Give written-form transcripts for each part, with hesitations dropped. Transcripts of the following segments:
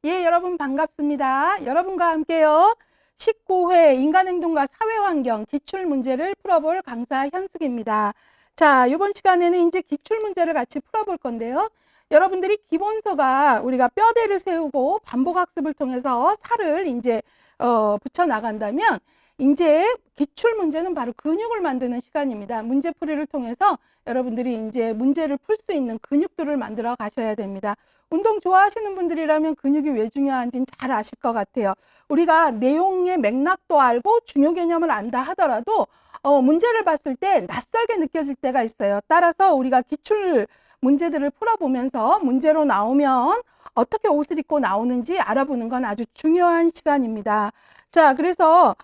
예, 여러분 반갑습니다. 여러분과 함께요. 19회 인간행동과 사회환경 기출문제를 풀어볼 강사 현숙입니다. 자, 이번 시간에는 이제 기출문제를 같이 풀어볼 건데요. 여러분들이 기본서가 우리가 뼈대를 세우고 반복학습을 통해서 살을 이제 붙여 나간다면 이제 기출문제는 바로 근육을 만드는 시간입니다. 문제풀이를 통해서 여러분들이 이제 문제를 풀 수 있는 근육들을 만들어 가셔야 됩니다. 운동 좋아하시는 분들이라면 근육이 왜 중요한지는 잘 아실 것 같아요. 우리가 내용의 맥락도 알고 중요 개념을 안다 하더라도 문제를 봤을 때 낯설게 느껴질 때가 있어요. 따라서 우리가 기출 문제들을 풀어보면서 문제로 나오면 어떻게 옷을 입고 나오는지 알아보는 건 아주 중요한 시간입니다. 자, 그래서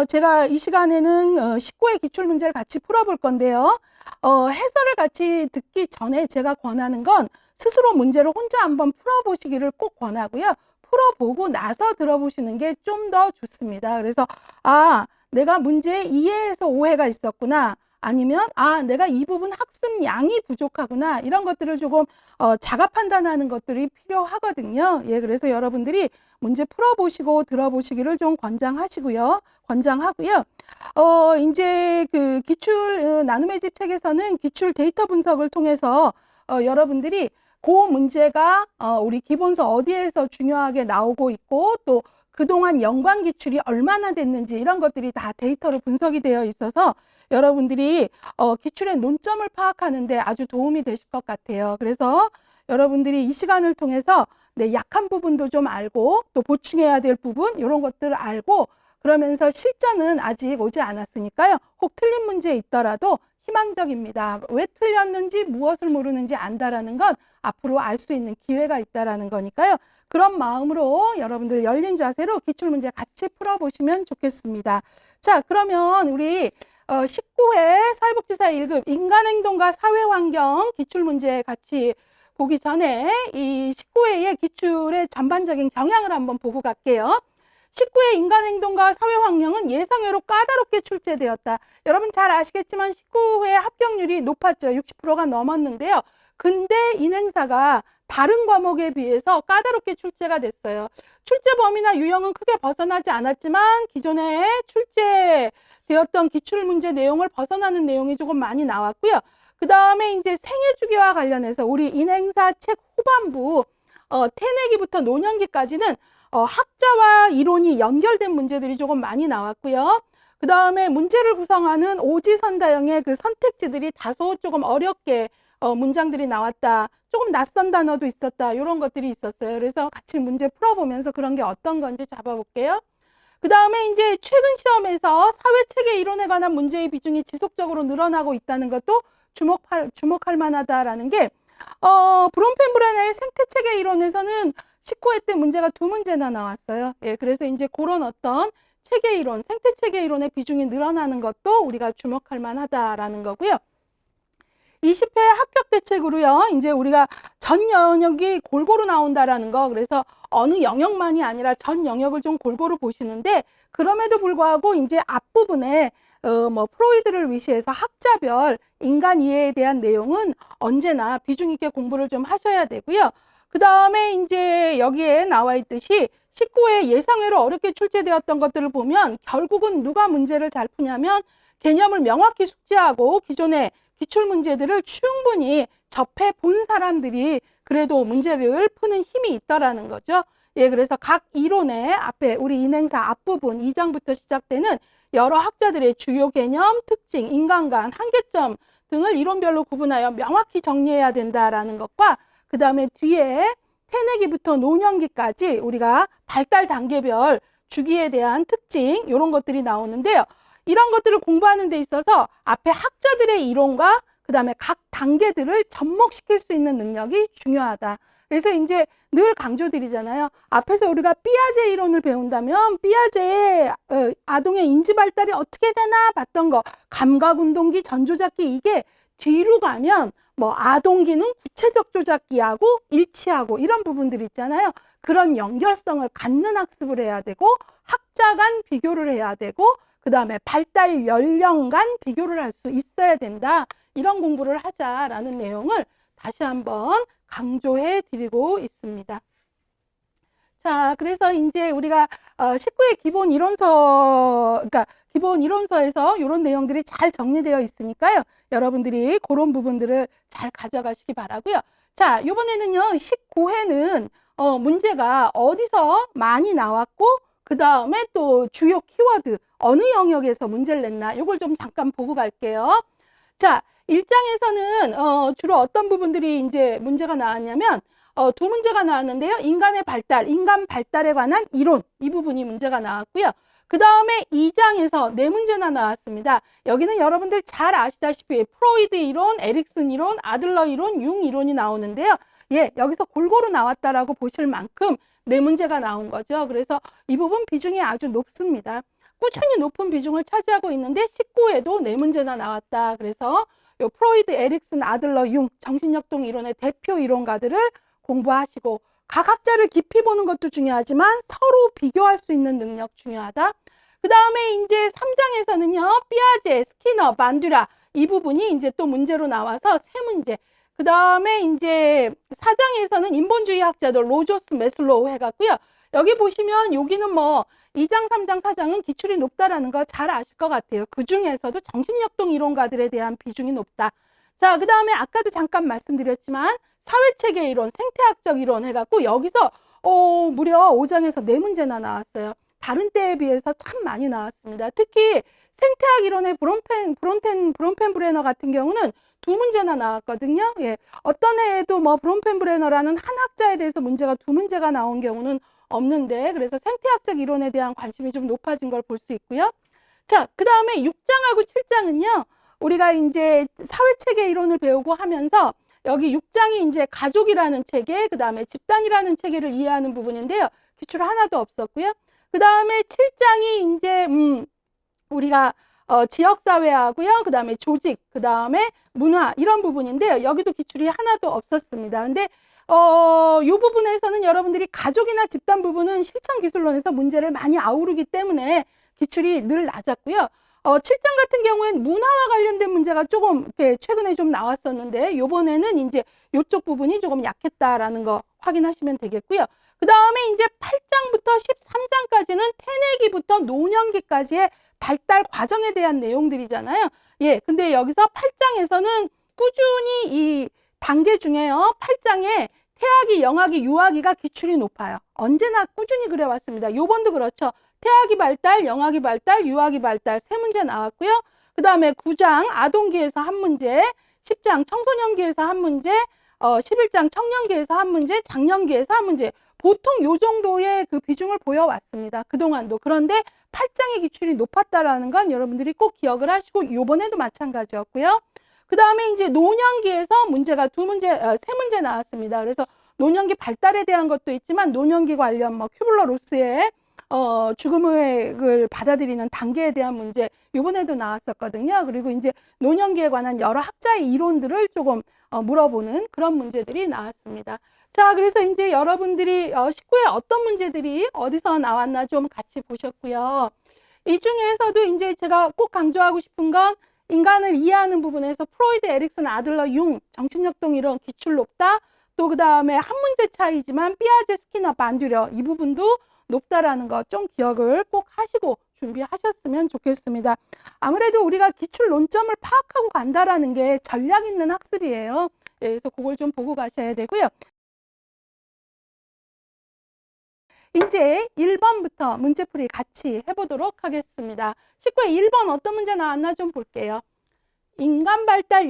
제가 이 시간에는 19회 기출문제를 같이 풀어볼 건데요. 해설을 같이 듣기 전에 제가 권하는 건 스스로 문제를 혼자 한번 풀어보시기를 꼭 권하고요. 풀어보고 나서 들어보시는 게 좀 더 좋습니다. 그래서 내가 문제에 이해에서 오해가 있었구나. 아니면 내가 이 부분 학습량이 부족하구나. 이런 것들을 조금 자가 판단하는 것들이 필요하거든요. 예, 그래서 여러분들이 문제 풀어보시고 들어보시기를 좀 권장하고요. 이제 그 기출 나눔의 집 책에서는 기출 데이터 분석을 통해서 여러분들이 그 문제가 우리 기본서 어디에서 중요하게 나오고 있고 또 그동안 연관 기출이 얼마나 됐는지 이런 것들이 다 데이터로 분석이 되어 있어서 여러분들이 기출의 논점을 파악하는 데 아주 도움이 되실 것 같아요. 그래서 여러분들이 이 시간을 통해서 약한 부분도 좀 알고 또 보충해야 될 부분 이런 것들을 알고 그러면서 실전은 아직 오지 않았으니까요. 혹 틀린 문제 있더라도 희망적입니다. 왜 틀렸는지 무엇을 모르는지 안다라는 건 앞으로 알 수 있는 기회가 있다라는 거니까요. 그런 마음으로 여러분들 열린 자세로 기출문제 같이 풀어보시면 좋겠습니다. 자, 그러면 우리 19회 사회복지사 1급 인간행동과 사회환경 기출문제 같이 보기 전에 이 19회의 기출의 전반적인 경향을 한번 보고 갈게요. 19회 인간행동과 사회환경은 예상외로 까다롭게 출제되었다. 여러분 잘 아시겠지만 19회 합격률이 높았죠. 60%가 넘었는데요. 근데 인행사가 다른 과목에 비해서 까다롭게 출제가 됐어요. 출제 범위나 유형은 크게 벗어나지 않았지만 기존에 출제되었던 기출문제 내용을 벗어나는 내용이 조금 많이 나왔고요. 그 다음에 이제 생애주기와 관련해서 우리 인행사 책 후반부 태내기부터 노년기까지는 학자와 이론이 연결된 문제들이 조금 많이 나왔고요. 그 다음에 문제를 구성하는 오지선다형의 그 선택지들이 다소 조금 어렵게 문장들이 나왔다. 조금 낯선 단어도 있었다. 이런 것들이 있었어요. 그래서 같이 문제 풀어보면서 그런 게 어떤 건지 잡아볼게요. 그 다음에 이제 최근 시험에서 사회체계 이론에 관한 문제의 비중이 지속적으로 늘어나고 있다는 것도 주목할 만하다라는 게 브론펜브렌의 생태체계 이론에서는 19회 때 문제가 2문제나 나왔어요. 예, 그래서 이제 그런 어떤 체계 이론, 생태체계 이론의 비중이 늘어나는 것도 우리가 주목할 만하다라는 거고요. 20회 합격 대책으로요. 이제 우리가 전 영역이 골고루 나온다라는 거. 그래서 어느 영역만이 아니라 전 영역을 좀 골고루 보시는데 그럼에도 불구하고 이제 앞부분에 프로이드를 위시해서 학자별 인간 이해에 대한 내용은 언제나 비중 있게 공부를 좀 하셔야 되고요. 그 다음에 이제 여기에 나와 있듯이 19회 예상외로 어렵게 출제되었던 것들을 보면 결국은 누가 문제를 잘 푸냐면 개념을 명확히 숙지하고 기존의 기출 문제들을 충분히 접해 본 사람들이 그래도 문제를 푸는 힘이 있다라는 거죠. 예, 그래서 각 이론의 앞에 우리 인행사 앞부분 2장부터 시작되는 여러 학자들의 주요 개념, 특징, 인간관, 한계점 등을 이론별로 구분하여 명확히 정리해야 된다라는 것과 그 다음에 뒤에 태내기부터 노년기까지 우리가 발달 단계별 주기에 대한 특징 이런 것들이 나오는데요. 이런 것들을 공부하는 데 있어서 앞에 학자들의 이론과 그 다음에 각 단계들을 접목시킬 수 있는 능력이 중요하다. 그래서 이제 늘 강조드리잖아요. 앞에서 우리가 삐아제 이론을 배운다면 삐아제의 아동의 인지 발달이 어떻게 되나 봤던 거, 감각운동기, 전조작기 이게 뒤로 가면 아동기는 구체적 조작기하고 일치하고 이런 부분들 있잖아요. 그런 연결성을 갖는 학습을 해야 되고 학자 간 비교를 해야 되고 그 다음에 발달 연령 간 비교를 할 수 있어야 된다. 이런 공부를 하자라는 내용을 다시 한번 강조해 드리고 있습니다. 자, 그래서 이제 우리가 19의 기본 이론서, 그러니까 기본 이론서에서 이런 내용들이 잘 정리되어 있으니까요. 여러분들이 그런 부분들을 잘 가져가시기 바라고요. 자, 이번에는요, 19회는 문제가 어디서 많이 나왔고, 그 다음에 또 주요 키워드, 어느 영역에서 문제를 냈나, 이걸 좀 잠깐 보고 갈게요. 자, 1장에서는 주로 어떤 부분들이 이제 문제가 나왔냐면, 두 문제가 나왔는데요. 인간의 발달, 인간 발달에 관한 이론, 이 부분이 문제가 나왔고요. 그 다음에 2장에서 네 문제나 나왔습니다. 여기는 여러분들 잘 아시다시피 프로이드 이론, 에릭슨 이론, 아들러 이론, 융 이론이 나오는데요. 예, 여기서 골고루 나왔다라고 보실 만큼 네 문제가 나온 거죠. 그래서 이 부분 비중이 아주 높습니다. 꾸준히 높은 비중을 차지하고 있는데 19회도 네 문제나 나왔다. 그래서 요 프로이드, 에릭슨, 아들러, 융, 정신역동 이론의 대표 이론가들을 공부하시고 각 학자를 깊이 보는 것도 중요하지만 서로 비교할 수 있는 능력 중요하다. 그 다음에 이제 3장에서는요, 피아제, 스키너, 반듀라 이 부분이 이제 또 문제로 나와서 세 문제. 그 다음에 이제 4장에서는 인본주의 학자들 로저스, 메슬로우 해갖고요. 여기 보시면 여기는 뭐 2장, 3장, 4장은 기출이 높다라는 거 잘 아실 것 같아요. 그 중에서도 정신역동 이론가들에 대한 비중이 높다. 자, 그 다음에 아까도 잠깐 말씀드렸지만 사회체계 이론, 생태학적 이론 해갖고 여기서 무려 5장에서 네 문제나 나왔어요. 다른 때에 비해서 참 많이 나왔습니다. 특히 생태학 이론의 브론펜브레너 같은 경우는 두 문제나 나왔거든요. 예. 어떤 해에도 뭐 브론펜브레너라는 한 학자에 대해서 문제가 두 문제가 나온 경우는 없는데, 그래서 생태학적 이론에 대한 관심이 좀 높아진 걸 볼 수 있고요. 자, 그 다음에 6장하고 7장은요, 우리가 이제 사회체계 이론을 배우고 하면서 여기 6장이 이제 가족이라는 체계, 그 다음에 집단이라는 체계를 이해하는 부분인데요. 기출 하나도 없었고요. 그 다음에 7장이 이제 우리가 지역사회하고요. 그 다음에 조직, 그 다음에 문화 이런 부분인데요. 여기도 기출이 하나도 없었습니다. 근데 이 부분에서는 여러분들이 가족이나 집단 부분은 실천기술론에서 문제를 많이 아우르기 때문에 기출이 늘 낮았고요. 7장 같은 경우에는 문화와 관련된 문제가 조금 이렇게 최근에 좀 나왔었는데 요번에는 이제 이쪽 부분이 조금 약했다라는 거 확인하시면 되겠고요. 그 다음에 이제 8장부터 13장까지는 태내기부터 노년기까지의 발달 과정에 대한 내용들이잖아요. 예, 근데 여기서 8장에서는 꾸준히 이 단계 중에요. 8장에 태아기, 영아기, 유아기가 기출이 높아요. 언제나 꾸준히 그래왔습니다. 요번도 그렇죠. 태아기 발달, 영아기 발달, 유아기 발달 세 문제 나왔고요. 그 다음에 9장 아동기에서 한 문제, 10장 청소년기에서 한 문제, 11장 청년기에서 한 문제, 장년기에서 한 문제. 보통 요 정도의 그 비중을 보여왔습니다. 그동안도. 그런데 8장의 기출이 높았다라는 건 여러분들이 꼭 기억을 하시고 요번에도 마찬가지였고요. 그 다음에 이제 노년기에서 문제가 세 문제 나왔습니다. 그래서 노년기 발달에 대한 것도 있지만 노년기 관련 뭐 큐블러 로스의 죽음을 받아들이는 단계에 대한 문제 이번에도 나왔었거든요. 그리고 이제 노년기에 관한 여러 학자의 이론들을 조금 물어보는 그런 문제들이 나왔습니다. 자, 그래서 이제 여러분들이 19회 어떤 문제들이 어디서 나왔나 좀 같이 보셨고요. 이 중에서도 이제 제가 꼭 강조하고 싶은 건 인간을 이해하는 부분에서 프로이드, 에릭슨, 아들러, 융, 정신역동 이론 기출 높다. 또 그 다음에 한 문제 차이지만 피아제, 스키너, 반듀러 이 부분도 높다라는 거 좀 기억을 꼭 하시고 준비하셨으면 좋겠습니다. 아무래도 우리가 기출 논점을 파악하고 간다라는 게 전략 있는 학습이에요. 예, 그래서 그걸 좀 보고 가셔야 되고요. 이제 1번부터 문제풀이 같이 해보도록 하겠습니다. 19회 1번 어떤 문제 나왔나 좀 볼게요. 인간 발달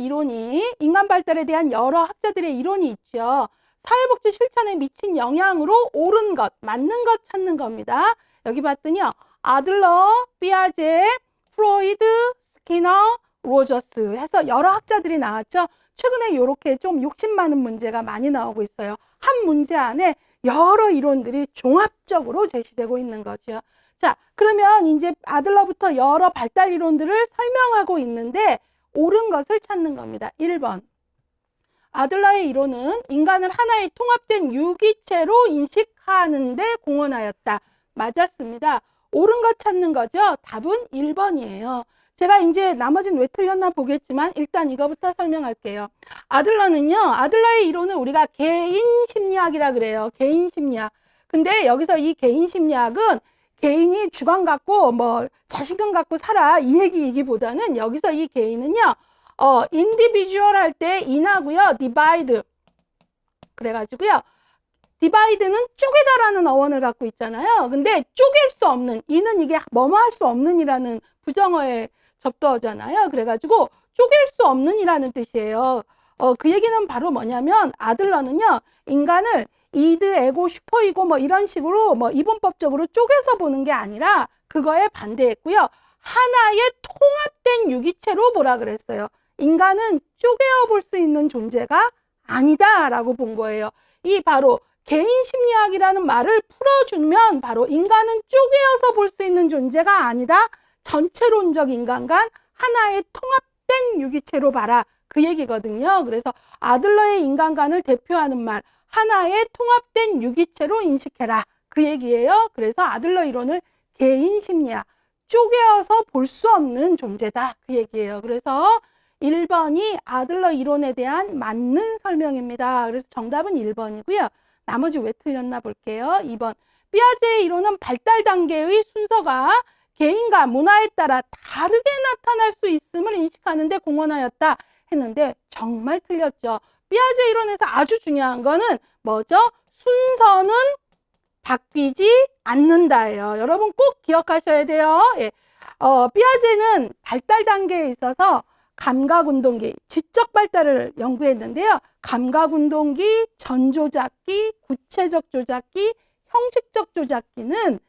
발달에 대한 여러 학자들의 이론이 있죠. 사회복지 실천에 미친 영향으로 옳은 것, 맞는 것 찾는 겁니다. 여기 봤더니요. 아들러, 피아제, 프로이드, 스키너, 로저스 해서 여러 학자들이 나왔죠. 최근에 이렇게 좀 욕심 많은 문제가 많이 나오고 있어요. 한 문제 안에 여러 이론들이 종합적으로 제시되고 있는 거죠. 자, 그러면 이제 아들러부터 여러 발달 이론들을 설명하고 있는데 옳은 것을 찾는 겁니다. 1번. 아들러의 이론은 인간을 하나의 통합된 유기체로 인식하는 데 공헌하였다. 맞았습니다. 옳은 것 찾는 거죠. 답은 1번이에요. 제가 이제 나머지는 왜 틀렸나 보겠지만 일단 이거부터 설명할게요. 아들러의 이론은 우리가 개인 심리학이라 그래요. 개인 심리학. 근데 여기서 이 개인 심리학은 개인이 주관 갖고 뭐 자신감 갖고 살아 이 얘기이기보다는 여기서 이 개인은요, individual 할 때 in하고요, divide. 그래가지고요, 디바이드는 쪼개다라는 어원을 갖고 있잖아요. 근데 쪼갤 수 없는, 이는 이게 뭐뭐 할 수 없는 이라는 부정어에 접두어잖아요. 그래가지고 쪼갤 수 없는 이라는 뜻이에요. 그 얘기는 바로 뭐냐면 아들러는요, 인간을 이드, 에고, 슈퍼이고 뭐 이런 식으로 뭐 이분법적으로 쪼개서 보는 게 아니라 그거에 반대했고요. 하나의 통합된 유기체로 보라 그랬어요. 인간은 쪼개어 볼 수 있는 존재가 아니다라고 본 거예요. 이 바로 개인 심리학이라는 말을 풀어주면 바로 인간은 쪼개어서 볼 수 있는 존재가 아니다. 전체론적 인간관 하나의 통합된 유기체로 봐라. 그 얘기거든요. 그래서 아들러의 인간관을 대표하는 말, 하나의 통합된 유기체로 인식해라. 그 얘기예요. 그래서 아들러 이론을 개인 심리학, 쪼개어서 볼 수 없는 존재다. 그 얘기예요. 그래서 1번이 아들러 이론에 대한 맞는 설명입니다. 그래서 정답은 1번이고요. 나머지 왜 틀렸나 볼게요. 2번. 피아제의 이론은 발달 단계의 순서가 개인과 문화에 따라 다르게 나타날 수 있음을 인식하는 데 공헌하였다 했는데 정말 틀렸죠. 피아제 이론에서 아주 중요한 거는 뭐죠? 순서는 바뀌지 않는다예요. 여러분 꼭 기억하셔야 돼요. 예. 피아제는 발달 단계에 있어서 감각운동기, 지적 발달을 연구했는데요. 감각운동기, 전조작기, 구체적 조작기, 형식적 조작기는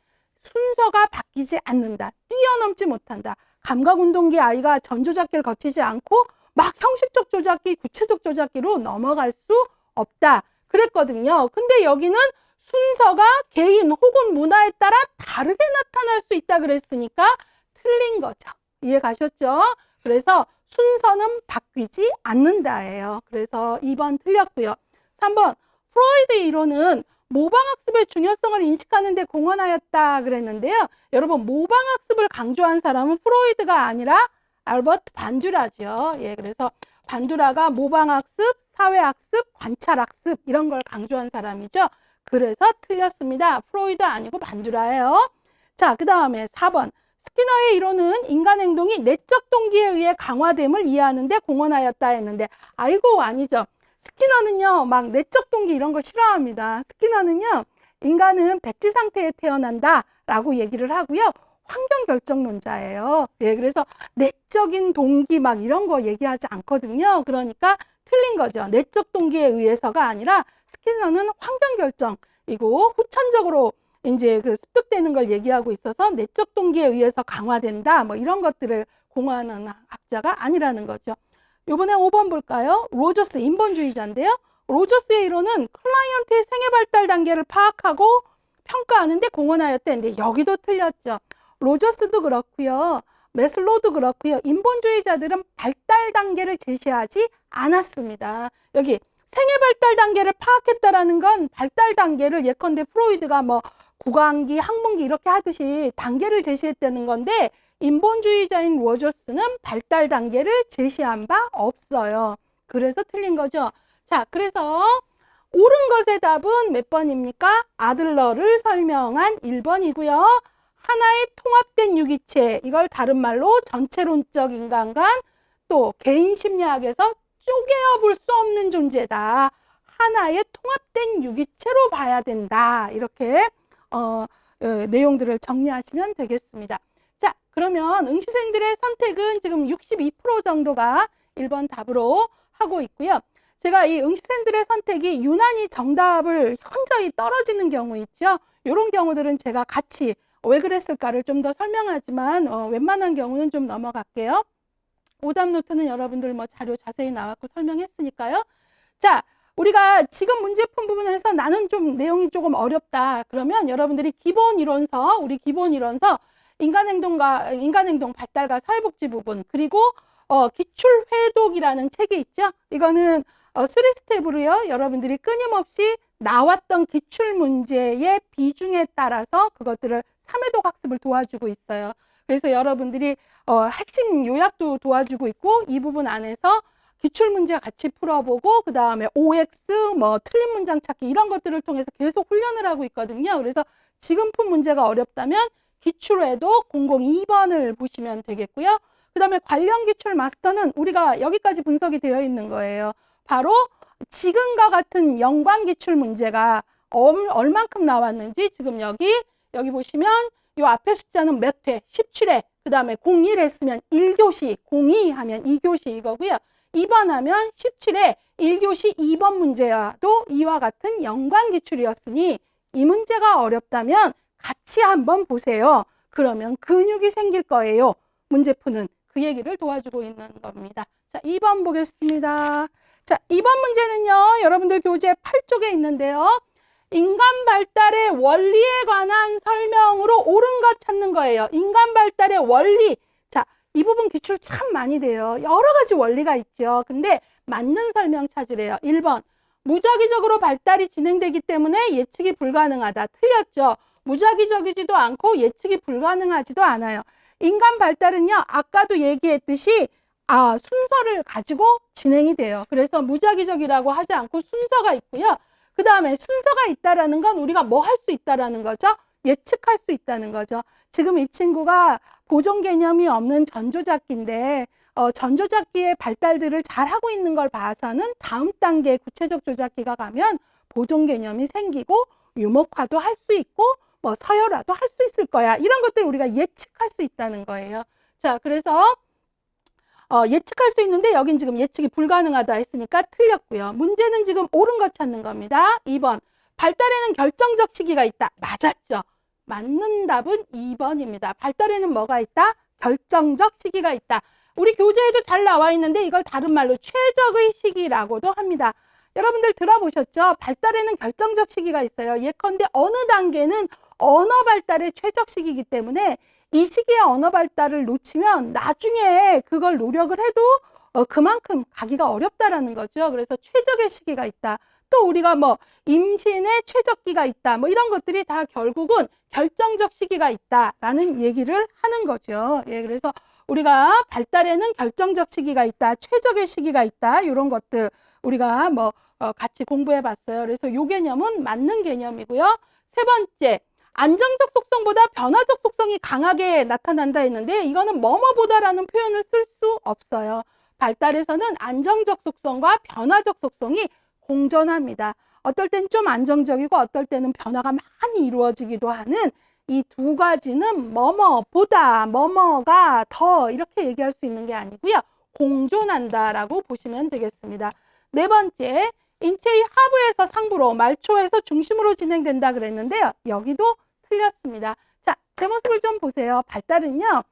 순서가 바뀌지 않는다. 뛰어넘지 못한다. 감각운동기 아이가 전조작기를 거치지 않고 막 형식적 조작기, 구체적 조작기로 넘어갈 수 없다. 그랬거든요. 근데 여기는 순서가 개인 혹은 문화에 따라 다르게 나타날 수 있다 그랬으니까 틀린 거죠. 이해 가셨죠? 그래서 순서는 바뀌지 않는다예요. 그래서 2번 틀렸고요. 3번, 프로이드 이론은 모방학습의 중요성을 인식하는 데 공헌하였다 그랬는데요. 여러분, 모방학습을 강조한 사람은 프로이드가 아니라 알버트 반듀라죠. 예, 그래서 반듀라가 모방학습, 사회학습, 관찰학습 이런 걸 강조한 사람이죠. 그래서 틀렸습니다. 프로이드 아니고 반듀라예요. 자, 그 다음에 4번. 스키너의 이론은 인간 행동이 내적 동기에 의해 강화됨을 이해하는 데 공헌하였다 했는데 아이고 아니죠. 스키너는요 막 내적 동기 이런 거 싫어합니다. 스키너는요 인간은 백지 상태에 태어난다 라고 얘기를 하고요. 환경 결정론자예요. 예, 그래서 내적인 동기 막 이런 거 얘기하지 않거든요. 그러니까 틀린 거죠. 내적 동기에 의해서가 아니라 스키너는 환경 결정이고 후천적으로 이제 그 습득되는 걸 얘기하고 있어서 내적 동기에 의해서 강화된다. 뭐 이런 것들을 공헌하는 학자가 아니라는 거죠. 이번에 5번 볼까요? 로저스, 인본주의자인데요. 로저스의 이론은 클라이언트의 생애 발달 단계를 파악하고 평가하는 데 공헌하였다 했는데 여기도 틀렸죠. 로저스도 그렇고요. 메슬로우도 그렇고요. 인본주의자들은 발달 단계를 제시하지 않았습니다. 여기 생애 발달 단계를 파악했다라는 건 발달 단계를 예컨대 프로이드가 뭐 구강기, 항문기 이렇게 하듯이 단계를 제시했다는 건데 인본주의자인 로저스는 발달 단계를 제시한 바 없어요. 그래서 틀린 거죠. 자, 그래서 옳은 것의 답은 몇 번입니까? 아들러를 설명한 1번이고요. 하나의 통합된 유기체, 이걸 다른 말로 전체론적 인간관, 또 개인 심리학에서 쪼개어 볼 수 없는 존재다. 하나의 통합된 유기체로 봐야 된다. 이렇게 내용들을 정리하시면 되겠습니다. 자, 그러면 응시생들의 선택은 지금 62% 정도가 1번 답으로 하고 있고요. 제가 이 응시생들의 선택이 유난히 정답을 현저히 떨어지는 경우 있죠. 이런 경우들은 제가 같이 왜 그랬을까를 좀 더 설명하지만 웬만한 경우는 좀 넘어갈게요. 오답 노트는 여러분들 뭐 자료 자세히 나왔고 설명했으니까요. 자, 우리가 지금 문제 푼 부분에서 나는 좀 내용이 조금 어렵다. 그러면 여러분들이 기본 이론서, 우리 기본 이론서 인간행동 발달과 사회복지 부분, 그리고 기출회독이라는 책이 있죠. 이거는 3스텝으로요. 여러분들이 끊임없이 나왔던 기출문제의 비중에 따라서 그것들을 3회독 학습을 도와주고 있어요. 그래서 여러분들이 핵심 요약도 도와주고 있고 이 부분 안에서 기출문제 같이 풀어보고 그 다음에 OX 뭐 틀린 문장 찾기 이런 것들을 통해서 계속 훈련을 하고 있거든요. 그래서 지금 푼 문제가 어렵다면 기출에도 002번을 보시면 되겠고요. 그 다음에 관련 기출 마스터는 우리가 여기까지 분석이 되어 있는 거예요. 바로 지금과 같은 연관 기출 문제가 얼만큼 나왔는지 지금 여기 보시면 이 앞에 숫자는 몇 회, 17회, 그 다음에 01 했으면 1교시, 02 하면 2교시 이거고요. 2번 하면 17회 1교시 2번 문제와도 이와 같은 연관 기출이었으니 이 문제가 어렵다면 같이 한번 보세요. 그러면 근육이 생길 거예요. 문제 푸는 그 얘기를 도와주고 있는 겁니다. 자, 2번 보겠습니다. 자, 2번 문제는요. 여러분들 교재 8쪽에 있는데요. 인간 발달의 원리에 관한 설명으로 옳은 것 찾는 거예요. 인간 발달의 원리. 자, 이 부분 기출 참 많이 돼요. 여러 가지 원리가 있죠. 근데 맞는 설명 찾으래요. 1번. 무작위적으로 발달이 진행되기 때문에 예측이 불가능하다. 틀렸죠. 무작위적이지도 않고 예측이 불가능하지도 않아요. 인간 발달은요. 아까도 얘기했듯이 순서를 가지고 진행이 돼요. 그래서 무작위적이라고 하지 않고 순서가 있고요. 그 다음에 순서가 있다라는 건 우리가 뭐 할 수 있다라는 거죠? 예측할 수 있다는 거죠. 지금 이 친구가 보존 개념이 없는 전조잡기인데 전조잡기의 발달들을 잘 하고 있는 걸 봐서는 다음 단계 구체적 조잡기가 가면 보존 개념이 생기고 유목화도 할 수 있고 뭐 서열화도 할 수 있을 거야. 이런 것들을 우리가 예측할 수 있다는 거예요. 자, 그래서 예측할 수 있는데 여긴 지금 예측이 불가능하다 했으니까 틀렸고요. 문제는 지금 옳은 것 찾는 겁니다. 2번. 발달에는 결정적 시기가 있다. 맞았죠. 맞는 답은 2번입니다. 발달에는 뭐가 있다? 결정적 시기가 있다. 우리 교재에도 잘 나와 있는데 이걸 다른 말로 최적의 시기라고도 합니다. 여러분들 들어보셨죠? 발달에는 결정적 시기가 있어요. 예컨대 어느 단계는 언어 발달의 최적 시기이기 때문에 이 시기에 언어 발달을 놓치면 나중에 그걸 노력을 해도 그만큼 가기가 어렵다라는 거죠. 그래서 최적의 시기가 있다. 또 우리가 뭐 임신의 최적기가 있다. 뭐 이런 것들이 다 결국은 결정적 시기가 있다라는 얘기를 하는 거죠. 예, 그래서 우리가 발달에는 결정적 시기가 있다. 최적의 시기가 있다. 이런 것들 우리가 뭐 같이 공부해 봤어요. 그래서 이 개념은 맞는 개념이고요. 세 번째. 안정적 속성보다 변화적 속성이 강하게 나타난다 했는데 이거는 뭐뭐보다라는 표현을 쓸 수 없어요. 발달에서는 안정적 속성과 변화적 속성이 공존합니다. 어떨 땐 좀 안정적이고 어떨 때는 변화가 많이 이루어지기도 하는 이 두 가지는 뭐뭐보다 뭐뭐가 더 이렇게 얘기할 수 있는 게 아니고요. 공존한다라고 보시면 되겠습니다. 네 번째, 인체의 하부에서 상부로 말초에서 중심으로 진행된다 그랬는데요. 여기도 틀렸습니다. 자, 제 모습을 좀 보세요. 발달은요.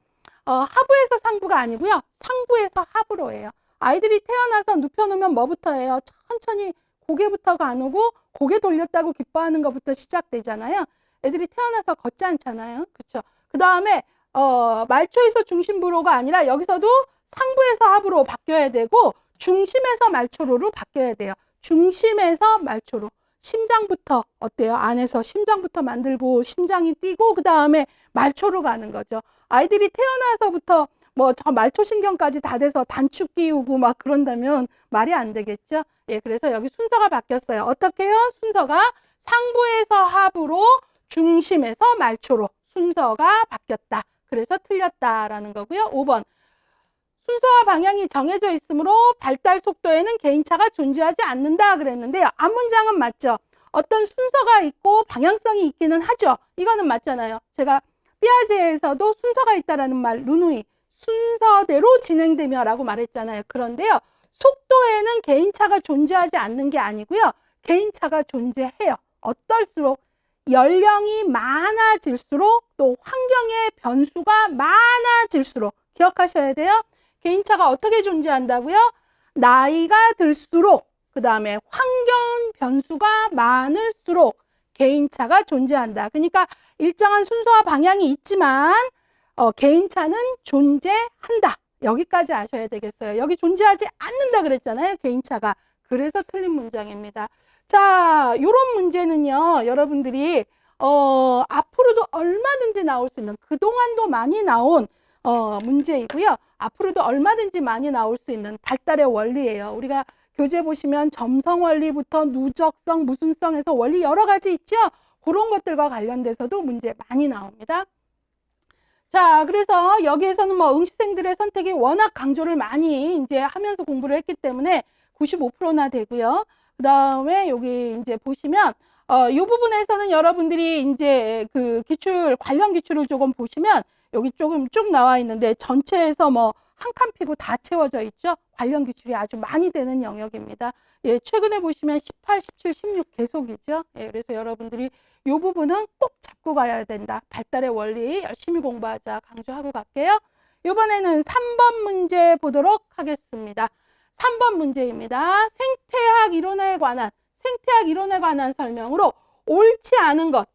하부에서 상부가 아니고요. 상부에서 하부로예요. 아이들이 태어나서 눕혀놓으면 뭐부터 해요? 천천히 고개부터가 안 오고 고개 돌렸다고 기뻐하는 것부터 시작되잖아요. 애들이 태어나서 걷지 않잖아요. 그렇죠? 그 다음에 말초에서 중심부로가 아니라 여기서도 상부에서 하부로 바뀌어야 되고 중심에서 말초로로 바뀌어야 돼요. 중심에서 말초로. 심장부터 어때요? 안에서 심장부터 만들고 심장이 뛰고 그 다음에 말초로 가는 거죠. 아이들이 태어나서부터 뭐 저 말초신경까지 다 돼서 단축 끼우고 막 그런다면 말이 안 되겠죠. 예, 그래서 여기 순서가 바뀌었어요. 어떻게 해요? 순서가 상부에서 하부로 중심에서 말초로 순서가 바뀌었다. 그래서 틀렸다라는 거고요. 5번. 순서와 방향이 정해져 있으므로 발달 속도에는 개인차가 존재하지 않는다 그랬는데요. 앞문장은 맞죠. 어떤 순서가 있고 방향성이 있기는 하죠. 이거는 맞잖아요. 제가 삐아제에서도 순서가 있다라는 말, 누누이 순서대로 진행되며 라고 말했잖아요. 그런데요. 속도에는 개인차가 존재하지 않는 게 아니고요. 개인차가 존재해요. 어떨수록 연령이 많아질수록 또 환경의 변수가 많아질수록 기억하셔야 돼요. 개인차가 어떻게 존재한다고요? 나이가 들수록 그 다음에 환경 변수가 많을수록 개인차가 존재한다. 그러니까 일정한 순서와 방향이 있지만 개인차는 존재한다. 여기까지 아셔야 되겠어요. 여기 존재하지 않는다 그랬잖아요. 개인차가. 그래서 틀린 문장입니다. 자, 요런 문제는요. 여러분들이 앞으로도 얼마든지 나올 수 있는 그동안도 많이 나온 문제이고요. 앞으로도 얼마든지 많이 나올 수 있는 발달의 원리예요. 우리가 교재 보시면 점성 원리부터 누적성, 무순성에서 원리 여러 가지 있죠? 그런 것들과 관련돼서도 문제 많이 나옵니다. 자, 그래서 여기에서는 뭐 응시생들의 선택이 워낙 강조를 많이 이제 하면서 공부를 했기 때문에 95%나 되고요. 그 다음에 여기 이제 보시면 이 부분에서는 여러분들이 이제 그 기출, 관련 기출을 조금 보시면 여기 조금 쭉 나와 있는데 전체에서 뭐 한 칸 피고 다 채워져 있죠. 관련 기출이 아주 많이 되는 영역입니다. 예, 최근에 보시면 18, 17, 16 계속이죠. 예, 그래서 여러분들이 이 부분은 꼭 잡고 가야 된다. 발달의 원리 열심히 공부하자 강조하고 갈게요. 이번에는 3번 문제 보도록 하겠습니다. 3번 문제입니다. 생태학 이론에 관한 설명으로 옳지 않은 것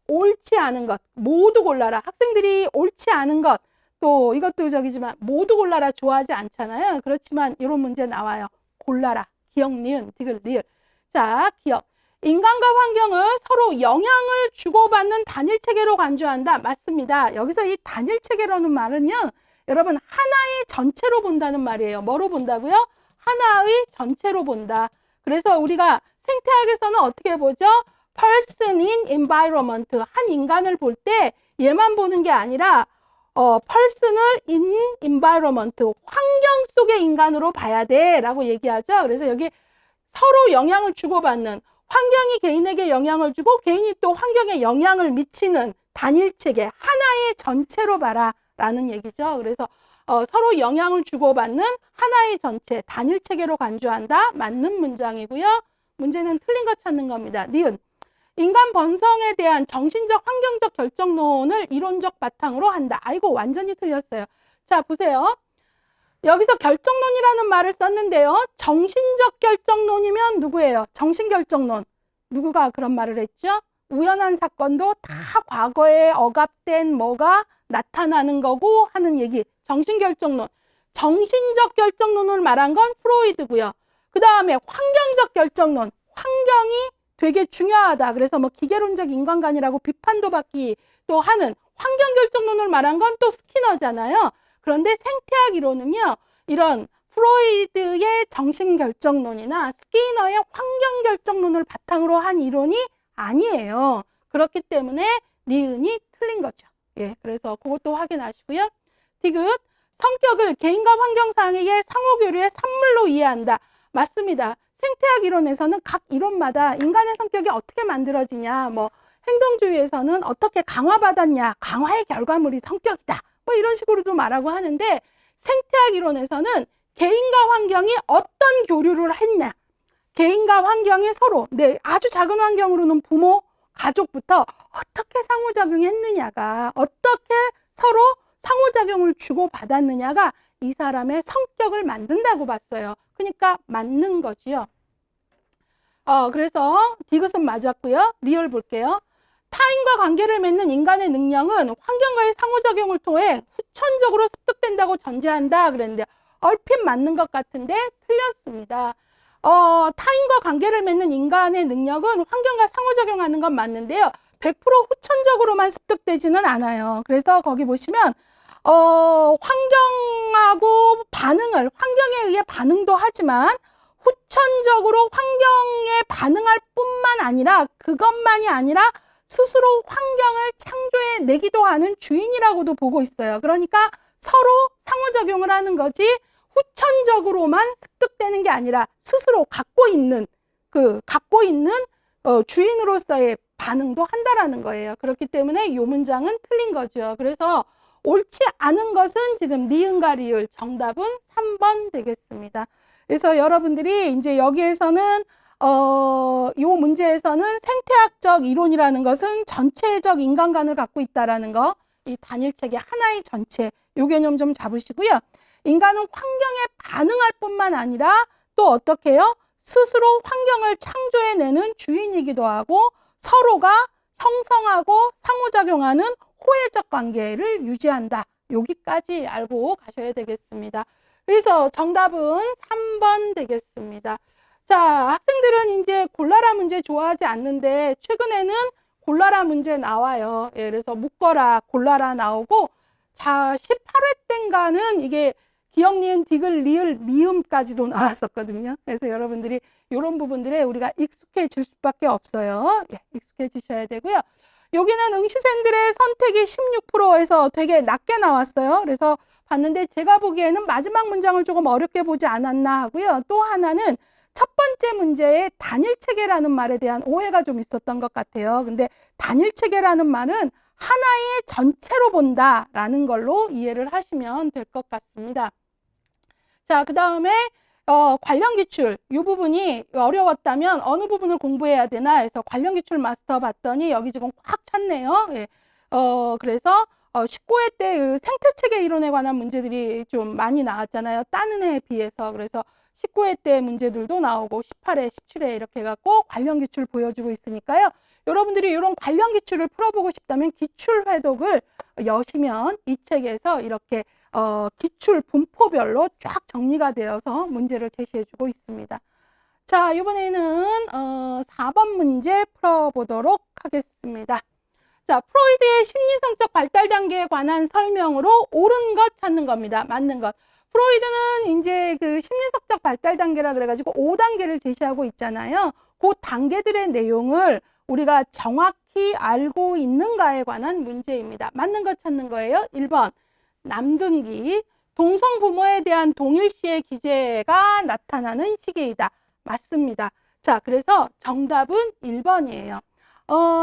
모두 골라라. 학생들이 옳지 않은 것, 또 이것도 저기지만 모두 골라라 좋아하지 않잖아요. 그렇지만 이런 문제 나와요. 골라라. 기역, 니은, 디귿, 리을. 자, 기역. 인간과 환경을 서로 영향을 주고받는 단일체계로 간주한다. 맞습니다. 여기서 이 단일체계라는 말은요, 여러분 하나의 전체로 본다는 말이에요. 뭐로 본다고요? 하나의 전체로 본다. 그래서 우리가 생태학에서는 어떻게 보죠? person in environment. 한 인간을 볼 때 얘만 보는 게 아니라 personal in environment. 환경 속의 인간으로 봐야 돼 라고 얘기하죠. 그래서 여기 서로 영향을 주고받는, 환경이 개인에게 영향을 주고 개인이 또 환경에 영향을 미치는 단일체계, 하나의 전체로 봐라 라는 얘기죠. 그래서 서로 영향을 주고받는 하나의 전체, 단일체계로 간주한다. 맞는 문장이고요. 문제는 틀린 거 찾는 겁니다. 니은. 인간 번성에 대한 정신적, 환경적 결정론을 이론적 바탕으로 한다. 아이고, 완전히 틀렸어요. 자, 보세요. 여기서 결정론이라는 말을 썼는데요. 정신적 결정론이면 누구예요? 정신결정론. 누구가 그런 말을 했죠? 우연한 사건도 다 과거에 억압된 뭐가 나타나는 거고 하는 얘기. 정신결정론. 정신적 결정론을 말한 건 프로이드고요. 그 다음에 환경적 결정론. 환경이 되게 중요하다. 그래서 뭐 기계론적 인간관이라고 비판도 받기 또 하는 환경결정론을 말한 건 또 스키너잖아요. 그런데 생태학 이론은요, 이런 프로이드의 정신결정론이나 스키너의 환경결정론을 바탕으로 한 이론이 아니에요. 그렇기 때문에 니은이 틀린 거죠. 예, 그래서 그것도 확인하시고요. 디귿, 성격을 개인과 환경 사이의 상호교류의 산물로 이해한다. 맞습니다. 생태학 이론에서는 각 이론마다 인간의 성격이 어떻게 만들어지냐, 뭐 행동주의에서는 어떻게 강화받았냐, 강화의 결과물이 성격이다. 뭐 이런 식으로도 말하고 하는데, 생태학 이론에서는 개인과 환경이 어떤 교류를 했냐, 개인과 환경이 서로 아주 작은 환경으로는 부모, 가족부터 어떻게 상호작용했느냐가, 어떻게 서로 상호작용을 주고받았느냐가 이 사람의 성격을 만든다고 봤어요. 그러니까 맞는 거지요. 그래서 디귿은 맞았고요. 리얼 볼게요. 타인과 관계를 맺는 인간의 능력은 환경과의 상호작용을 통해 후천적으로 습득된다고 전제한다 그랬는데 얼핏 맞는 것 같은데 틀렸습니다. 타인과 관계를 맺는 인간의 능력은 환경과 상호작용하는 건 맞는데요. 100% 후천적으로만 습득되지는 않아요. 그래서 거기 보시면 환경하고 환경에 의해 반응도 하지만 후천적으로 환경에 반응할 뿐만 아니라 그것만이 아니라 스스로 환경을 창조해내기도 하는 주인이라고도 보고 있어요. 그러니까 서로 상호작용을 하는 거지 후천적으로만 습득되는 게 아니라 스스로 갖고 있는 주인으로서의 반응도 한다라는 거예요. 그렇기 때문에 이 문장은 틀린 거죠. 그래서 옳지 않은 것은 지금 니은과 리을, 정답은 3번 되겠습니다. 그래서 여러분들이 이제 여기에서는 이 문제에서는 생태학적 이론이라는 것은 전체적 인간관을 갖고 있다라는 거, 이 단일체계 하나의 전체, 이 개념 좀 잡으시고요. 인간은 환경에 반응할 뿐만 아니라 또 어떻게 해요? 스스로 환경을 창조해내는 주인이기도 하고 서로가 형성하고 상호작용하는 호혜적 관계를 유지한다. 여기까지 알고 가셔야 되겠습니다. 그래서 정답은 3번 되겠습니다. 자, 학생들은 이제 골라라 문제 좋아하지 않는데 최근에는 골라라 문제 나와요. 예, 그래서 묶어라, 골라라 나오고 18회 땐가는 이게 기역, 니은, 디귿, 리을, 미음까지도 나왔었거든요. 그래서 여러분들이 이런 부분들에 우리가 익숙해질 수밖에 없어요. 예, 익숙해지셔야 되고요. 여기는 응시생들의 선택이 16%에서 되게 낮게 나왔어요. 그래서 봤는데 제가 보기에는 마지막 문장을 조금 어렵게 보지 않았나 하고요. 또 하나는 첫 번째 문제에 단일체계라는 말에 대한 오해가 좀 있었던 것 같아요. 근데 단일체계라는 말은 하나의 전체로 본다라는 걸로 이해를 하시면 될 것 같습니다. 자, 그 다음에 관련 기출 이 부분이 어려웠다면 어느 부분을 공부해야 되나 해서 관련 기출 마스터 봤더니 여기 지금 꽉 찼네요. 예. 그래서 19회 때 그 생태체계 이론에 관한 문제들이 좀 많이 나왔잖아요. 다른 해에 비해서. 그래서 19회 때 문제들도 나오고 18회, 17회 이렇게 해갖고 관련 기출 보여주고 있으니까요. 여러분들이 이런 관련 기출을 풀어보고 싶다면 기출 회독을 여시면 이 책에서 이렇게 기출 분포별로 쫙 정리가 되어서 문제를 제시해주고 있습니다. 자, 이번에는 4번 문제 풀어보도록 하겠습니다. 자, 프로이드의 심리성적 발달 단계에 관한 설명으로 옳은 것 찾는 겁니다. 맞는 것. 프로이드는 이제 그 심리성적 발달 단계라 그래가지고 5단계를 제시하고 있잖아요. 그 단계들의 내용을 우리가 정확히 알고 있는가에 관한 문제입니다. 맞는 것 찾는 거예요. 1번. 남근기. 동성 부모에 대한 동일시의 기제가 나타나는 시기이다. 맞습니다. 자, 그래서 정답은 1번이에요.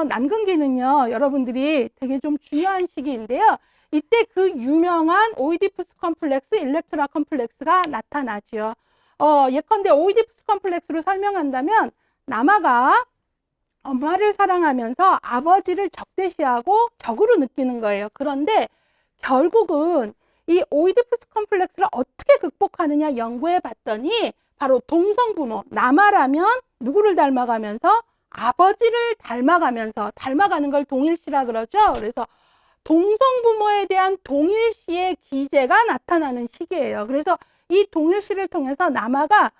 남근기는요, 여러분들이 되게 좀 중요한 시기인데요. 이때 그 유명한 오이디푸스 컴플렉스, 일렉트라 컴플렉스가 나타나죠. 예컨대 오이디푸스 컴플렉스로 설명한다면 남아가 엄마를 사랑하면서 아버지를 적대시하고 적으로 느끼는 거예요. 그런데 결국은 이 오이디푸스 컴플렉스를 어떻게 극복하느냐 연구해 봤더니 바로 동성부모, 남아라면 누구를 닮아가면서 아버지를 닮아가는 걸 동일시라 그러죠. 그래서 동성부모에 대한 동일시의 기제가 나타나는 시기예요. 그래서 이 동일시를 통해서 남아가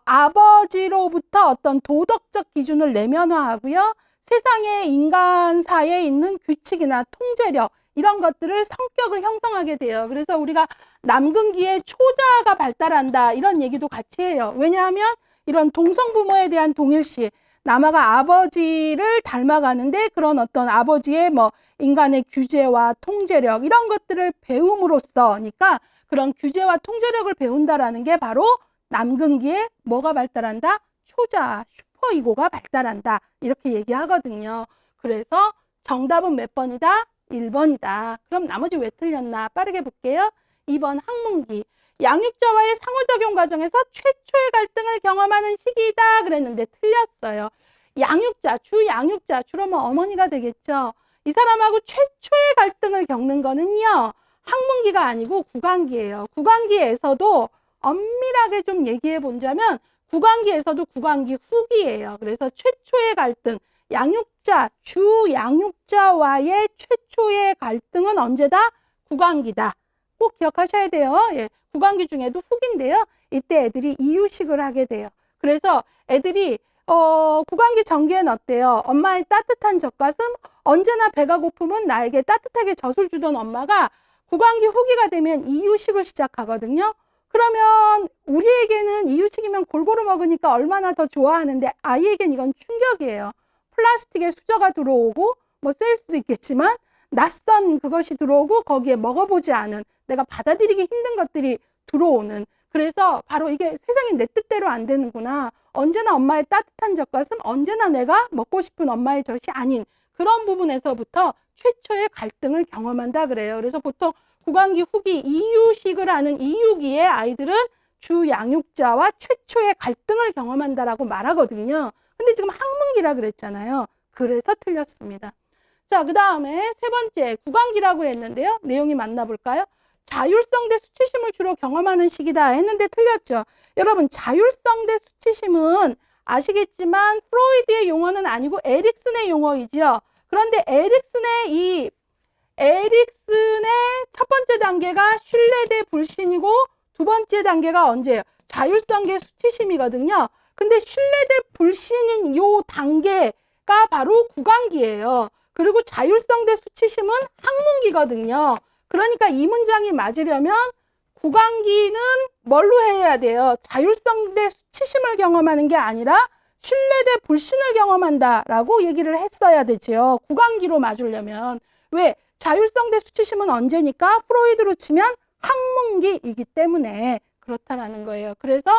아버지로부터 어떤 도덕적 기준을 내면화하고요. 세상의 인간사에 있는 규칙이나 통제력 이런 것들을 성격을 형성하게 돼요. 그래서 우리가 남근기에 초자가 발달한다 이런 얘기도 같이 해요. 왜냐하면 이런 동성부모에 대한 동일시, 남아가 아버지를 닮아가는데 그런 어떤 아버지의 뭐 인간의 규제와 통제력 이런 것들을 배움으로써니까 그런 규제와 통제력을 배운다라는 게 바로 남근기에 뭐가 발달한다? 초자, 슈퍼이고가 발달한다. 이렇게 얘기하거든요. 그래서 정답은 몇 번이다? 1번이다. 그럼 나머지 왜 틀렸나? 빠르게 볼게요. 2번 학문기. 양육자와의 상호작용 과정에서 최초의 갈등을 경험하는 시기이다 그랬는데 틀렸어요. 양육자, 주양육자, 주로 뭐 어머니가 되겠죠. 이 사람하고 최초의 갈등을 겪는 거는요. 학문기가 아니고 구강기예요. 구강기에서도 엄밀하게 좀 얘기해 보자면 구강기에서도 구강기 후기예요. 그래서 최초의 갈등, 양육자, 주양육자와의 최초의 갈등은 언제다? 구강기다. 꼭 기억하셔야 돼요. 예, 구강기 중에도 후기인데요. 이때 애들이 이유식을 하게 돼요. 그래서 애들이 구강기 전기에는 어때요? 엄마의 따뜻한 젖가슴, 언제나 배가 고프면 나에게 따뜻하게 젖을 주던 엄마가 구강기 후기가 되면 이유식을 시작하거든요. 그러면 우리에게는 이유식이면 골고루 먹으니까 얼마나 더 좋아하는데 아이에겐 이건 충격이에요. 플라스틱에 수저가 들어오고 뭐 쓰일 수도 있겠지만 낯선 그것이 들어오고 거기에 먹어보지 않은 내가 받아들이기 힘든 것들이 들어오는 그래서 바로 이게 세상이 내 뜻대로 안 되는구나. 언제나 엄마의 따뜻한 젖가슴, 언제나 내가 먹고 싶은 엄마의 젖이 아닌 그런 부분에서부터 최초의 갈등을 경험한다 그래요. 그래서 보통 구강기 후기 이유식을 하는 이유기의 아이들은 주양육자와 최초의 갈등을 경험한다라고 말하거든요. 근데 지금 학문기라 그랬잖아요. 그래서 틀렸습니다. 자, 그 다음에 세 번째 구강기라고 했는데요. 내용이 맞나 볼까요? 자율성 대 수치심을 주로 경험하는 시기다 했는데 틀렸죠. 여러분 자율성 대 수치심은 아시겠지만 프로이드의 용어는 아니고 에릭슨의 용어이죠. 그런데 에릭슨의 첫 번째 단계가 신뢰 대 불신이고 두 번째 단계가 언제예요? 자율성 대 수치심이거든요. 근데 신뢰 대 불신인 요 단계가 바로 구강기예요. 그리고 자율성 대 수치심은 학문기거든요. 그러니까 이 문장이 맞으려면 구강기는 뭘로 해야 돼요? 자율성 대 수치심을 경험하는 게 아니라 신뢰 대 불신을 경험한다라고 얘기를 했어야 되죠. 구강기로 맞으려면. 왜? 자율성 대 수치심은 언제니까? 프로이드로 치면 학문기이기 때문에 그렇다라는 거예요. 그래서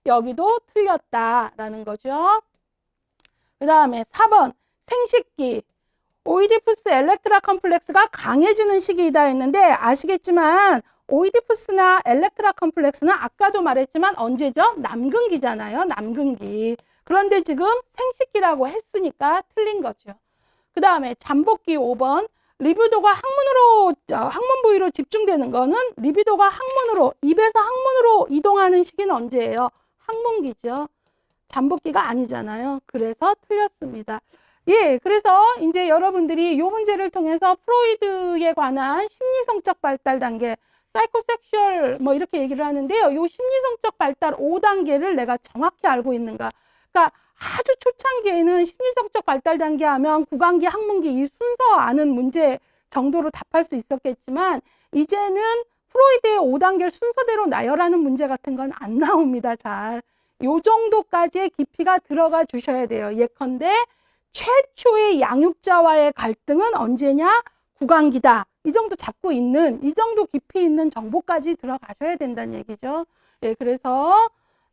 여기도 틀렸다라는 거죠. 그 다음에 4번 생식기. 오이디푸스 엘렉트라 컴플렉스가 강해지는 시기이다 했는데 아시겠지만 오이디푸스나 엘렉트라 컴플렉스는 아까도 말했지만 언제죠? 남근기잖아요. 남근기. 그런데 지금 생식기라고 했으니까 틀린 거죠. 그 다음에 잠복기 5번. 리비도가 항문 부위로 집중되는 거는 리비도가 항문으로, 입에서 항문으로 이동하는 시기는 언제예요? 항문기죠. 잠복기가 아니잖아요. 그래서 틀렸습니다. 예, 그래서 이제 여러분들이 이 문제를 통해서 프로이드에 관한 심리성적 발달 단계, 사이코섹슈얼 뭐 이렇게 얘기를 하는데요. 이 심리성적 발달 5단계를 내가 정확히 알고 있는가. 그러니까 아주 초창기에는 심리성적 발달 단계 하면 구강기, 학문기 이 순서 아는 문제 정도로 답할 수 있었겠지만 이제는 프로이드의 5단계를 순서대로 나열하는 문제 같은 건 안 나옵니다. 잘. 요 정도까지의 깊이가 들어가 주셔야 돼요. 예컨대 최초의 양육자와의 갈등은 언제냐? 구강기다. 이 정도 잡고 있는, 이 정도 깊이 있는 정보까지 들어가셔야 된다는 얘기죠. 예, 그래서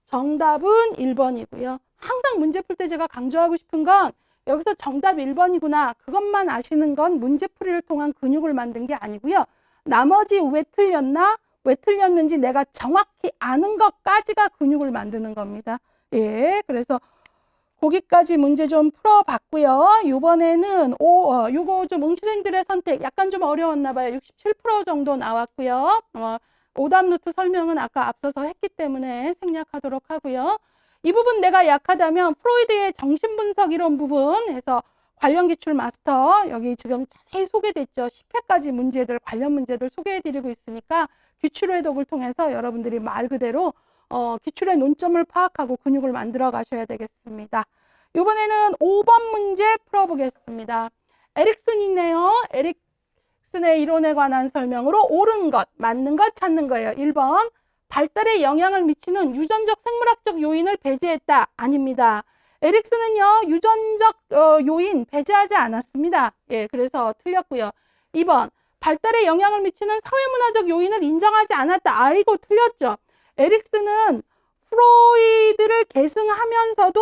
정답은 1번이고요. 항상 문제 풀 때 제가 강조하고 싶은 건 여기서 정답 1번이구나. 그것만 아시는 건 문제풀이를 통한 근육을 만든 게 아니고요. 나머지 왜 틀렸나? 왜 틀렸는지 내가 정확히 아는 것까지가 근육을 만드는 겁니다. 예, 그래서 거기까지 문제 좀 풀어봤고요. 이번에는 요거 좀 응시생들의 선택 약간 좀 어려웠나 봐요. 67% 정도 나왔고요. 오답 노트 설명은 아까 앞서서 했기 때문에 생략하도록 하고요. 이 부분 내가 약하다면 프로이드의 정신분석 이론 부분 해서 관련 기출 마스터 여기 지금 자세히 소개됐죠. 10회까지 문제들 관련 문제들 소개해드리고 있으니까 기출 회독을 통해서 여러분들이 말 그대로 기출의 논점을 파악하고 근육을 만들어 가셔야 되겠습니다. 이번에는 5번 문제 풀어보겠습니다. 에릭슨이네요. 에릭슨의 이론에 관한 설명으로 옳은 것, 맞는 것 찾는 거예요. 1번 발달에 영향을 미치는 유전적 생물학적 요인을 배제했다. 아닙니다. 에릭슨은요 유전적 요인 배제하지 않았습니다. 예, 그래서 틀렸고요. 2번 발달에 영향을 미치는 사회문화적 요인을 인정하지 않았다. 아이고 틀렸죠. 에릭슨은 프로이드를 계승하면서도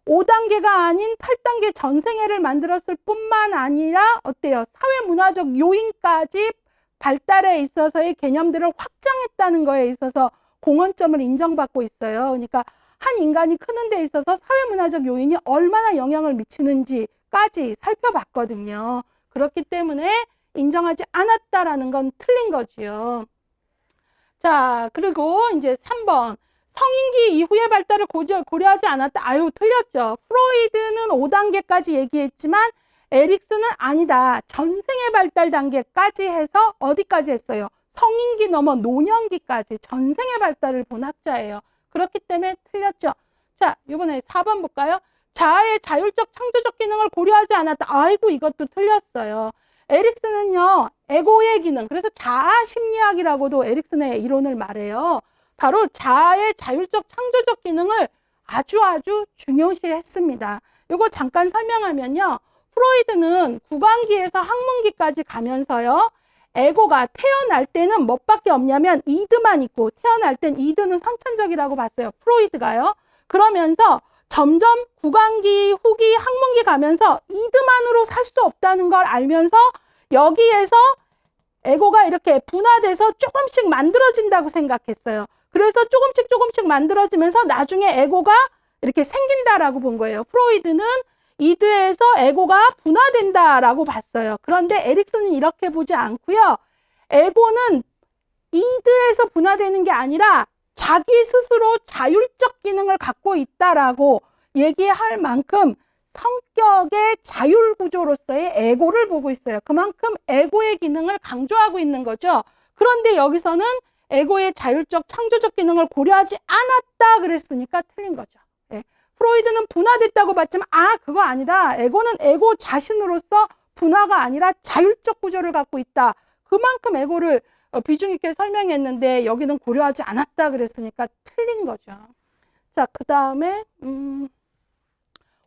5단계가 아닌 8단계 전생애를 만들었을 뿐만 아니라 어때요? 사회문화적 요인까지 발달에 있어서의 개념들을 확장했다는 거에 있어서 공헌점을 인정받고 있어요. 그러니까 한 인간이 크는 데 있어서 사회문화적 요인이 얼마나 영향을 미치는지까지 살펴봤거든요. 그렇기 때문에 인정하지 않았다라는 건 틀린 거지요. 자, 그리고 이제 3번. 성인기 이후의 발달을 고려하지 않았다. 아유, 틀렸죠. 프로이드는 5단계까지 얘기했지만 에릭슨은 아니다. 전생의 발달 단계까지 해서 어디까지 했어요? 성인기 넘어 노년기까지 전생의 발달을 본 학자예요. 그렇기 때문에 틀렸죠. 자, 이번에 4번 볼까요? 자아의 자율적 창조적 기능을 고려하지 않았다. 아이고, 이것도 틀렸어요. 에릭슨은요, 에고의 기능, 그래서 자아 심리학이라고도 에릭슨의 이론을 말해요. 바로 자아의 자율적 창조적 기능을 아주 중요시 했습니다. 이거 잠깐 설명하면요. 프로이드는 구강기에서 학문기까지 가면서요. 에고가 태어날 때는 뭐밖에 없냐면 이드만 있고 태어날 땐 이드는 선천적이라고 봤어요. 프로이드가요. 그러면서 점점 구강기, 후기, 학문기 가면서 이드만으로 살 수 없다는 걸 알면서 여기에서 에고가 이렇게 분화돼서 조금씩 만들어진다고 생각했어요. 그래서 조금씩 만들어지면서 나중에 에고가 이렇게 생긴다라고 본 거예요. 프로이드는 이드에서 에고가 분화된다라고 봤어요. 그런데 에릭슨은 이렇게 보지 않고요. 에고는 이드에서 분화되는 게 아니라 자기 스스로 자율적 기능을 갖고 있다라고 얘기할 만큼 성격의 자율 구조로서의 에고를 보고 있어요. 그만큼 에고의 기능을 강조하고 있는 거죠. 그런데 여기서는 에고의 자율적 창조적 기능을 고려하지 않았다 그랬으니까 틀린 거죠. 예. 프로이드는 분화됐다고 봤지만 그거 아니다. 에고는 에고 자신으로서 분화가 아니라 자율적 구조를 갖고 있다. 그만큼 에고를 비중 있게 설명했는데 여기는 고려하지 않았다 그랬으니까 틀린 거죠. 자, 그 다음에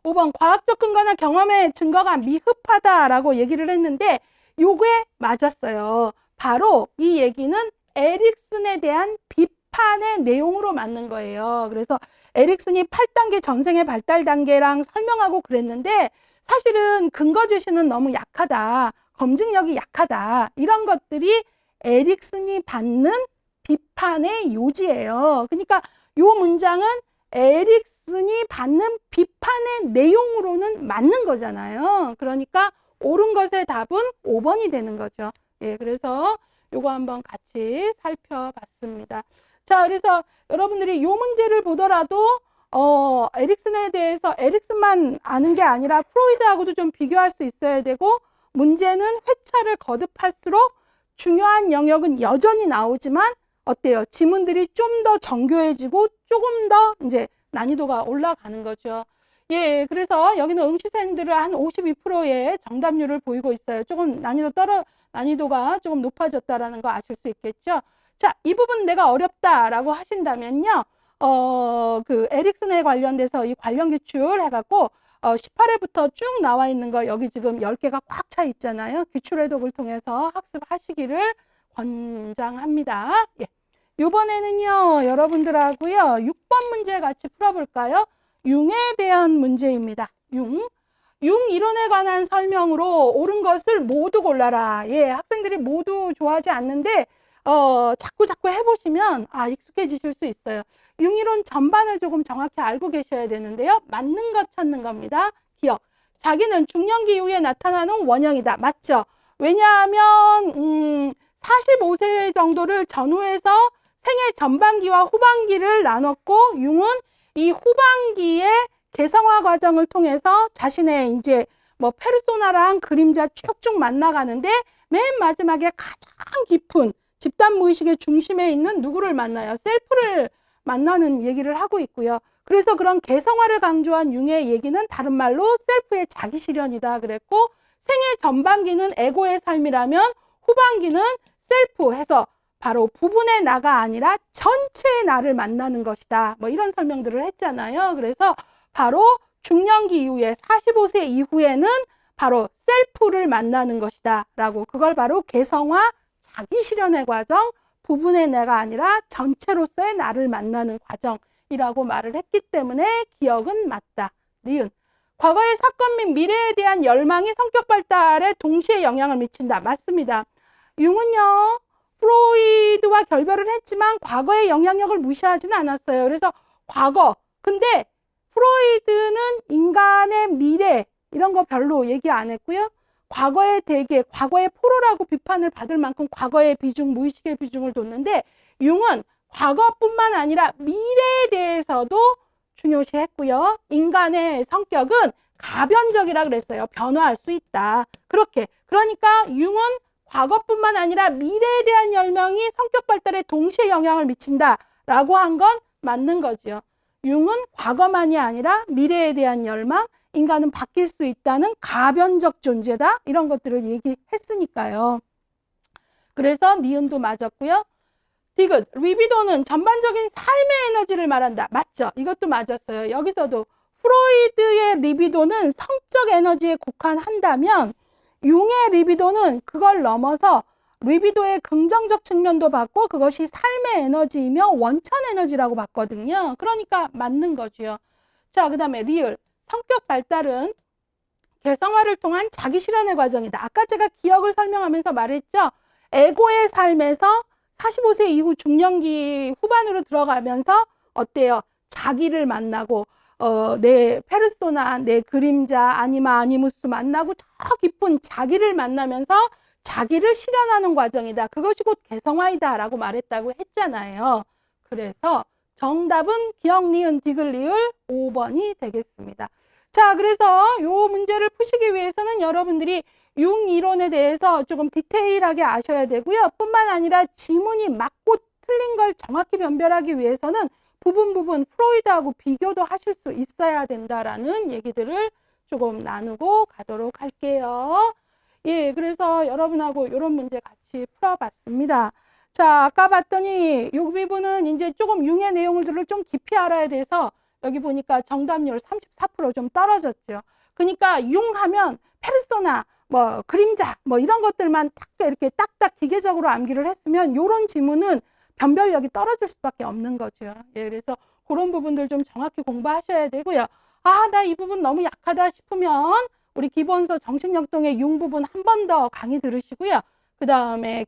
5번 과학적 근거나 경험의 증거가 미흡하다라고 얘기를 했는데 요게 맞았어요. 바로 이 얘기는 에릭슨에 대한 비판의 내용으로 맞는 거예요. 그래서 에릭슨이 8단계 전생의 발달 단계랑 설명하고 그랬는데 사실은 근거 제시는 너무 약하다. 검증력이 약하다. 이런 것들이 에릭슨이 받는 비판의 요지예요. 그러니까 요 문장은 에릭슨이 받는 비판의 내용으로는 맞는 거잖아요. 그러니까 옳은 것의 답은 5번이 되는 거죠. 예, 그래서 요거 한번 같이 살펴봤습니다. 자, 그래서 여러분들이 요 문제를 보더라도 에릭슨에 대해서 에릭슨만 아는 게 아니라 프로이드하고도 좀 비교할 수 있어야 되고 문제는 회차를 거듭할수록 중요한 영역은 여전히 나오지만 어때요? 지문들이 좀 더 정교해지고 조금 더 이제 난이도가 올라가는 거죠. 예, 그래서 여기는 응시생들을 한 52%의 정답률을 보이고 있어요. 조금 난이도가 조금 높아졌다라는 거 아실 수 있겠죠. 자, 이 부분 내가 어렵다라고 하신다면요. 그 에릭슨에 관련돼서 이 관련 기출 해갖고 18회부터 쭉 나와 있는 거 여기 지금 10개가 꽉 차 있잖아요. 기출 해독을 통해서 학습하시기를 권장합니다. 예. 이번에는요, 여러분들하고요, 6번 문제 같이 풀어볼까요? 융에 대한 문제입니다. 융 이론에 관한 설명으로 옳은 것을 모두 골라라. 예, 학생들이 모두 좋아하지 않는데 자꾸 해보시면 익숙해지실 수 있어요. 융 이론 전반을 조금 정확히 알고 계셔야 되는데요. 맞는 것 찾는 겁니다. 기억. 자기는 중년기 이후에 나타나는 원형이다. 맞죠? 왜냐하면 45세 정도를 전후해서 생애 전반기와 후반기를 나눴고 융은 이 후반기의 개성화 과정을 통해서 자신의 이제 뭐 페르소나랑 그림자 쭉쭉 만나가는데 맨 마지막에 가장 깊은 집단 무의식의 중심에 있는 누구를 만나요? 셀프를 만나는 얘기를 하고 있고요. 그래서 그런 개성화를 강조한 융의 얘기는 다른 말로 셀프의 자기 실현이다 그랬고 생애 전반기는 에고의 삶이라면 후반기는 셀프 해서 바로 부분의 나가 아니라 전체의 나를 만나는 것이다. 뭐 이런 설명들을 했잖아요. 그래서 바로 중년기 이후에 45세 이후에는 바로 셀프를 만나는 것이다. 라고 그걸 바로 개성화 자기 실현의 과정, 부분의 내가 아니라 전체로서의 나를 만나는 과정이라고 말을 했기 때문에 기억은 맞다. 니은. 과거의 사건 및 미래에 대한 열망이 성격 발달에 동시에 영향을 미친다. 맞습니다. 융은요. 프로이드와 결별을 했지만 과거의 영향력을 무시하지는 않았어요. 그래서 과거. 근데 프로이드는 인간의 미래 이런 거 별로 얘기 안 했고요. 과거의 대개, 과거의 포로라고 비판을 받을 만큼 과거의 비중, 무의식의 비중을 뒀는데 융은 과거뿐만 아니라 미래에 대해서도 중요시했고요. 인간의 성격은 가변적이라 그랬어요. 변화할 수 있다. 그렇게. 그러니까 융은 과거뿐만 아니라 미래에 대한 열망이 성격 발달에 동시에 영향을 미친다라고 한 건 맞는 거죠. 융은 과거만이 아니라 미래에 대한 열망, 인간은 바뀔 수 있다는 가변적 존재다. 이런 것들을 얘기했으니까요. 그래서 니은도 맞았고요. 디귿, 리비도는 전반적인 삶의 에너지를 말한다. 맞죠? 이것도 맞았어요. 여기서도 프로이드의 리비도는 성적 에너지에 국한한다면 융의 리비도는 그걸 넘어서 리비도의 긍정적 측면도 봤고 그것이 삶의 에너지이며 원천 에너지라고 봤거든요. 그러니까 맞는 거죠. 자, 그 다음에 리을. 성격 발달은 개성화를 통한 자기 실현의 과정이다. 아까 제가 기억을 설명하면서 말했죠. 에고의 삶에서 45세 이후 중년기 후반으로 들어가면서 어때요? 자기를 만나고 내 페르소나, 내 그림자, 아니마, 아니무스 만나고 저 깊은 자기를 만나면서 자기를 실현하는 과정이다. 그것이 곧 개성화이다 라고 말했다고 했잖아요. 그래서 정답은 기억, 니은, 디귿, 리을 5번이 되겠습니다. 자, 그래서 이 문제를 푸시기 위해서는 여러분들이 융 이론에 대해서 조금 디테일하게 아셔야 되고요. 뿐만 아니라 지문이 맞고 틀린 걸 정확히 변별하기 위해서는 부분 프로이드하고 비교도 하실 수 있어야 된다라는 얘기들을 조금 나누고 가도록 할게요. 예, 그래서 여러분하고 이런 문제 같이 풀어봤습니다. 자, 아까 봤더니 이 부분은 이제 조금 융의 내용들을 좀 깊이 알아야 돼서 여기 보니까 정답률 34%좀 떨어졌죠. 그러니까 융하면 페르소나, 뭐 그림자, 뭐 이런 것들만 딱 이렇게 딱딱 기계적으로 암기를 했으면 이런 지문은 변별력이 떨어질 수밖에 없는 거죠. 예, 그래서 그런 부분들 좀 정확히 공부하셔야 되고요. 아, 나 이 부분 너무 약하다 싶으면 우리 기본서 정신역동의 융 부분 한 번 더 강의 들으시고요. 그 다음에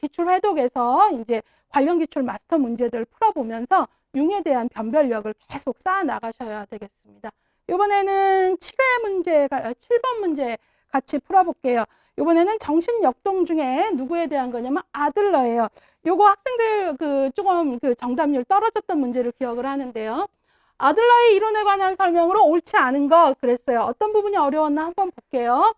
기출 회독에서 이제 관련 기출 마스터 문제들 풀어보면서 융에 대한 변별력을 계속 쌓아 나가셔야 되겠습니다. 이번에는 7번 문제 같이 풀어볼게요. 이번에는 정신역동 중에 누구에 대한 거냐면 아들러예요. 요거 학생들 조금 정답률 떨어졌던 문제를 기억을 하는데요. 아들러의 이론에 관한 설명으로 옳지 않은 것 그랬어요. 어떤 부분이 어려웠나 한번 볼게요.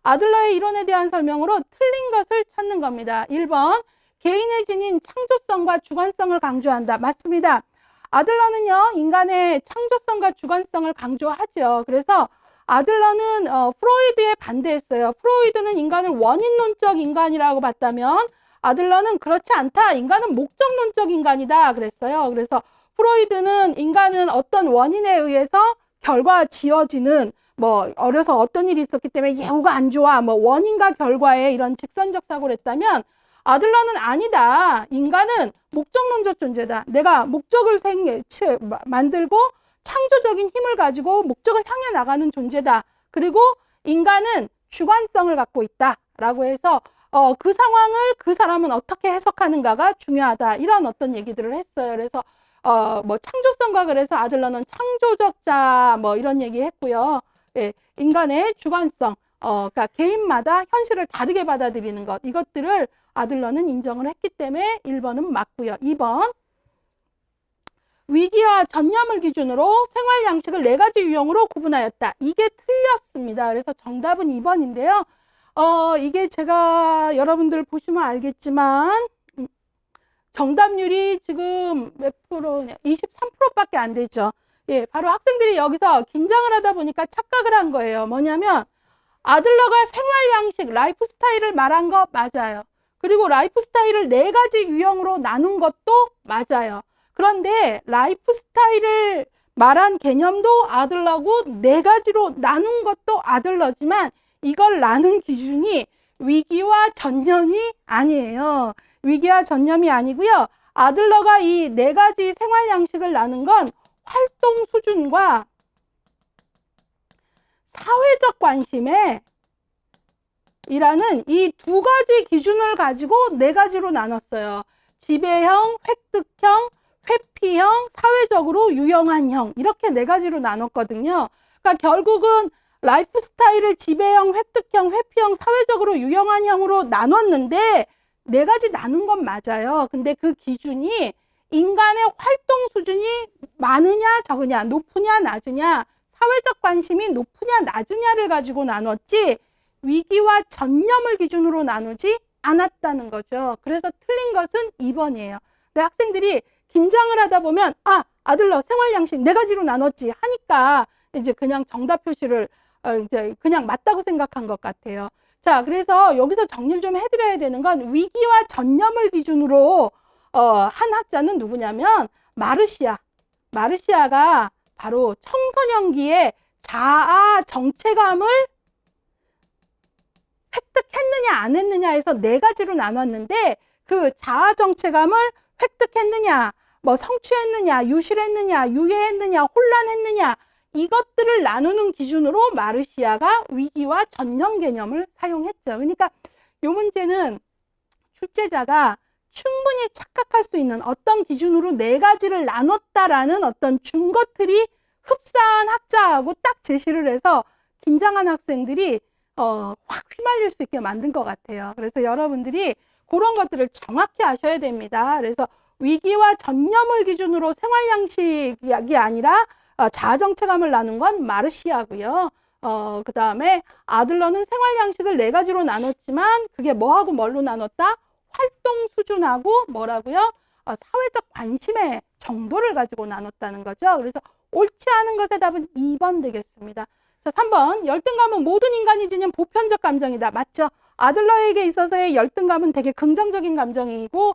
아들러의 이론에 대한 설명으로 틀린 것을 찾는 겁니다. 1번, 개인의 지닌 창조성과 주관성을 강조한다. 맞습니다. 아들러는요, 인간의 창조성과 주관성을 강조하죠. 그래서 아들러는 프로이드에 반대했어요. 프로이드는 인간을 원인론적 인간이라고 봤다면 아들러는 그렇지 않다. 인간은 목적론적 인간이다. 그랬어요. 그래서 프로이드는 인간은 어떤 원인에 의해서 결과 지어지는 뭐 어려서 어떤 일이 있었기 때문에 예후가 안 좋아 뭐 원인과 결과의 이런 직선적 사고를 했다면 아들러는 아니다. 인간은 목적론적 존재다. 내가 목적을 만들고 창조적인 힘을 가지고 목적을 향해 나가는 존재다. 그리고 인간은 주관성을 갖고 있다. 라고 해서 그 상황을 그 사람은 어떻게 해석하는가가 중요하다. 이런 어떤 얘기들을 했어요. 그래서 뭐 창조성과 그래서 아들러는 창조적 자 뭐 이런 얘기 했고요. 예, 인간의 주관성, 그러니까 개인마다 현실을 다르게 받아들이는 것, 이것들을 아들러는 인정을 했기 때문에 1번은 맞고요. 2번, 위기와 전념을 기준으로 생활 양식을 4가지 유형으로 구분하였다. 이게 틀렸습니다. 그래서 정답은 2번인데요. 이게 제가 여러분들 보시면 알겠지만 정답률이 지금 몇 프로냐? 23%밖에 안 되죠. 예, 바로 학생들이 여기서 긴장을 하다 보니까 착각을 한 거예요. 뭐냐면 아들러가 생활 양식, 라이프 스타일을 말한 거 맞아요. 그리고 라이프 스타일을 4가지 유형으로 나눈 것도 맞아요. 그런데 라이프 스타일을 말한 개념도 아들러고 4가지로 나눈 것도 아들러지만 이걸 나눈 기준이 위기와 전념이 아니에요. 위기와 전념이 아니고요. 아들러가 이 4가지 생활 양식을 나눈 건 활동 수준과 사회적 관심에 이라는 이 2가지 기준을 가지고 4가지로 나눴어요. 지배형, 획득형, 회피형, 사회적으로 유용한 형 이렇게 4가지로 나눴거든요. 그러니까 결국은 라이프 스타일을 지배형, 획득형, 회피형, 사회적으로 유용한 형으로 나눴는데 4가지 나눈 건 맞아요. 근데 그 기준이 인간의 활동 수준이 많으냐 적으냐, 높으냐 낮으냐, 사회적 관심이 높으냐 낮으냐를 가지고 나눴지 위기와 전념을 기준으로 나누지 않았다는 거죠. 그래서 틀린 것은 2번이에요. 근데 학생들이 긴장을 하다 보면 아들러 생활 양식 4가지로 나눴지 하니까 이제 그냥 정답 표시를 이제 그냥 맞다고 생각한 것 같아요. 자, 그래서 여기서 정리를 좀 해드려야 되는 건 위기와 전념을 기준으로 한 학자는 누구냐면 마르시아가 바로 청소년기에 자아 정체감을 획득했느냐 안 했느냐에서 4가지로 나눴는데 그 자아 정체감을 획득했느냐, 뭐 성취했느냐, 유실했느냐, 유예했느냐, 혼란했느냐 이것들을 나누는 기준으로 마르시아가 위기와 전념 개념을 사용했죠. 그러니까 이 문제는 출제자가 충분히 착각할 수 있는 어떤 기준으로 4가지를 나눴다라는 어떤 증거들이 흡사한 학자하고 딱 제시를 해서 긴장한 학생들이 확 휘말릴 수 있게 만든 것 같아요. 그래서 여러분들이 그런 것들을 정확히 아셔야 됩니다. 그래서 위기와 전념을 기준으로 생활 양식이 아니라 자아 정체감을 나눈 건 마르시아고요. 그 다음에 아들러는 생활 양식을 4가지로 나눴지만 그게 뭐하고 뭘로 나눴다? 활동 수준하고 뭐라고요? 사회적 관심의 정도를 가지고 나눴다는 거죠. 그래서 옳지 않은 것의 답은 2번 되겠습니다. 자, 3번. 열등감은 모든 인간이 지닌 보편적 감정이다. 맞죠? 아들러에게 있어서의 열등감은 되게 긍정적인 감정이고,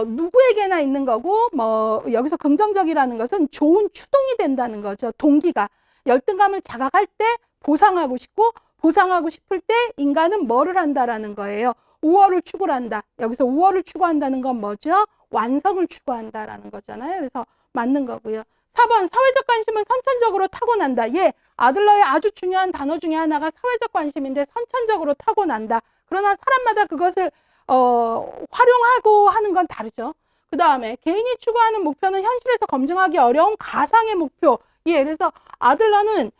누구에게나 있는 거고, 뭐, 여기서 긍정적이라는 것은 좋은 추동이 된다는 거죠. 동기가. 열등감을 자각할 때 보상하고 싶고, 보상하고 싶을 때 인간은 뭐를 한다라는 거예요. 우월을 추구한다. 여기서 우월을 추구한다는 건 뭐죠? 완성을 추구한다라는 거잖아요. 그래서 맞는 거고요. 4번. 사회적 관심은 선천적으로 타고난다. 예, 아들러의 아주 중요한 단어 중에 하나가 사회적 관심인데 선천적으로 타고난다. 그러나 사람마다 그것을 활용하고 하는 건 다르죠. 그 다음에 개인이 추구하는 목표는 현실에서 검증하기 어려운 가상의 목표. 예, 그래서 아들러는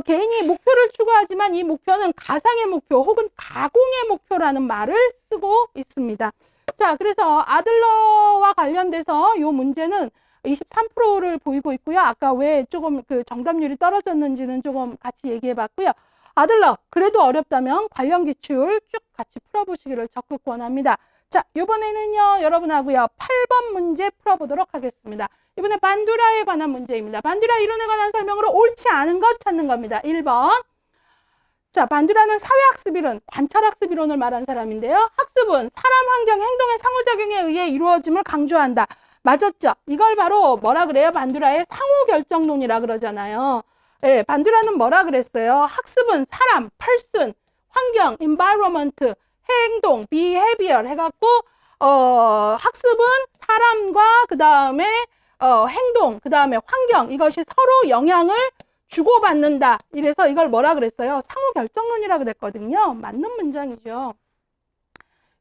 개인이 목표를 추구하지만 이 목표는 가상의 목표 혹은 가공의 목표라는 말을 쓰고 있습니다. 자, 그래서 아들러와 관련돼서 이 문제는 23%를 보이고 있고요. 아까 왜 조금 그 정답률이 떨어졌는지는 조금 같이 얘기해 봤고요. 아들러, 그래도 어렵다면 관련 기출 쭉 같이 풀어보시기를 적극 권합니다. 자, 이번에는요, 여러분하고요, 8번 문제 풀어보도록 하겠습니다. 이번에 반두라에 관한 문제입니다. 반두라 이론에 관한 설명으로 옳지 않은 것 찾는 겁니다. 1번. 자, 반두라는 사회학습 이론, 관찰학습 이론을 말한 사람인데요. 학습은 사람, 환경, 행동의 상호작용에 의해 이루어짐을 강조한다. 맞았죠? 이걸 바로 뭐라 그래요? 반두라의 상호결정론이라 그러잖아요. 예, 반두라는 뭐라 그랬어요? 학습은 사람, person, 환경, environment, 행동, behavior 해갖고 학습은 사람과 그 다음에 행동, 그 다음에 환경, 이것이 서로 영향을 주고받는다. 이래서 이걸 뭐라 그랬어요? 상호결정론이라 그랬거든요. 맞는 문장이죠.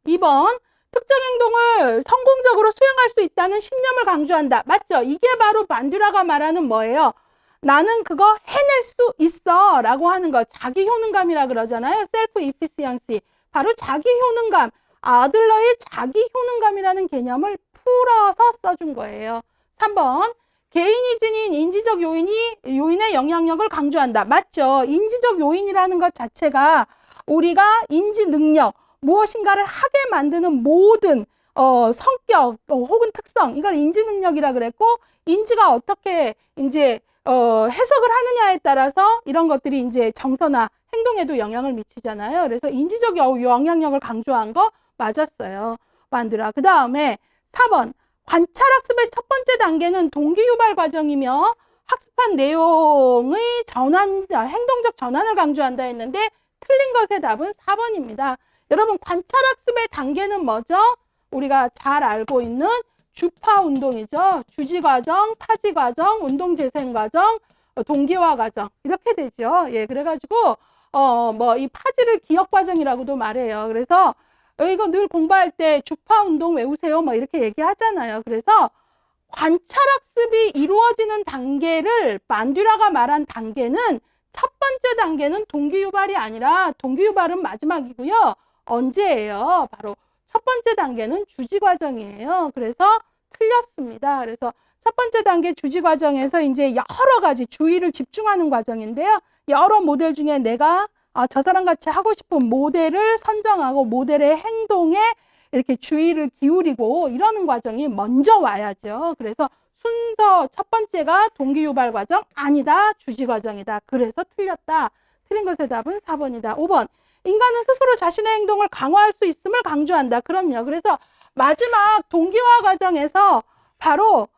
2번. 특정 행동을 성공적으로 수행할 수 있다는 신념을 강조한다. 맞죠? 이게 바로 반두라가 말하는 뭐예요? 나는 그거 해낼 수 있어 라고 하는 거. 자기 효능감이라 그러잖아요. 셀프 이피시언시. 바로 자기 효능감. 아들러의 자기 효능감이라는 개념을 풀어서 써준 거예요. 3번. 개인이 지닌 인지적 요인의 영향력을 강조한다. 맞죠? 인지적 요인이라는 것 자체가 우리가 인지 능력, 무엇인가를 하게 만드는 모든 성격 혹은 특성, 이걸 인지 능력이라 그랬고, 인지가 어떻게 이제 해석을 하느냐에 따라서 이런 것들이 이제 정서나 행동에도 영향을 미치잖아요. 그래서 인지적 영향력을 강조한 거 맞았어요. 만들어. 그 다음에 4번. 관찰학습의 첫 번째 단계는 동기유발 과정이며 학습한 내용의 행동적 전환을 강조한다 했는데 틀린 것의 답은 4번입니다. 여러분, 관찰학습의 단계는 뭐죠? 우리가 잘 알고 있는 주파 운동이죠. 주지 과정, 타지 과정, 운동 재생 과정, 동기화 과정 이렇게 되죠. 예, 그래가지고 뭐 이 파지를 기억 과정이라고도 말해요. 그래서 이거 늘 공부할 때 주파 운동 외우세요. 뭐 이렇게 얘기하잖아요. 그래서 관찰학습이 이루어지는 단계를 반두라가 말한 단계는 첫 번째 단계는 동기유발이 아니라 동기유발은 마지막이고요. 언제예요? 바로 첫 번째 단계는 주지 과정이에요. 그래서 틀렸습니다. 그래서 첫 번째 단계 주지 과정에서 이제 여러 가지 주의를 집중하는 과정인데요. 여러 모델 중에 내가 저 사람 같이 하고 싶은 모델을 선정하고 모델의 행동에 이렇게 주의를 기울이고 이러는 과정이 먼저 와야죠. 그래서 순서 첫 번째가 동기유발 과정 아니다. 주지 과정이다. 그래서 틀렸다. 틀린 것의 답은 4번이다. 5번. 인간은 스스로 자신의 행동을 강화할 수 있음을 강조한다. 그럼요. 그래서 마지막 동기화 과정에서 바로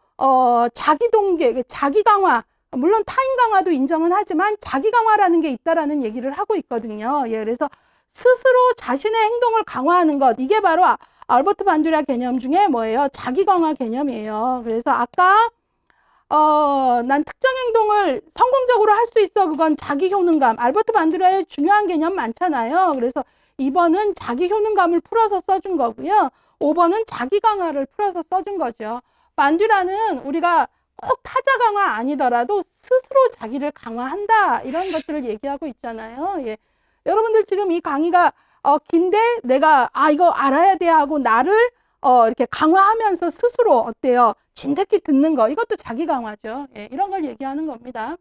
자기 동기, 자기 강화, 물론 타인 강화도 인정은 하지만 자기 강화라는 게 있다라는 얘기를 하고 있거든요. 예, 그래서 스스로 자신의 행동을 강화하는 것, 이게 바로 알버트 반두라 개념 중에 뭐예요? 자기 강화 개념이에요. 그래서 아까 난 특정 행동을 성공적으로 할 수 있어. 그건 자기 효능감. 알버트 반두라의 중요한 개념 많잖아요. 그래서 2번은 자기 효능감을 풀어서 써준 거고요. 5번은 자기 강화를 풀어서 써준 거죠. 반두라는 우리가 꼭 타자 강화 아니더라도 스스로 자기를 강화한다. 이런 것들을 얘기하고 있잖아요. 예. 여러분들 지금 이 강의가 긴데 내가 이거 알아야 돼 하고 나를 이렇게 강화하면서 스스로 어때요? 진득히 듣는 거. 이것도 자기 강화죠. 예, 이런 걸 얘기하는 겁니다.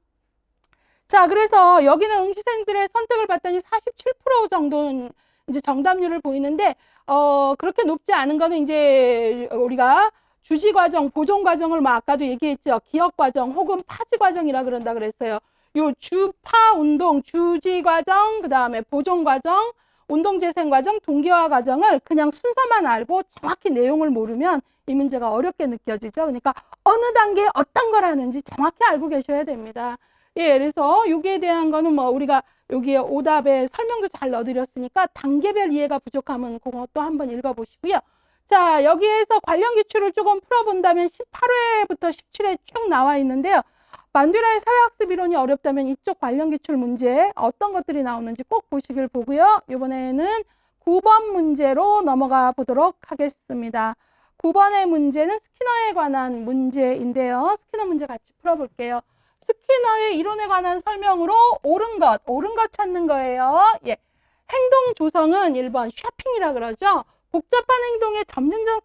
자, 그래서 여기는 응시생들의 선택을 봤더니 47% 정도는 이제 정답률을 보이는데 그렇게 높지 않은 거는 이제 우리가 주지 과정, 보존 과정을 아까도 얘기했죠. 기억 과정 혹은 파지 과정이라 그런다 그랬어요. 요 주파 운동, 주지 과정, 그 다음에 보존 과정, 운동 재생 과정, 동기화 과정을 그냥 순서만 알고 정확히 내용을 모르면 이 문제가 어렵게 느껴지죠. 그러니까 어느 단계에 어떤 걸 하는지 정확히 알고 계셔야 됩니다. 예, 그래서 여기에 대한 거는 뭐 우리가 여기에 오답에 설명도 잘 넣어드렸으니까 단계별 이해가 부족하면 그것도 한번 읽어보시고요. 자, 여기에서 관련 기출을 조금 풀어본다면 18회부터 17회 쭉 나와 있는데요. 만듀라의 사회학습 이론이 어렵다면 이쪽 관련 기출 문제 어떤 것들이 나오는지 꼭 보시길 보고요. 이번에는 9번 문제로 넘어가 보도록 하겠습니다. 9번의 문제는 스키너에 관한 문제인데요. 스키너 문제 같이 풀어볼게요. 스키너의 이론에 관한 설명으로 옳은 것 찾는 거예요. 예. 행동 조성은 1번 쇼핑이라 그러죠. 복잡한 행동의 점진적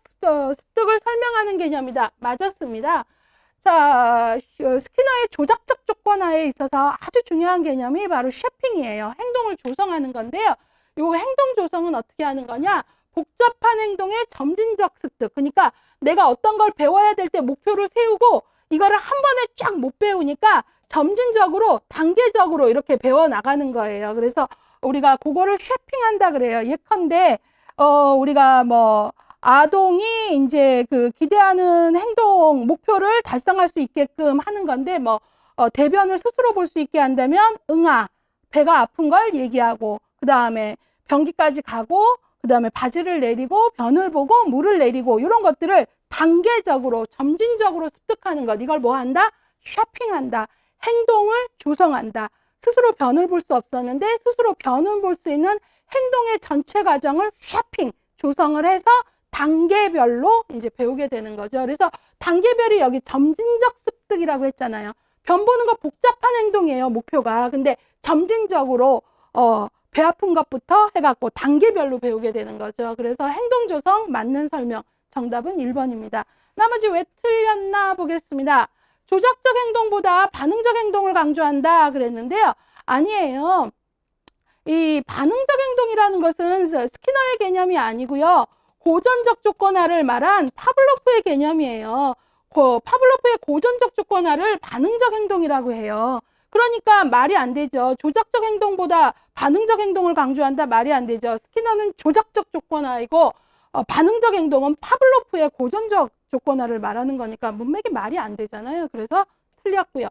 습득을 설명하는 개념이다. 맞았습니다. 자, 스키너의 조작적 조건화에 있어서 아주 중요한 개념이 바로 쇼핑이에요. 행동을 조성하는 건데요. 이 행동 조성은 어떻게 하는 거냐? 복잡한 행동의 점진적 습득. 그러니까 내가 어떤 걸 배워야 될 때 목표를 세우고 이거를 한 번에 쫙 못 배우니까 점진적으로 단계적으로 이렇게 배워 나가는 거예요. 그래서 우리가 그거를 쇼핑한다 그래요. 예컨대 우리가 뭐 아동이 이제 그 기대하는 행동 목표를 달성할 수 있게끔 하는 건데 뭐 대변을 스스로 볼 수 있게 한다면 응아, 배가 아픈 걸 얘기하고 그 다음에 변기까지 가고 그 다음에 바지를 내리고 변을 보고 물을 내리고 이런 것들을 단계적으로 점진적으로 습득하는 것. 이걸 뭐 한다? 쇼핑한다. 행동을 조성한다. 스스로 변을 볼 수 없었는데 스스로 변을 볼 수 있는 행동의 전체 과정을 쇼핑, 조성을 해서 단계별로 이제 배우게 되는 거죠. 그래서 단계별이 여기 점진적 습득이라고 했잖아요. 변 보는 거 복잡한 행동이에요, 목표가. 근데 점진적으로 배 아픈 것부터 해갖고 단계별로 배우게 되는 거죠. 그래서 행동 조성 맞는 설명. 정답은 1번입니다. 나머지 왜 틀렸나 보겠습니다. 조작적 행동보다 반응적 행동을 강조한다 그랬는데요. 아니에요. 이 반응적 행동이라는 것은 스키너의 개념이 아니고요. 고전적 조건화를 말한 파블로프의 개념이에요. 파블로프의 고전적 조건화를 반응적 행동이라고 해요. 그러니까 말이 안 되죠. 조작적 행동보다 반응적 행동을 강조한다 말이 안 되죠. 스키너는 조작적 조건화이고 반응적 행동은 파블로프의 고전적 조건화를 말하는 거니까 문맥이 말이 안 되잖아요. 그래서 틀렸고요.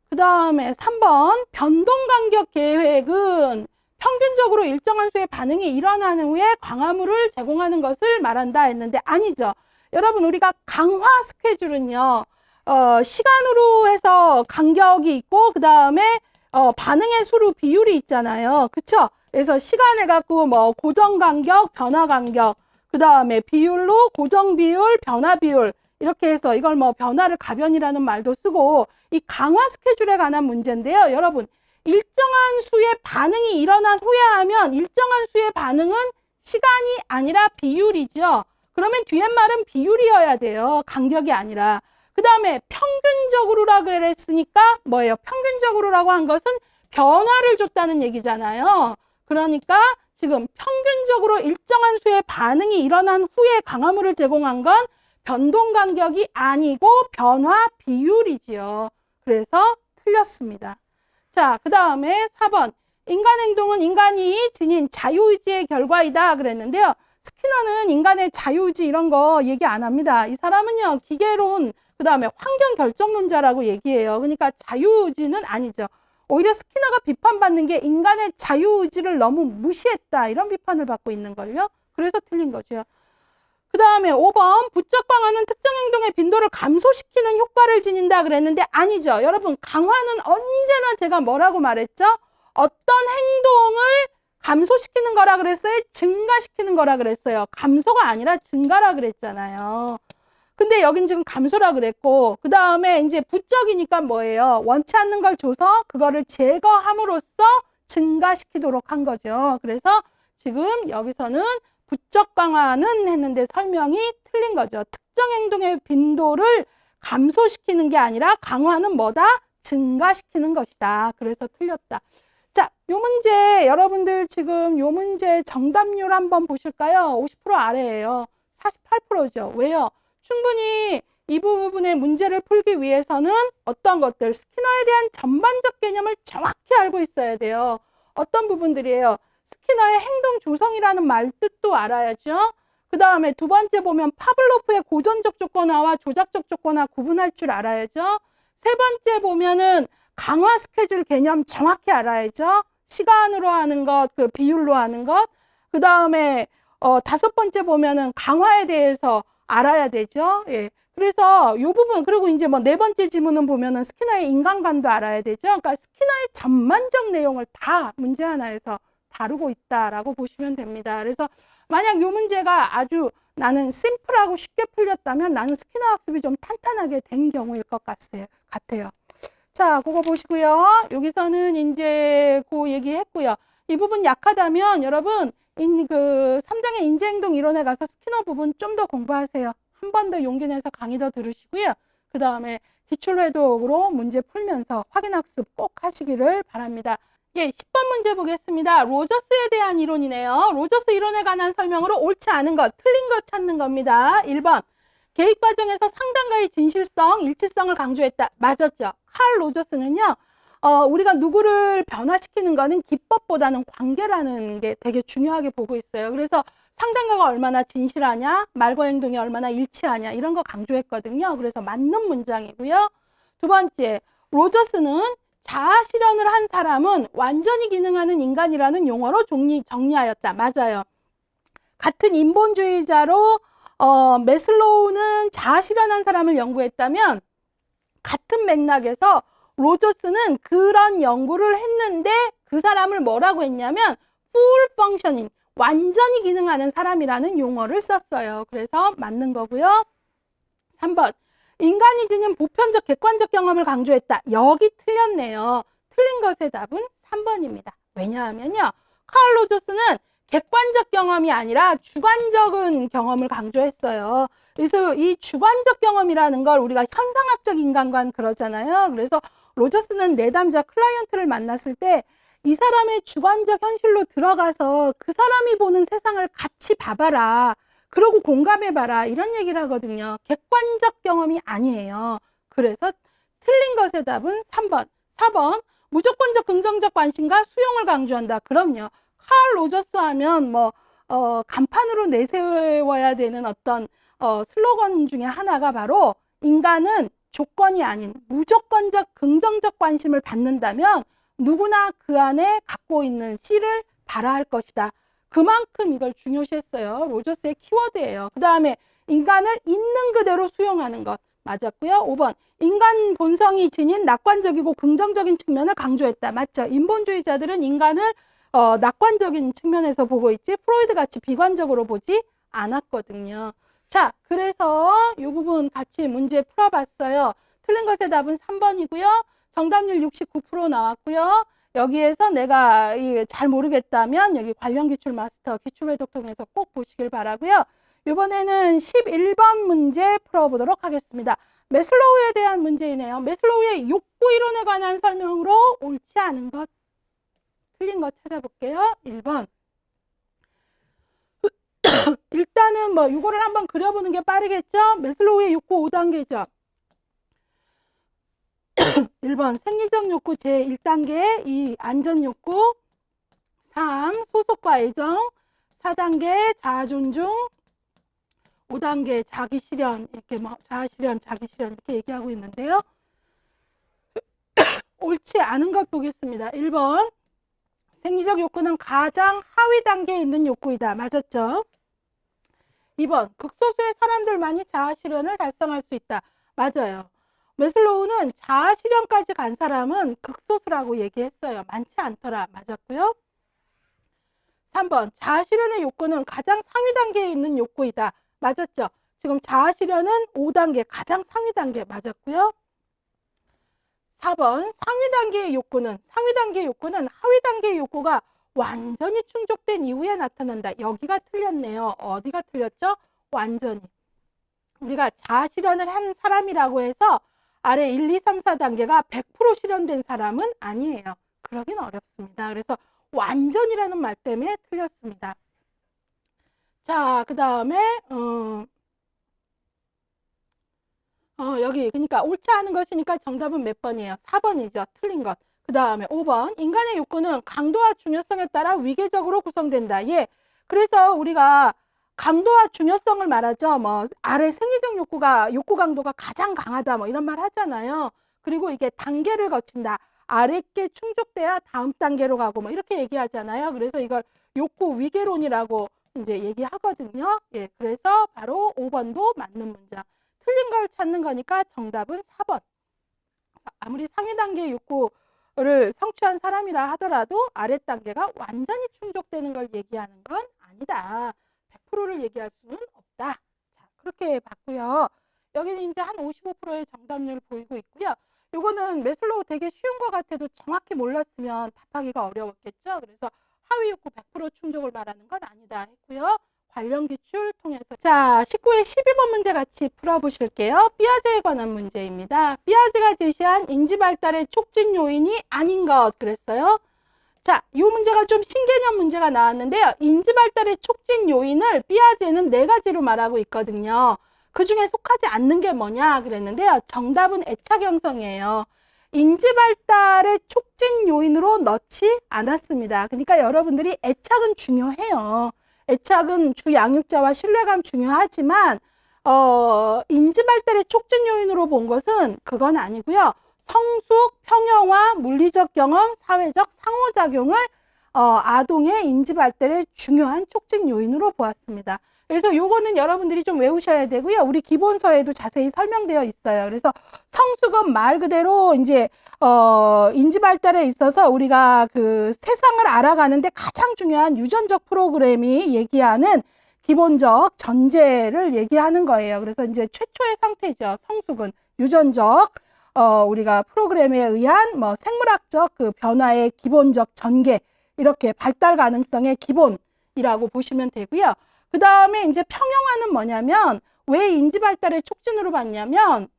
그 다음에 3번 변동간격 계획은 평균적으로 일정한 수의 반응이 일어난 후에 광화물을 제공하는 것을 말한다 했는데 아니죠. 여러분 우리가 강화 스케줄은요. 시간으로 해서 간격이 있고 그 다음에 반응의 수로 비율이 있잖아요. 그쵸? 그래서 시간 해갖고 뭐 고정 간격, 변화 간격 그 다음에 비율로 고정 비율, 변화 비율 이렇게 해서 이걸 뭐 변화를 가변이라는 말도 쓰고 이 강화 스케줄에 관한 문제인데요. 여러분 일정한 수의 반응이 일어난 후에 하면 일정한 수의 반응은 시간이 아니라 비율이죠. 그러면 뒤에 말은 비율이어야 돼요. 간격이 아니라. 그 다음에 평균적으로라 그랬으니까 뭐예요? 평균적으로라고 한 것은 변화를 줬다는 얘기잖아요. 그러니까 지금 평균적으로 일정한 수의 반응이 일어난 후에 강화물을 제공한 건 변동 간격이 아니고 변화 비율이지요. 그래서 틀렸습니다. 자, 그 다음에 4번. 인간 행동은 인간이 지닌 자유의지의 결과이다 그랬는데요. 스키너는 인간의 자유의지 이런 거 얘기 안 합니다. 이 사람은요, 기계론, 그 다음에 환경 결정론자라고 얘기해요. 그러니까 자유의지는 아니죠. 오히려 스키너가 비판받는 게 인간의 자유의지를 너무 무시했다. 이런 비판을 받고 있는 걸요. 그래서 틀린 거죠. 그 다음에 5번 부적 강화는 특정 행동의 빈도를 감소시키는 효과를 지닌다 그랬는데 아니죠. 여러분 강화는 언제나 제가 뭐라고 말했죠? 어떤 행동을 감소시키는 거라 그랬어요? 증가시키는 거라 그랬어요. 감소가 아니라 증가라 그랬잖아요. 근데 여긴 지금 감소라 그랬고 그 다음에 이제 부적이니까 뭐예요? 원치 않는 걸 줘서 그거를 제거함으로써 증가시키도록 한 거죠. 그래서 지금 여기서는 부적 강화는 했는데 설명이 틀린 거죠. 특정 행동의 빈도를 감소시키는 게 아니라 강화는 뭐다? 증가시키는 것이다. 그래서 틀렸다. 자, 요 문제 여러분들 지금 요 문제 정답률 한번 보실까요? 50% 아래예요. 48%죠. 왜요? 충분히 이 부분의 문제를 풀기 위해서는 어떤 것들, 스키너에 대한 전반적 개념을 정확히 알고 있어야 돼요. 어떤 부분들이에요? 스키너의 행동 조성이라는 말 뜻도 알아야죠. 그 다음에 두 번째 보면 파블로프의 고전적 조건화와 조작적 조건화 구분할 줄 알아야죠. 세 번째 보면은 강화 스케줄 개념 정확히 알아야죠. 시간으로 하는 것, 그 비율로 하는 것. 그 다음에 다섯 번째 보면은 강화에 대해서 알아야 되죠. 예. 그래서 이 부분, 그리고 이제 뭐 네 번째 지문은 보면은 스키너의 인간관도 알아야 되죠. 그러니까 스키너의 전반적 내용을 다 문제 하나에서 다루고 있다라고 보시면 됩니다. 그래서 만약 이 문제가 아주 나는 심플하고 쉽게 풀렸다면 나는 스키너 학습이 좀 탄탄하게 된 경우일 것 같아요. 자, 그거 보시고요. 여기서는 이제 그 얘기했고요. 이 부분 약하다면 여러분 그 3장의 인지행동 이론에 가서 스키너 부분 좀 더 공부하세요. 한 번 더 용기 내서 강의 더 들으시고요. 그 다음에 기출회독으로 문제 풀면서 확인학습 꼭 하시기를 바랍니다. 예, 10번 문제 보겠습니다. 로저스에 대한 이론이네요. 로저스 이론에 관한 설명으로 옳지 않은 것, 틀린 것 찾는 겁니다. 1번. 계획 과정에서 상당가의 진실성, 일치성을 강조했다. 맞았죠? 칼 로저스는요. 우리가 누구를 변화시키는 거는 기법보다는 관계라는 게 되게 중요하게 보고 있어요. 그래서 상당가가 얼마나 진실하냐, 말과 행동이 얼마나 일치하냐 이런 거 강조했거든요. 그래서 맞는 문장이고요. 두 번째, 로저스는 자아 실현을 한 사람은 완전히 기능하는 인간이라는 용어로 정리하였다. 맞아요. 같은 인본주의자로 매슬로우는 자아 실현한 사람을 연구했다면 같은 맥락에서 로저스는 그런 연구를 했는데 그 사람을 뭐라고 했냐면 full functioning, 완전히 기능하는 사람이라는 용어를 썼어요. 그래서 맞는 거고요. 3번. 인간이 지닌 보편적 객관적 경험을 강조했다. 여기 틀렸네요. 틀린 것의 답은 3번입니다. 왜냐하면요. 칼 로저스는 객관적 경험이 아니라 주관적인 경험을 강조했어요. 그래서 이 주관적 경험이라는 걸 우리가 현상학적 인간관 그러잖아요. 그래서 로저스는 내담자 클라이언트를 만났을 때 이 사람의 주관적 현실로 들어가서 그 사람이 보는 세상을 같이 봐봐라. 그러고 공감해봐라. 이런 얘기를 하거든요. 객관적 경험이 아니에요. 그래서 틀린 것의 답은 3번. 4번. 무조건적 긍정적 관심과 수용을 강조한다. 그럼요. 칼 로저스 하면 뭐 간판으로 내세워야 되는 어떤 슬로건 중에 하나가 바로 인간은 조건이 아닌 무조건적 긍정적 관심을 받는다면 누구나 그 안에 갖고 있는 씨를 발화할 것이다. 그만큼 이걸 중요시했어요. 로저스의 키워드예요. 그 다음에 인간을 있는 그대로 수용하는 것. 맞았고요. 5번. 인간 본성이 지닌 낙관적이고 긍정적인 측면을 강조했다. 맞죠? 인본주의자들은 인간을 낙관적인 측면에서 보고 있지 프로이드 같이 비관적으로 보지 않았거든요. 자, 그래서 이 부분 같이 문제 풀어봤어요. 틀린 것의 답은 3번이고요. 정답률 69% 나왔고요. 여기에서 내가 잘 모르겠다면 여기 관련 기출 마스터 기출회독 통해서 꼭 보시길 바라고요. 이번에는 11번 문제 풀어보도록 하겠습니다. 매슬로우에 대한 문제이네요. 매슬로우의 욕구 이론에 관한 설명으로 옳지 않은 것, 틀린 것 찾아볼게요. 1번. 일단은 뭐 이거를 한번 그려보는 게 빠르겠죠? 매슬로우의 욕구 5단계죠. 1번 생리적 욕구 제1단계 2 안전욕구 3 소속과 애정 4단계 자아존중 5단계 자기실현 이렇게 뭐 자아실현 자기실현 이렇게 얘기하고 있는데요. 옳지 않은 것 보겠습니다. 1번 생리적 욕구는 가장 하위 단계에 있는 욕구이다. 맞았죠? 2번 극소수의 사람들만이 자아실현을 달성할 수 있다. 맞아요. 매슬로우는 자아실현까지 간 사람은 극소수라고 얘기했어요. 많지 않더라. 맞았고요. 3번 자아실현의 욕구는 가장 상위 단계에 있는 욕구이다. 맞았죠? 지금 자아실현은 5단계 가장 상위 단계 맞았고요. 4번 상위 단계의 욕구는 하위 단계의 욕구가 완전히 충족된 이후에 나타난다. 여기가 틀렸네요. 어디가 틀렸죠? 완전히. 우리가 자아실현을 한 사람이라고 해서 아래 1, 2, 3, 4단계가 100% 실현된 사람은 아니에요. 그러긴 어렵습니다. 그래서 완전이라는 말 때문에 틀렸습니다. 자, 그 다음에 여기 그러니까 옳지 않은 것이니까 정답은 몇 번이에요? 4번이죠. 틀린 것. 그 다음에 5번. 인간의 욕구는 강도와 중요성에 따라 위계적으로 구성된다. 예. 그래서 우리가 강도와 중요성을 말하죠. 뭐 아래 생리적 욕구 강도가 가장 강하다 뭐 이런 말 하잖아요. 그리고 이게 단계를 거친다. 아래 게 충족돼야 다음 단계로 가고 뭐 이렇게 얘기하잖아요. 그래서 이걸 욕구 위계론이라고 이제 얘기하거든요. 예. 그래서 바로 5번도 맞는 문장. 틀린 걸 찾는 거니까 정답은 4번. 아무리 상위 단계의 욕구를 성취한 사람이라 하더라도 아래 단계가 완전히 충족되는 걸 얘기하는 건 아니다. 100%를 얘기할 수는 없다. 자, 그렇게 봤고요. 여기는 이제 한 55%의 정답률 보이고 있고요. 요거는 매슬로우 되게 쉬운 것 같아도 정확히 몰랐으면 답하기가 어려웠겠죠. 그래서 하위 욕구 100% 충족을 말하는 건 아니다 했고요. 관련 기출 통해서. 자, 19의 12번 문제 같이 풀어보실게요. 삐아제에 관한 문제입니다. 삐아제가 제시한 인지 발달의 촉진 요인이 아닌 것 그랬어요. 자, 이 문제가 좀 신개념 문제가 나왔는데요. 인지 발달의 촉진 요인을 삐아제는 4가지로 말하고 있거든요. 그 중에 속하지 않는 게 뭐냐 그랬는데요. 정답은 애착 형성이에요. 인지 발달의 촉진 요인으로 넣지 않았습니다. 그러니까 여러분들이 애착은 중요해요. 애착은 주 양육자와 신뢰감 중요하지만 인지 발달의 촉진 요인으로 본 것은 그건 아니고요. 성숙, 평형화, 물리적 경험, 사회적 상호작용을 아동의 인지 발달의 중요한 촉진 요인으로 보았습니다. 그래서 요거는 여러분들이 좀 외우셔야 되고요. 우리 기본서에도 자세히 설명되어 있어요. 그래서 성숙은 말 그대로 이제 인지 발달에 있어서 우리가 그 세상을 알아가는데 가장 중요한 유전적 프로그램이 얘기하는 기본적 전제를 얘기하는 거예요. 그래서 이제 최초의 상태죠. 성숙은 유전적 우리가 프로그램에 의한 뭐 생물학적 그 변화의 기본적 전개 이렇게 발달 가능성의 기본이라고 보시면 되고요. 그 다음에 이제 평형화는 뭐냐면 왜 인지 발달의 촉진으로 봤냐면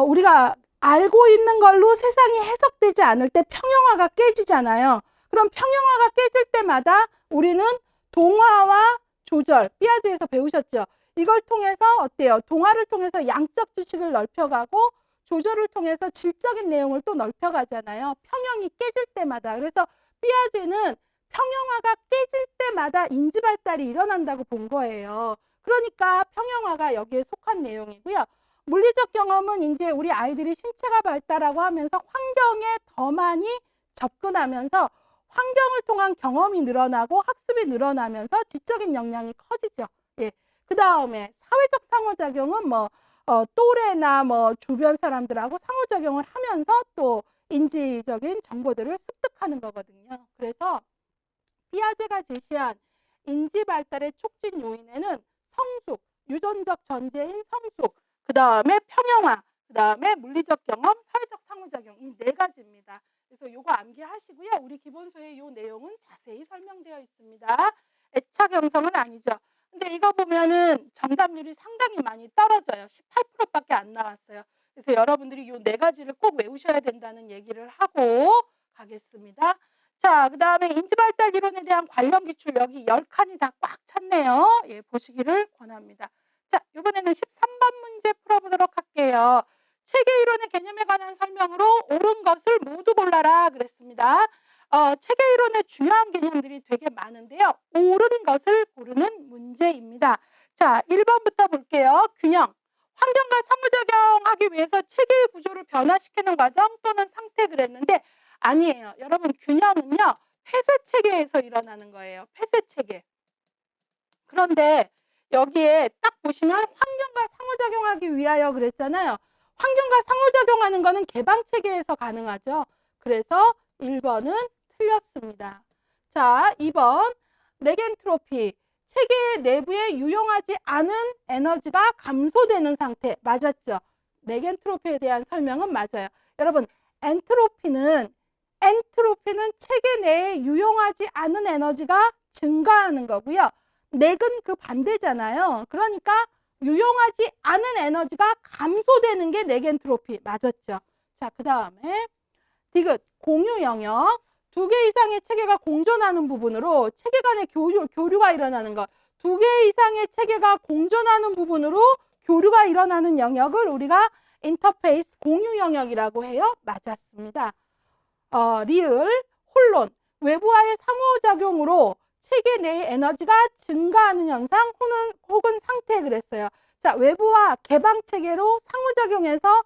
우리가 알고 있는 걸로 세상이 해석되지 않을 때 평형화가 깨지잖아요. 그럼 평형화가 깨질 때마다 우리는 동화와 조절, 삐아제에서 배우셨죠? 이걸 통해서 어때요? 동화를 통해서 양적 지식을 넓혀가고 조절을 통해서 질적인 내용을 또 넓혀가잖아요. 평형이 깨질 때마다. 그래서 삐아제는 평형화가 깨질 때마다 인지 발달이 일어난다고 본 거예요. 그러니까 평형화가 여기에 속한 내용이고요. 물리적 경험은 이제 우리 아이들이 신체가 발달하고 하면서 환경에 더 많이 접근하면서 환경을 통한 경험이 늘어나고 학습이 늘어나면서 지적인 역량이 커지죠. 예. 그 다음에 사회적 상호작용은 뭐 또래나 뭐 주변 사람들하고 상호작용을 하면서 또 인지적인 정보들을 습득하는 거거든요. 그래서 삐아제가 제시한 인지 발달의 촉진 요인에는 성숙, 유전적 전제인 성숙, 그 다음에 평형화, 그 다음에 물리적 경험, 사회적 상호작용 이 4가지입니다. 그래서 요거 암기하시고요. 우리 기본서의 요 내용은 자세히 설명되어 있습니다. 애착 형성은 아니죠. 근데 이거 보면은 정답률이 상당히 많이 떨어져요. 18%밖에 안 나왔어요. 그래서 여러분들이 요 4가지를 꼭 외우셔야 된다는 얘기를 하고 가겠습니다. 자, 그 다음에 인지발달 이론에 대한 관련 기출 여기 10칸이 다 꽉 찼네요. 예, 보시기를 권합니다. 자, 이번에는 13번 문제 풀어보도록 할게요. 체계 이론의 개념에 관한 설명으로 옳은 것을 모두 골라라 그랬습니다. 체계 이론의 중요한 개념들이 되게 많은데요. 옳은 것을 고르는 문제입니다. 자, 1번부터 볼게요. 균형. 환경과 상호작용하기 위해서 체계의 구조를 변화시키는 과정 또는 상태 그랬는데 아니에요. 여러분 균형은요. 폐쇄 체계에서 일어나는 거예요. 폐쇄 체계. 그런데 여기에 딱 보시면 환경과 상호작용하기 위하여 그랬잖아요. 환경과 상호작용하는 거는 개방 체계에서 가능하죠. 그래서 1번은 틀렸습니다. 자, 2번 네겐트로피. 체계 내부에 유용하지 않은 에너지가 감소되는 상태. 맞았죠? 네겐트로피에 대한 설명은 맞아요. 여러분 엔트로피는 체계 내에 유용하지 않은 에너지가 증가하는 거고요. 넥은 그 반대잖아요. 그러니까 유용하지 않은 에너지가 감소되는 게 넥엔트로피. 맞았죠? 자, 그 다음에 디귿, 공유 영역. 2개 이상의 체계가 공존하는 부분으로 체계 간의 교류가 일어나는 것. 2개 이상의 체계가 공존하는 부분으로 교류가 일어나는 영역을 우리가 인터페이스 공유 영역이라고 해요. 맞았습니다. 리을, 혼론, 외부와의 상호작용으로 체계 내의 에너지가 증가하는 현상 혹은 상태 그랬어요. 자, 외부와 개방 체계로 상호작용해서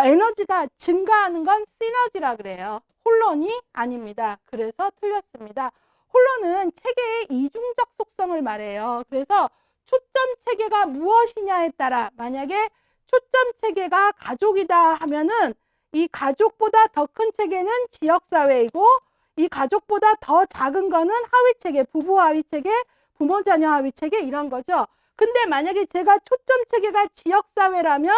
에너지가 증가하는 건 시너지라 그래요. 혼론이 아닙니다. 그래서 틀렸습니다. 혼론은 체계의 이중적 속성을 말해요. 그래서 초점 체계가 무엇이냐에 따라 만약에 초점 체계가 가족이다 하면은 이 가족보다 더 큰 체계는 지역사회이고 이 가족보다 더 작은 거는 하위체계, 부부 하위체계, 부모 자녀 하위체계 이런 거죠. 근데 만약에 제가 초점 체계가 지역사회라면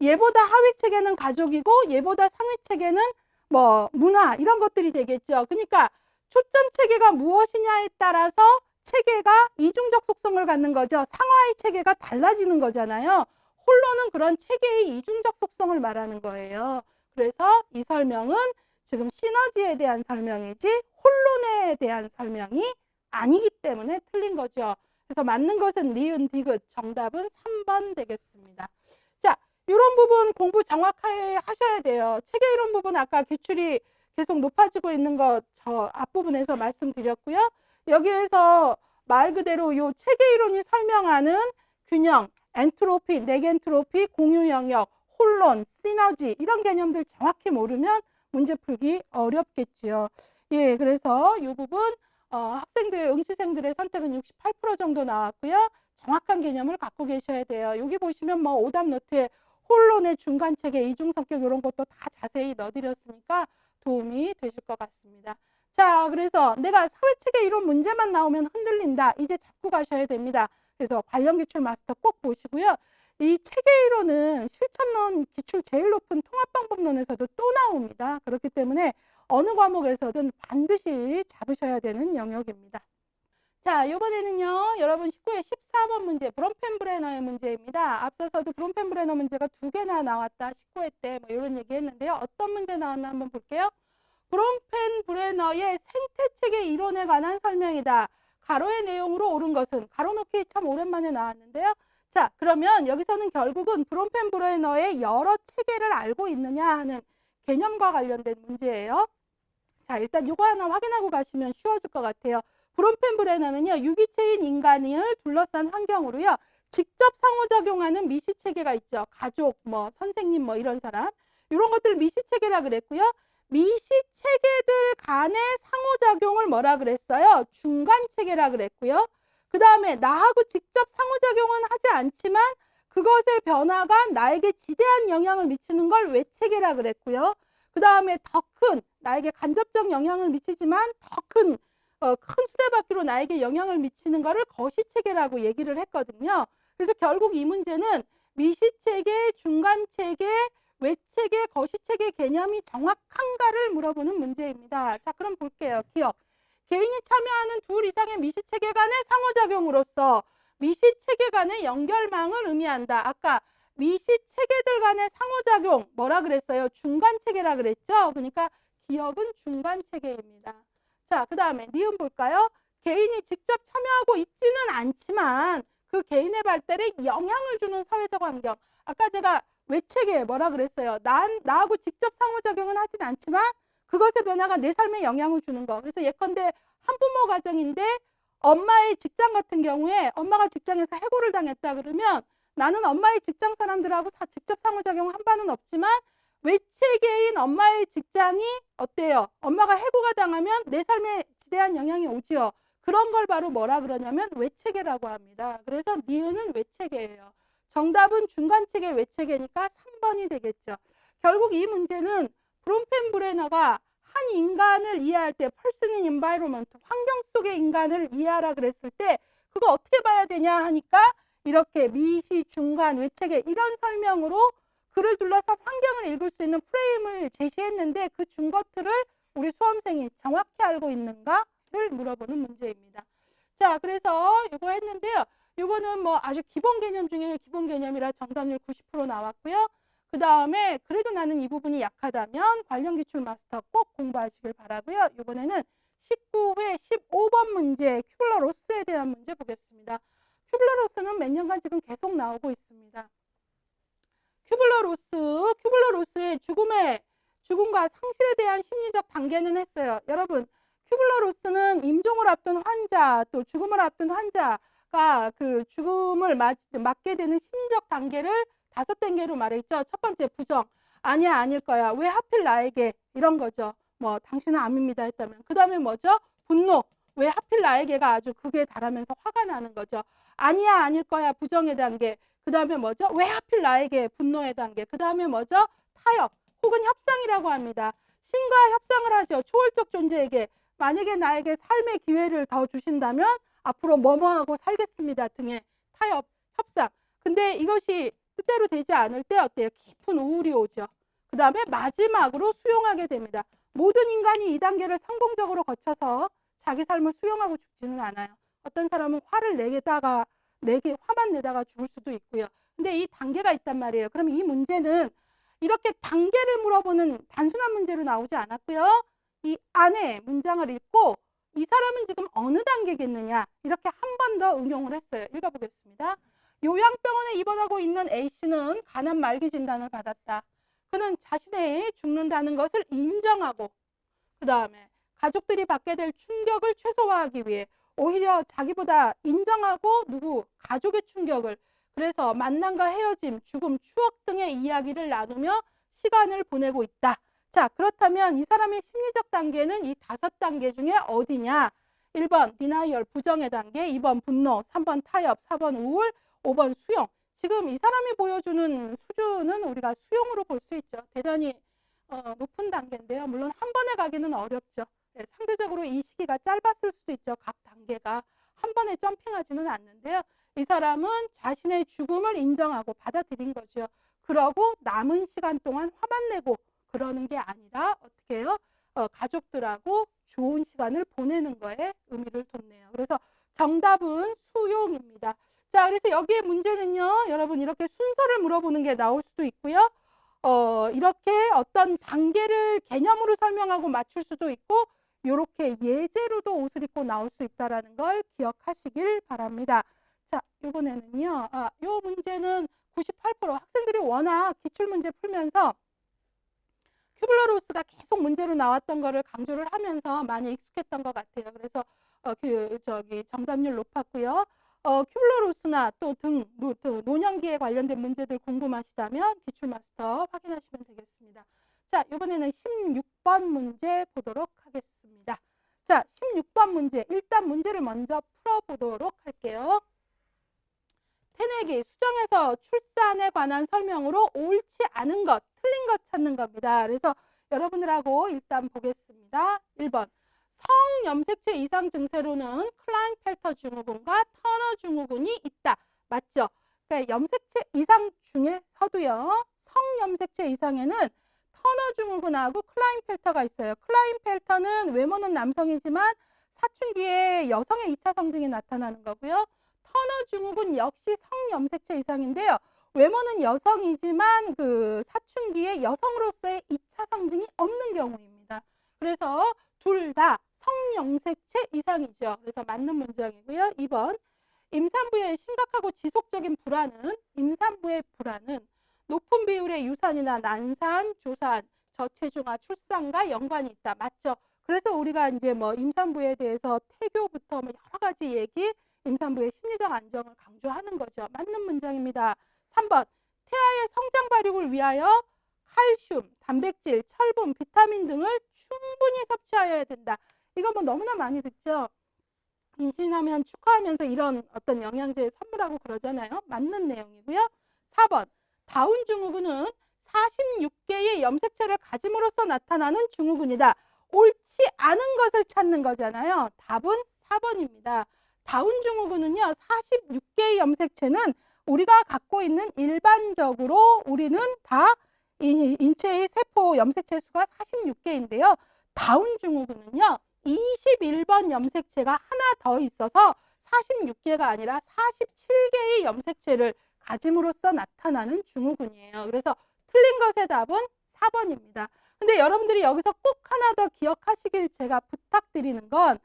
얘보다 하위체계는 가족이고 얘보다 상위체계는 뭐 문화 이런 것들이 되겠죠. 그러니까 초점 체계가 무엇이냐에 따라서 체계가 이중적 속성을 갖는 거죠. 상하이 체계가 달라지는 거잖아요. 혼론은 그런 체계의 이중적 속성을 말하는 거예요. 그래서 이 설명은 지금 시너지에 대한 설명이지 혼론에 대한 설명이 아니기 때문에 틀린 거죠. 그래서 맞는 것은 리은, 디귿. 정답은 3번 되겠습니다. 자, 이런 부분 공부 정확하게 하셔야 돼요. 체계 이론 부분 아까 기출이 계속 높아지고 있는 거 저 앞부분에서 말씀드렸고요. 여기에서 말 그대로 이 체계 이론이 설명하는 균형, 엔트로피, 네겐트로피, 공유 영역, 혼론, 시너지 이런 개념들 정확히 모르면 문제 풀기 어렵겠지요. 예, 그래서 이 부분 학생들, 응시생들의 선택은 68% 정도 나왔고요. 정확한 개념을 갖고 계셔야 돼요. 여기 보시면 뭐 오답 노트에 혼론의 중간 체계, 이중 성격 이런 것도 다 자세히 넣어드렸으니까 도움이 되실 것 같습니다. 자, 그래서 내가 사회체계 이론 문제만 나오면 흔들린다. 이제 잡고 가셔야 됩니다. 그래서 관련 기출 마스터 꼭 보시고요. 이 체계 이론은 실천론 기출 제일 높은 통합방법론에서도 또 나옵니다. 그렇기 때문에 어느 과목에서든 반드시 잡으셔야 되는 영역입니다. 자, 이번에는요, 여러분 19회 14번 문제, 브롬펜브레너의 문제입니다. 앞서서도 브롬펜브레너 문제가 2개나 나왔다. 19회 때 뭐 이런 얘기 했는데요. 어떤 문제 나왔나 한번 볼게요. 브롬펜브레너의 생태체계 이론에 관한 설명이다. 가로의 내용으로 옳은 것은, 가로 놓기 참 오랜만에 나왔는데요. 자, 그러면 여기서는 결국은 브롬펜브레너의 여러 체계를 알고 있느냐 하는 개념과 관련된 문제예요. 자, 일단 이거 하나 확인하고 가시면 쉬워질 것 같아요. 브롬펜브레너는요, 유기체인 인간을 둘러싼 환경으로요, 직접 상호작용하는 미시체계가 있죠. 가족, 뭐, 선생님, 뭐, 이런 사람. 이런 것들 미시체계라 그랬고요. 미시체계들 간의 상호작용을 뭐라 그랬어요? 중간체계라 그랬고요. 그 다음에 나하고 직접 상호작용은 하지 않지만 그것의 변화가 나에게 지대한 영향을 미치는 걸 외체계라 그랬고요. 그 다음에 더 큰, 나에게 간접적 영향을 미치지만 더 큰 수레바퀴로 나에게 영향을 미치는 거를 거시체계라고 얘기를 했거든요. 그래서 결국 이 문제는 미시체계, 중간체계, 외체계, 거시체계 개념이 정확한가를 물어보는 문제입니다. 자, 그럼 볼게요. 기억. 개인이 참여하는 둘 이상의 미시체계 간의 상호작용으로서 미시체계 간의 연결망을 의미한다. 아까 미시체계들 간의 상호작용 뭐라 그랬어요? 중간체계라 그랬죠? 그러니까 기억은 중간체계입니다. 자, 그 다음에 니은 볼까요? 개인이 직접 참여하고 있지는 않지만 그 개인의 발달에 영향을 주는 사회적 환경. 아까 제가 외체계 뭐라 그랬어요? 나하고 직접 상호작용은 하진 않지만 그것의 변화가 내 삶에 영향을 주는 거. 그래서 예컨대 한부모 가정인데 엄마의 직장 같은 경우에 엄마가 직장에서 해고를 당했다 그러면 나는 엄마의 직장 사람들하고 직접 상호작용 한 바는 없지만 외체계인 엄마의 직장이 어때요? 엄마가 해고가 당하면 내 삶에 지대한 영향이 오지요. 그런 걸 바로 뭐라 그러냐면 외체계라고 합니다. 그래서 니은은 외체계예요. 정답은 중간체계 외체계니까 3번이 되겠죠. 결국 이 문제는 브롬펜브레너가 한 인간을 이해할 때 person in environment, 환경 속의 인간을 이해하라 그랬을 때 그거 어떻게 봐야 되냐 하니까 이렇게 미시, 중간, 외체계 이런 설명으로 그를 둘러싼 환경을 읽을 수 있는 프레임을 제시했는데 그 준것들을 우리 수험생이 정확히 알고 있는가를 물어보는 문제입니다. 자, 그래서 이거 했는데요. 이거는 뭐 아주 기본 개념 중에 기본 개념이라 정답률 90% 나왔고요. 그 다음에 그래도 나는 이 부분이 약하다면 관련 기출 마스터 꼭 공부하시길 바라고요. 이번에는 19회 15번 문제 큐블러 로스에 대한 문제 보겠습니다. 큐블러 로스는 몇 년간 지금 계속 나오고 있습니다. 큐블러 로스의 죽음과 상실에 대한 심리적 단계는 했어요. 여러분, 큐블러 로스는 임종을 앞둔 환자, 또 죽음을 앞둔 환자가 그 죽음을 맞게 되는 심리적 단계를 5단계로 말했죠. 첫 번째, 부정. 아니야, 아닐 거야. 왜 하필 나에게? 이런 거죠. 뭐, 당신은 암입니다 했다면. 그 다음에 뭐죠? 분노. 왜 하필 나에게가 아주 극에 달하면서 화가 나는 거죠. 아니야, 아닐 거야. 부정의 단계. 그 다음에 뭐죠? 왜 하필 나에게? 분노의 단계. 그 다음에 뭐죠? 타협 혹은 협상이라고 합니다. 신과 협상을 하죠. 초월적 존재에게. 만약에 나에게 삶의 기회를 더 주신다면 앞으로 뭐뭐하고 살겠습니다 등의 타협, 협상. 근데 이것이 뜻대로 되지 않을 때 어때요? 깊은 우울이 오죠. 그 다음에 마지막으로 수용하게 됩니다. 모든 인간이 이 단계를 성공적으로 거쳐서 자기 삶을 수용하고 죽지는 않아요. 어떤 사람은 화만 내다가 죽을 수도 있고요. 근데 이 단계가 있단 말이에요. 그럼 이 문제는 이렇게 단계를 물어보는 단순한 문제로 나오지 않았고요. 이 안에 문장을 읽고 이 사람은 지금 어느 단계겠느냐 이렇게 한 번 더 응용을 했어요. 읽어보겠습니다. 요양병원에 입원하고 있는 A씨는 간암 말기 진단을 받았다. 그는 자신의 죽는다는 것을 인정하고 그 다음에 가족들이 받게 될 충격을 최소화하기 위해 오히려 자기보다 인정하고 가족의 충격을 그래서 만남과 헤어짐, 죽음, 추억 등의 이야기를 나누며 시간을 보내고 있다. 자, 그렇다면 이 사람의 심리적 단계는 이 5단계 중에 어디냐? 1번 디나이얼, 부정의 단계, 2번 분노, 3번 타협, 4번 우울, 5번 수용. 지금 이 사람이 보여주는 수준은 우리가 수용으로 볼 수 있죠. 대단히 높은 단계인데요. 물론 한 번에 가기는 어렵죠. 네, 상대적으로 이 시기가 짧았을 수도 있죠. 각 단계가 한 번에 점핑하지는 않는데요. 이 사람은 자신의 죽음을 인정하고 받아들인 거죠. 그러고 남은 시간 동안 화만 내고 그러는 게 아니라 어떻게 해요? 가족들하고 좋은 시간을 보내는 거에 의미를 뒀네요. 그래서 정답은 수용입니다. 자, 그래서 여기에 문제는요. 여러분 이렇게 순서를 물어보는 게 나올 수도 있고요. 이렇게 어떤 단계를 개념으로 설명하고 맞출 수도 있고 이렇게 예제로도 옷을 입고 나올 수 있다는 걸 기억하시길 바랍니다. 자, 이번에는요. 이 문제는 98% 학생들이 워낙 기출문제 풀면서 큐블러-로스가 계속 문제로 나왔던 거를 강조를 하면서 많이 익숙했던 것 같아요. 그래서 정답률 높았고요. 큐블러-로스나 또 노년기에 관련된 문제들 궁금하시다면 기출마스터 확인하시면 되겠습니다. 자, 이번에는 16번 문제 보도록 하겠습니다. 자, 16번 문제. 일단 문제를 먼저 풀어보도록 할게요. 새내기 수정에서 출산에 관한 설명으로 옳지 않은 것, 틀린 것 찾는 겁니다. 그래서 여러분들하고 일단 보겠습니다. 1번. 성염색체 이상 증세로는 클라인펠터 증후군과 터너 증후군이 있다. 맞죠? 그러니까 염색체 이상 중에서도요. 성염색체 이상에는 터너 증후군하고 클라인펠터가 있어요. 클라인펠터는 외모는 남성이지만 사춘기에 여성의 2차 성징이 나타나는 거고요. 터너 증후군 역시 성염색체 이상인데요. 외모는 여성이지만 그 사춘기에 여성으로서의 2차 성징이 없는 경우입니다. 그래서 둘 다 성염색체 이상이죠. 그래서 맞는 문장이고요. 2번. 임산부의 심각하고 지속적인 불안은 높은 비율의 유산이나 난산, 조산, 저체중아, 출산과 연관이 있다. 맞죠? 그래서 우리가 이제 뭐 임산부에 대해서 태교부터 뭐 여러 가지 얘기, 임산부의 심리적 안정을 강조하는 거죠. 맞는 문장입니다. 3번. 태아의 성장 발육을 위하여 칼슘, 단백질, 철분, 비타민 등을 충분히 섭취하여야 된다. 이거 뭐 너무나 많이 듣죠. 임신하면 축하하면서 이런 어떤 영양제 선물하고 그러잖아요. 맞는 내용이고요. 4번. 다운 증후군은 46개의 염색체를 가짐으로써 나타나는 증후군이다. 옳지 않은 것을 찾는 거잖아요. 답은 4번입니다. 다운 증후군은요. 46개의 염색체는 우리가 갖고 있는 일반적으로 우리는 다 인체의 세포 염색체 수가 46개인데요. 다운 증후군은요. 21번 염색체가 하나 더 있어서 46개가 아니라 47개의 염색체를 가짐으로써 나타나는 증후군이에요. 그래서 틀린 것의 답은 4번입니다. 근데 여러분들이 여기서 꼭 하나 더 기억하시길 제가 부탁드리는 건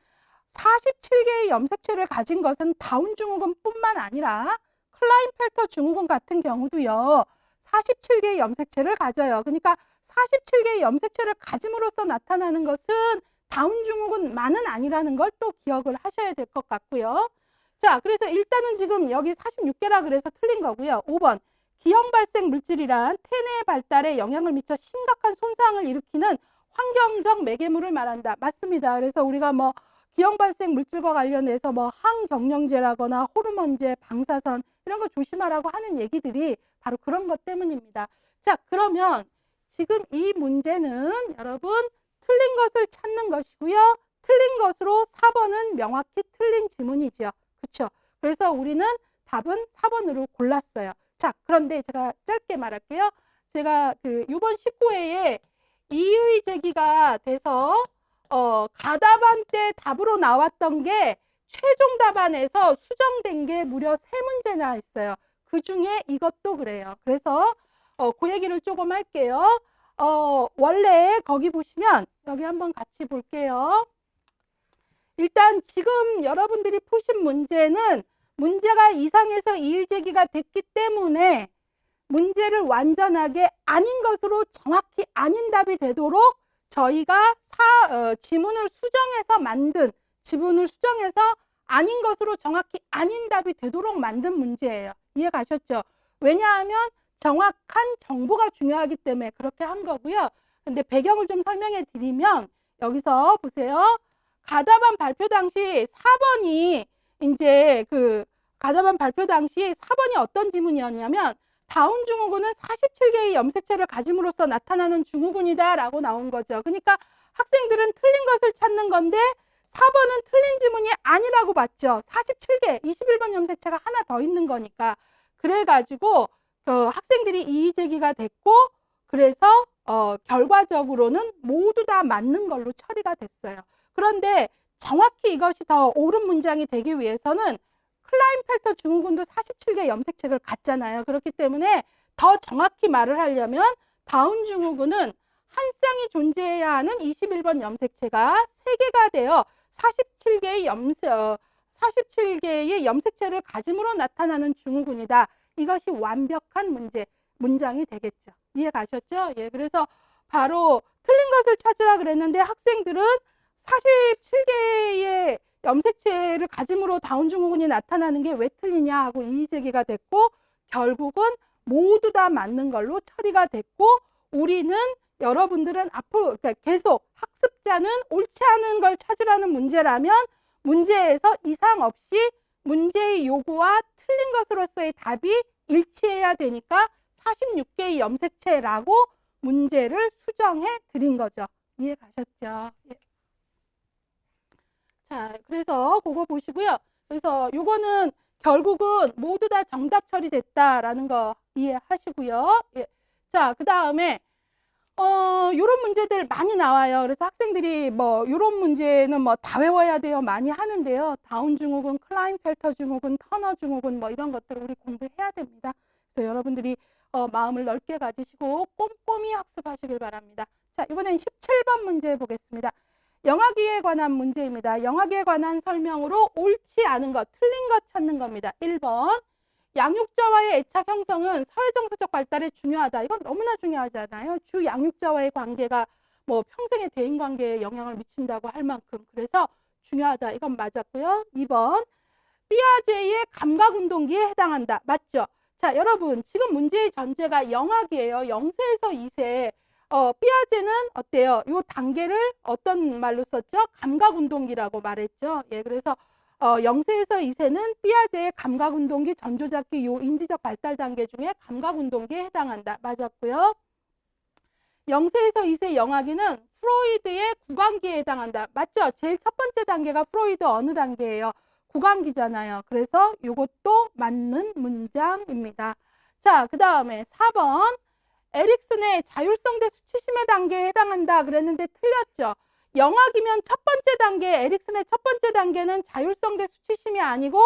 47개의 염색체를 가진 것은 다운 증후군 뿐만 아니라 클라인펠터 증후군 같은 경우도요. 47개의 염색체를 가져요. 그러니까 47개의 염색체를 가짐으로써 나타나는 것은 다운 증후군만은 아니라는 걸 또 기억을 하셔야 될 것 같고요. 자, 그래서 일단은 지금 여기 46개라 그래서 틀린 거고요. 5번. 기형 발생 물질이란 태뇌 발달에 영향을 미쳐 심각한 손상을 일으키는 환경적 매개물을 말한다. 맞습니다. 그래서 우리가 뭐 기형 발생 물질과 관련해서 뭐 항경련제라거나 호르몬제, 방사선 이런 거 조심하라고 하는 얘기들이 바로 그런 것 때문입니다. 자, 그러면 지금 이 문제는 여러분 틀린 것을 찾는 것이고요. 틀린 것으로 4번은 명확히 틀린 지문이죠. 그렇죠? 그래서 우리는 답은 4번으로 골랐어요. 자, 그런데 제가 짧게 말할게요. 제가 이번 19회에 이의 제기가 돼서 가답안 때 답으로 나왔던 게 최종 답안에서 수정된 게 무려 3문제나 있어요. 그 중에 이것도 그래요. 그래서 그 얘기를 조금 할게요. 원래 거기 보시면 여기 한번 같이 볼게요. 일단 지금 여러분들이 푸신 문제는 문제가 이상해서 이의 제기가 됐기 때문에 문제를 완전하게 아닌 것으로 정확히 아닌 답이 되도록 저희가 지문을 수정해서 아닌 것으로 정확히 아닌 답이 되도록 만든 문제예요. 이해 가셨죠? 왜냐하면 정확한 정보가 중요하기 때문에 그렇게 한 거고요. 근데 배경을 좀 설명해 드리면 여기서 보세요. 가답안 발표 당시 4번이 이제 가답안 발표 당시 4번이 어떤 지문이었냐면 다운 증후군은 47개의 염색체를 가짐으로써 나타나는 증후군이다 라고 나온 거죠. 그러니까 학생들은 틀린 것을 찾는 건데 4번은 틀린 지문이 아니라고 봤죠. 47개, 21번 염색체가 하나 더 있는 거니까. 그래가지고 학생들이 이의 제기가 됐고 그래서 결과적으로는 모두 다 맞는 걸로 처리가 됐어요. 그런데 정확히 이것이 더 옳은 문장이 되기 위해서는 클라인펠터 증후군도 47개 염색체를 갖잖아요. 그렇기 때문에 더 정확히 말을 하려면 다운 증후군은 한 쌍이 존재해야 하는 21번 염색체가 3개가 되어 47개의 염색체를 가짐으로 나타나는 증후군이다. 이것이 완벽한 문장이 되겠죠. 이해 가셨죠? 예, 그래서 바로 틀린 것을 찾으라 그랬는데 학생들은 47개의 염색체를 가짐으로 다운 증후군이 나타나는 게 왜 틀리냐 하고 이의 제기가 됐고 결국은 모두 다 맞는 걸로 처리가 됐고 우리는 여러분들은 앞으로 그러니까 계속 학습자는 옳지 않은 걸 찾으라는 문제라면 문제에서 이상 없이 문제의 요구와 틀린 것으로서의 답이 일치해야 되니까 46개의 염색체라고 문제를 수정해 드린 거죠. 이해 가셨죠? 예. 자, 그래서 그거 보시고요. 그래서 요거는 결국은 모두 다 정답 처리됐다라는 거 이해하시고요. 예. 자, 그 다음에 요런 문제들 많이 나와요. 그래서 학생들이 뭐 요런 문제는 뭐 다 외워야 돼요 많이 하는데요. 다운 증후군, 클라인펠터 증후군, 터너 증후군 뭐 이런 것들을 우리 공부해야 됩니다. 그래서 여러분들이 마음을 넓게 가지시고 꼼꼼히 학습하시길 바랍니다. 자, 이번엔 17번 문제 보겠습니다. 영아기에 관한 문제입니다. 영아기에 관한 설명으로 옳지 않은 것, 틀린 것 찾는 겁니다. 1번. 양육자와의 애착 형성은 사회정서적 발달에 중요하다. 이건 너무나 중요하잖아요. 주 양육자와의 관계가 뭐 평생의 대인관계에 영향을 미친다고 할 만큼 그래서 중요하다. 이건 맞았고요. 2번. 삐아제의 감각운동기에 해당한다. 맞죠? 자, 여러분 지금 문제의 전제가 영아기예요. 0세에서 2세. 삐아제는 어때요? 이 단계를 어떤 말로 썼죠? 감각운동기라고 말했죠. 예, 그래서 0세에서 2세는 삐아제의 감각운동기, 전조잡기 요 인지적 발달 단계 중에 감각운동기에 해당한다. 맞았고요. 0세에서 2세 영아기는 프로이드의 구강기에 해당한다. 맞죠? 제일 첫 번째 단계가 프로이드 어느 단계예요? 구강기잖아요. 그래서 이것도 맞는 문장입니다. 자, 그 다음에 4번. 에릭슨의 자율성대 수치심의 단계에 해당한다 그랬는데 틀렸죠. 영아기면 첫 번째 단계, 에릭슨의 첫 번째 단계는 자율성대 수치심이 아니고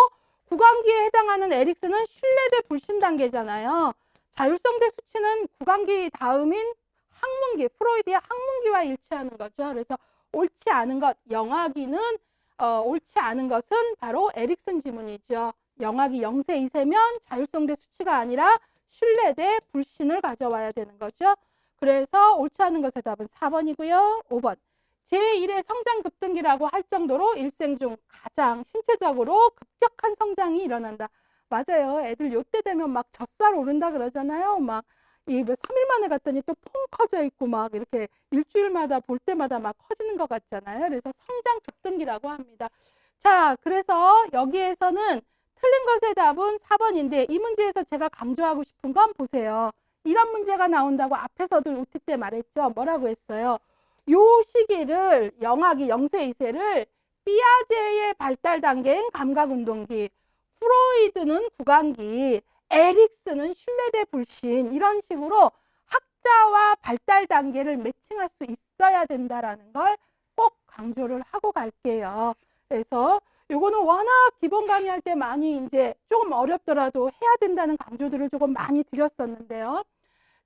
구강기에 해당하는 에릭슨은 신뢰대 불신 단계잖아요. 자율성대 수치는 구강기 다음인 항문기, 프로이드의 항문기와 일치하는 거죠. 그래서 옳지 않은 것, 영아기는 옳지 않은 것은 바로 에릭슨 지문이죠. 영아기 0세, 2세면 자율성대 수치가 아니라 신뢰대 불신을 가져와야 되는 거죠. 그래서 옳지 않은 것의 답은 4번이고요. 5번. 제1의 성장 급등기라고 할 정도로 일생 중 가장 신체적으로 급격한 성장이 일어난다. 맞아요. 애들 요때 되면 막 젖살 오른다 그러잖아요. 막 이 3일 만에 갔더니 또 퐁 커져 있고 막 이렇게 일주일마다 볼 때마다 막 커지는 것 같잖아요. 그래서 성장 급등기라고 합니다. 자, 그래서 여기에서는 틀린 것의 답은 4번인데 이 문제에서 제가 강조하고 싶은 건 보세요. 이런 문제가 나온다고 앞에서도 OT 때 말했죠. 뭐라고 했어요? 요 시기를 영학이 0세, 2세를 삐아제의 발달 단계인 감각운동기, 프로이드는 구강기, 에릭슨은 신뢰대 불신 이런 식으로 학자와 발달 단계를 매칭할 수 있어야 된다라는 걸 꼭 강조를 하고 갈게요. 그래서 요거는 워낙 기본 강의할 때 많이 이제 조금 어렵더라도 해야 된다는 강조들을 조금 많이 드렸었는데요.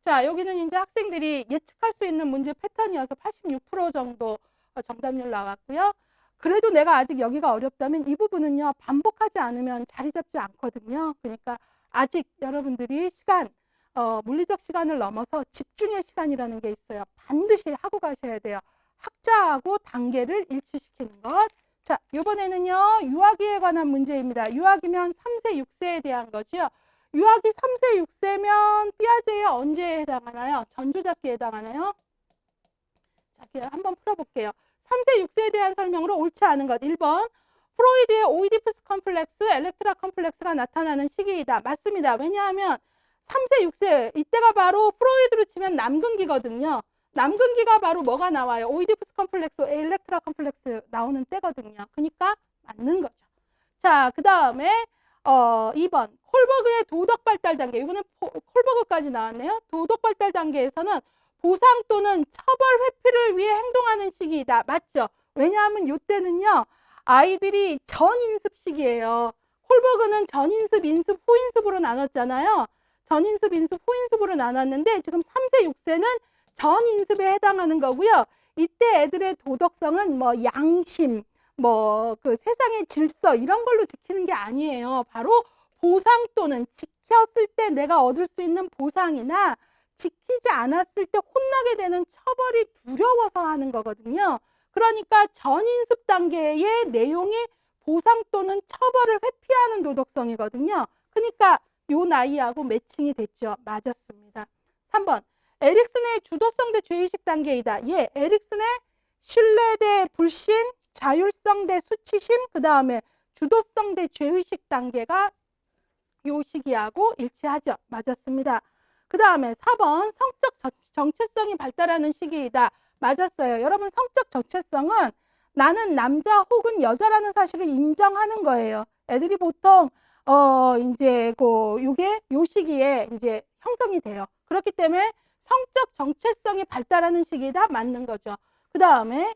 자, 여기는 이제 학생들이 예측할 수 있는 문제 패턴이어서 86% 정도 정답률 나왔고요. 그래도 내가 아직 여기가 어렵다면 이 부분은요, 반복하지 않으면 자리 잡지 않거든요. 그러니까 아직 여러분들이 시간, 물리적 시간을 넘어서 집중의 시간이라는 게 있어요. 반드시 하고 가셔야 돼요. 학자하고 단계를 일치시키는 것. 자, 이번에는요, 유아기에 관한 문제입니다. 유아기면 3세, 6세에 대한 거죠. 유아기 3세, 6세면 삐아제에 언제에 해당하나요? 전조잡기에 해당하나요? 자, 그냥 한번 풀어볼게요. 3세, 6세에 대한 설명으로 옳지 않은 것. 1번, 프로이드의 오이디푸스 컴플렉스, 엘렉트라 컴플렉스가 나타나는 시기이다. 맞습니다. 왜냐하면 3세, 6세, 이때가 바로 프로이드로 치면 남근기거든요. 남근기가 바로 뭐가 나와요? 오이디푸스 컴플렉스, 엘렉트라 컴플렉스 나오는 때거든요. 그러니까 맞는 거죠. 자, 그 다음에 2번 콜버그의 도덕 발달 단계. 이거는 콜버그까지 나왔네요. 도덕 발달 단계에서는 보상 또는 처벌 회피를 위해 행동하는 시기이다. 맞죠? 왜냐하면 이때는요, 아이들이 전인습 시기예요. 콜버그는 전인습, 인습, 후인습으로 나눴잖아요. 전인습, 인습, 후인습으로 나눴는데 지금 3세, 6세는 전인습에 해당하는 거고요. 이때 애들의 도덕성은 뭐 양심, 뭐 그 세상의 질서 이런 걸로 지키는 게 아니에요. 바로 보상 또는 지켰을 때 내가 얻을 수 있는 보상이나 지키지 않았을 때 혼나게 되는 처벌이 두려워서 하는 거거든요. 그러니까 전인습 단계의 내용이 보상 또는 처벌을 회피하는 도덕성이거든요. 그러니까 요 나이하고 매칭이 됐죠. 맞았습니다. 3번 에릭슨의 주도성 대 죄의식 단계이다. 예, 에릭슨의 신뢰 대 불신, 자율성 대 수치심, 그 다음에 주도성 대 죄의식 단계가 요 시기하고 일치하죠. 맞았습니다. 그 다음에 4번 성적 정체성이 발달하는 시기이다. 맞았어요. 여러분 성적 정체성은 나는 남자 혹은 여자라는 사실을 인정하는 거예요. 애들이 보통 이제 요게 요 시기에 이제 형성이 돼요. 그렇기 때문에 성적 정체성이 발달하는 시기다 맞는 거죠. 그 다음에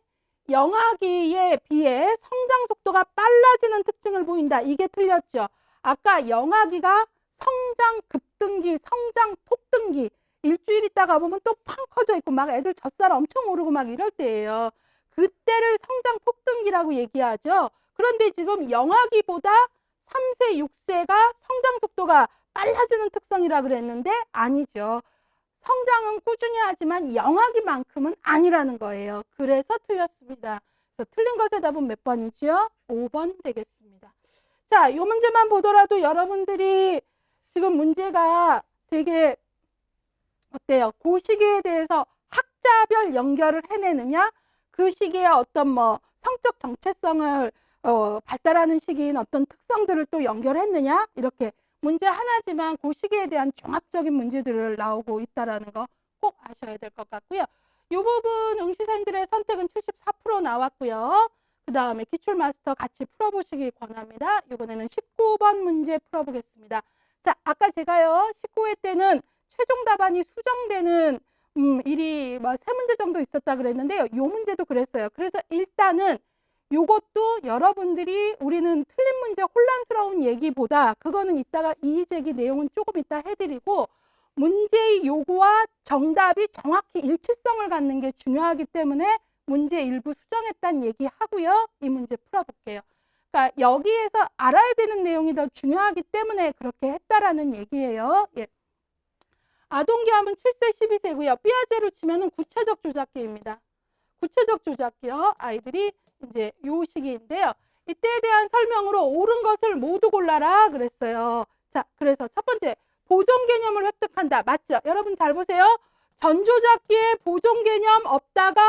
영아기에 비해 성장 속도가 빨라지는 특징을 보인다. 이게 틀렸죠. 아까 영아기가 성장 급등기, 성장 폭등기, 일주일 있다가 보면 또 팡 커져 있고 막 애들 젖살 엄청 오르고 막 이럴 때예요. 그때를 성장 폭등기라고 얘기하죠. 그런데 지금 영아기보다 3세, 6세가 성장 속도가 빨라지는 특성이라 그랬는데 아니죠. 성장은 꾸준히 하지만 영아기만큼은 아니라는 거예요. 그래서 틀렸습니다. 그래서 틀린 것의 답은 몇 번이죠? 5번 되겠습니다. 자, 이 문제만 보더라도 여러분들이 지금 문제가 되게 어때요? 그 시기에 대해서 학자별 연결을 해내느냐? 그 시기에 어떤 뭐 성적 정체성을 발달하는 시기인 어떤 특성들을 또 연결했느냐? 이렇게 문제 하나지만 그 시기에 대한 종합적인 문제들을 나오고 있다는 거 꼭 아셔야 될 것 같고요. 이 부분 응시생들의 선택은 74% 나왔고요. 그 다음에 기출마스터 같이 풀어보시기 권합니다. 이번에는 19번 문제 풀어보겠습니다. 자, 아까 제가요 19회 때는 최종 답안이 수정되는 일이 뭐 3문제 정도 있었다 그랬는데요. 이 문제도 그랬어요. 그래서 일단은 요것도 여러분들이 우리는 틀린 문제 혼란스러운 얘기보다 그거는 이따가 이의제기 내용은 조금 이따 해드리고 문제의 요구와 정답이 정확히 일치성을 갖는 게 중요하기 때문에 문제 일부 수정했다는 얘기 하고요. 이 문제 풀어볼게요. 그러니까 여기에서 알아야 되는 내용이 더 중요하기 때문에 그렇게 했다라는 얘기예요. 예. 아동기함은 7세, 12세고요. 삐아제로 치면은 구체적 조작기입니다. 구체적 조작기요. 아이들이 이제 요 시기인데요. 이때에 대한 설명으로 옳은 것을 모두 골라라 그랬어요. 자, 그래서 첫 번째, 보존 개념을 획득한다. 맞죠? 여러분 잘 보세요. 전조작기에 보존 개념 없다가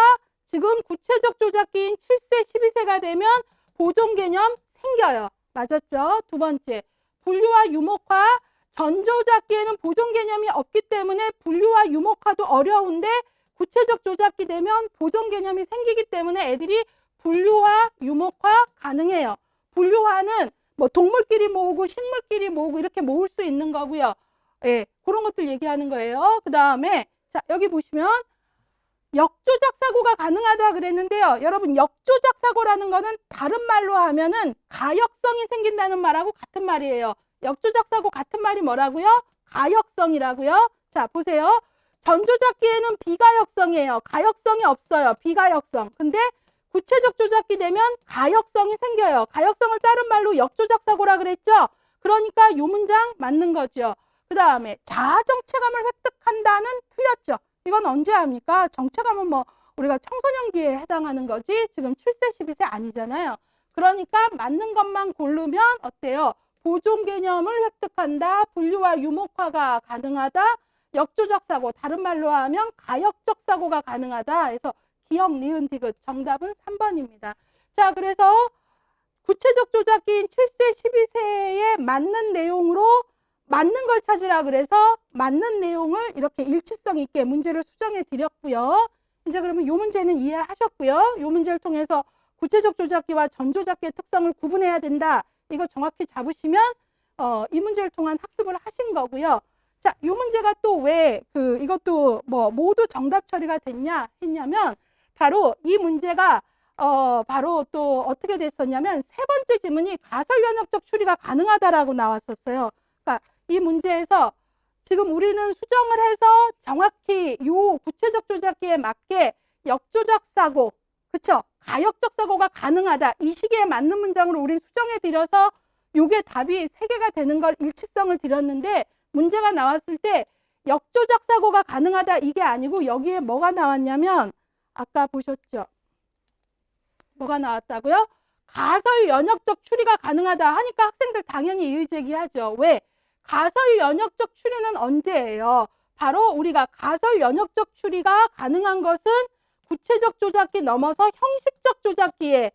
지금 구체적 조작기인 7세, 12세가 되면 보존 개념 생겨요. 맞았죠? 두 번째, 분류와 유목화. 전조작기에는 보존 개념이 없기 때문에 분류와 유목화도 어려운데 구체적 조작기 되면 보존 개념이 생기기 때문에 애들이 분류와 유목화 가능해요. 분류화는 뭐 동물끼리 모으고 식물끼리 모으고 이렇게 모을 수 있는 거고요. 예, 그런 것들 얘기하는 거예요. 그 다음에 자, 여기 보시면 역조작 사고가 가능하다 그랬는데요. 여러분, 역조작 사고라는 거는 다른 말로 하면은 가역성이 생긴다는 말하고 같은 말이에요. 역조작 사고 같은 말이 뭐라고요? 가역성이라고요. 자, 보세요. 전조작기에는 비가역성이에요. 가역성이 없어요. 비가역성. 근데 구체적 조작기 되면 가역성이 생겨요. 가역성을 다른 말로 역조작 사고라 그랬죠. 그러니까 요 문장 맞는 거죠. 그 다음에 자아 정체감을 획득한다는 틀렸죠. 이건 언제 합니까? 정체감은 뭐 우리가 청소년기에 해당하는 거지 지금 7세, 12세 아니잖아요. 그러니까 맞는 것만 고르면 어때요? 보존 개념을 획득한다. 분류와 유목화가 가능하다. 역조작 사고, 다른 말로 하면 가역적 사고가 가능하다. 해서 기역, 니은, 디귿. 정답은 3번입니다. 자, 그래서 구체적 조작기인 7세, 12세에 맞는 내용으로 맞는 걸 찾으라 그래서 맞는 내용을 이렇게 일치성 있게 문제를 수정해 드렸고요. 이제 그러면 이 문제는 이해하셨고요. 이 문제를 통해서 구체적 조작기와 전조작기의 특성을 구분해야 된다. 이거 정확히 잡으시면 이 문제를 통한 학습을 하신 거고요. 자, 이 문제가 또 왜 이것도 뭐 모두 정답 처리가 됐냐 했냐면 바로 이 문제가 바로 또 어떻게 됐었냐면 세 번째 지문이 가설 연역적 추리가 가능하다라고 나왔었어요. 그러니까 이 문제에서 지금 우리는 수정을 해서 정확히 요 구체적 조작기에 맞게 역조작 사고, 그쵸? 가역적 사고가 가능하다. 이 시기에 맞는 문장으로 우린 수정해 드려서 요게 답이 3개가 되는 걸 일치성을 드렸는데 문제가 나왔을 때 역조작 사고가 가능하다 이게 아니고 여기에 뭐가 나왔냐면 아까 보셨죠? 뭐가 나왔다고요? 가설 연역적 추리가 가능하다 하니까 학생들 당연히 이의제기하죠. 왜? 가설 연역적 추리는 언제예요? 바로 우리가 가설 연역적 추리가 가능한 것은 구체적 조작기 넘어서 형식적 조작기에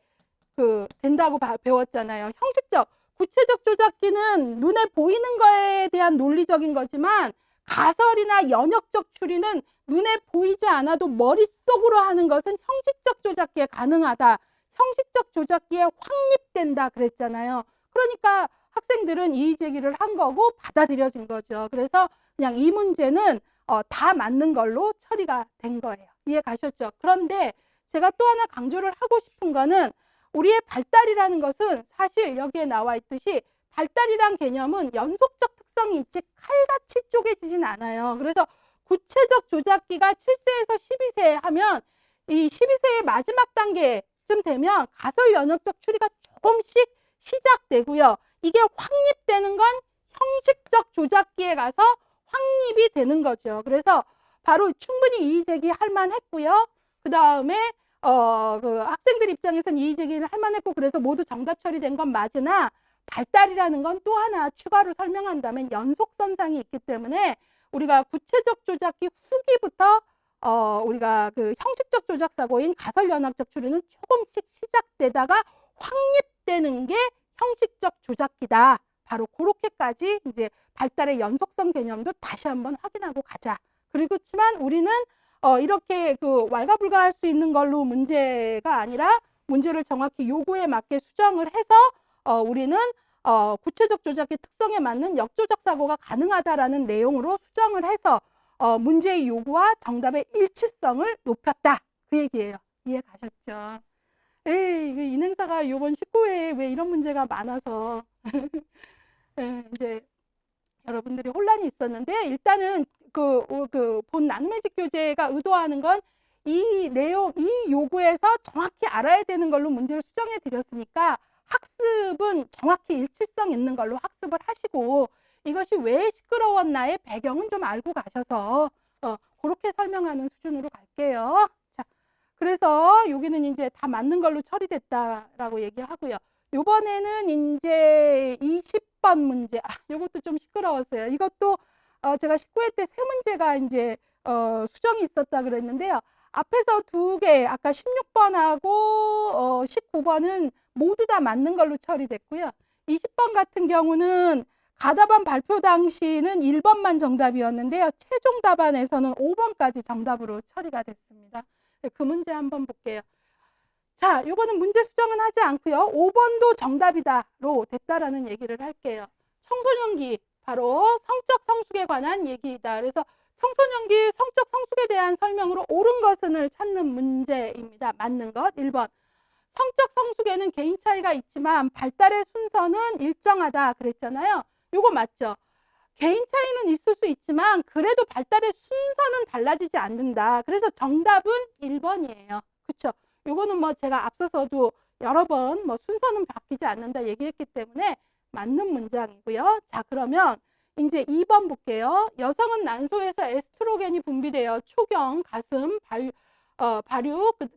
된다고 배웠잖아요. 형식적, 구체적 조작기는 눈에 보이는 거에 대한 논리적인 거지만 가설이나 연역적 추리는 눈에 보이지 않아도 머릿속으로 하는 것은 형식적 조작기에 가능하다. 형식적 조작기에 확립된다 그랬잖아요. 그러니까 학생들은 이의제기를 한 거고 받아들여진 거죠. 그래서 그냥 이 문제는 다 맞는 걸로 처리가 된 거예요. 이해 가셨죠? 그런데 제가 또 하나 강조를 하고 싶은 거는 우리의 발달이라는 것은 사실 여기에 나와 있듯이 발달이란 개념은 연속적 특성이 있지 칼같이 쪼개지진 않아요. 그래서 구체적 조작기가 7세에서 12세 하면 이 12세의 마지막 단계쯤 되면 가설 연역적 추리가 조금씩 시작되고요. 이게 확립되는 건 형식적 조작기에 가서 확립이 되는 거죠. 그래서 바로 충분히 이의제기 할 만했고요. 그 다음에 학생들 입장에서는 이의제기를 할 만했고 그래서 모두 정답 처리된 건 맞으나 발달이라는 건 또 하나 추가로 설명한다면 연속선상이 있기 때문에 우리가 구체적 조작기 후기부터 우리가 형식적 조작 사고인 가설 연역적 추리는 조금씩 시작되다가 확립되는 게 형식적 조작기다. 바로 그렇게까지 이제 발달의 연속성 개념도 다시 한번 확인하고 가자. 그렇지만 우리는 이렇게 왈가불가할 수 있는 걸로 문제가 아니라 문제를 정확히 요구에 맞게 수정을 해서 우리는 구체적 조작기 특성에 맞는 역조작 사고가 가능하다라는 내용으로 수정을 해서 문제의 요구와 정답의 일치성을 높였다. 그 얘기예요. 이해 가셨죠? 에이, 인행사가 이번 19회에 왜 이런 문제가 많아서 이제 여러분들이 혼란이 있었는데 일단은 본 나눔의직 교재가 의도하는 건 이 내용, 이 요구에서 정확히 알아야 되는 걸로 문제를 수정해 드렸으니까 학습은 정확히 일치성 있는 걸로 학습을 하시고 이것이 왜 시끄러웠나의 배경은 좀 알고 가셔서 그렇게 설명하는 수준으로 갈게요. 자, 그래서 여기는 이제 다 맞는 걸로 처리됐다라고 얘기하고요. 이번에는 이제 20번 문제. 이것도 좀 시끄러웠어요. 이것도 제가 19회 때 세 문제가 이제 수정이 있었다 그랬는데요. 앞에서 두 개, 아까 16번하고 19번은 모두 다 맞는 걸로 처리됐고요. 20번 같은 경우는 가답안 발표 당시는 1번만 정답이었는데요. 최종 답안에서는 5번까지 정답으로 처리가 됐습니다. 그 문제 한번 볼게요. 자, 요거는 문제 수정은 하지 않고요. 5번도 정답이다로 됐다라는 얘기를 할게요. 청소년기, 바로 성적 성숙에 관한 얘기이다. 그래서 청소년기 성적 성숙에 대한 설명으로 옳은 것은을 찾는 문제입니다. 맞는 것 1번. 성적 성숙에는 개인 차이가 있지만 발달의 순서는 일정하다 그랬잖아요. 요거 맞죠? 개인 차이는 있을 수 있지만 그래도 발달의 순서는 달라지지 않는다. 그래서 정답은 1번이에요. 그쵸? 요거는 뭐 제가 앞서서도 여러 번 뭐 순서는 바뀌지 않는다 얘기했기 때문에 맞는 문장이고요. 자, 그러면 이제 2번 볼게요. 여성은 난소에서 에스트로겐이 분비되어 초경, 가슴, 발육,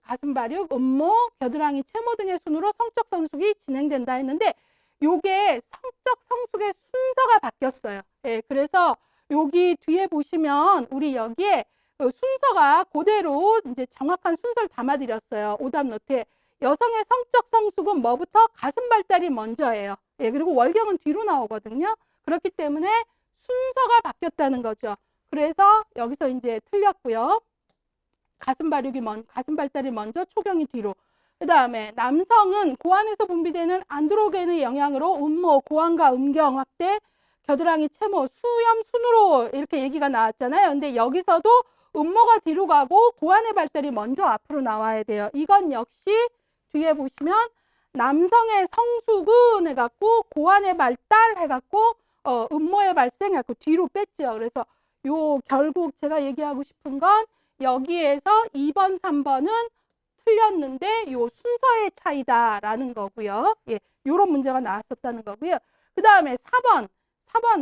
가슴 발육, 음모, 겨드랑이, 채모 등의 순으로 성적 성숙이 진행된다 했는데 요게 성적 성숙의 순서가 바뀌었어요. 예, 그래서 여기 뒤에 보시면 우리 여기에 순서가 그대로 이제 정확한 순서를 담아드렸어요. 오답 노트에. 여성의 성적 성숙은 뭐부터? 가슴 발달이 먼저예요. 예, 그리고 월경은 뒤로 나오거든요. 그렇기 때문에 순서가 바뀌었다는 거죠. 그래서 여기서 이제 틀렸고요. 가슴 발달이 먼저, 초경이 뒤로. 그 다음에 남성은 고환에서 분비되는 안드로겐의 영향으로 음모, 고환과 음경 확대, 겨드랑이, 채모, 수염, 순으로 이렇게 얘기가 나왔잖아요. 근데 여기서도 음모가 뒤로 가고 고환의 발달이 먼저 앞으로 나와야 돼요. 이건 역시 뒤에 보시면 남성의 성숙은 해갖고 고환의 발달 해갖고 음모의 발생 해갖고 뒤로 뺐죠. 그래서 요 결국 제가 얘기하고 싶은 건 여기에서 2번, 3번은 틀렸는데 요 순서의 차이다라는 거고요. 예, 요런 문제가 나왔었다는 거고요. 그 다음에 4번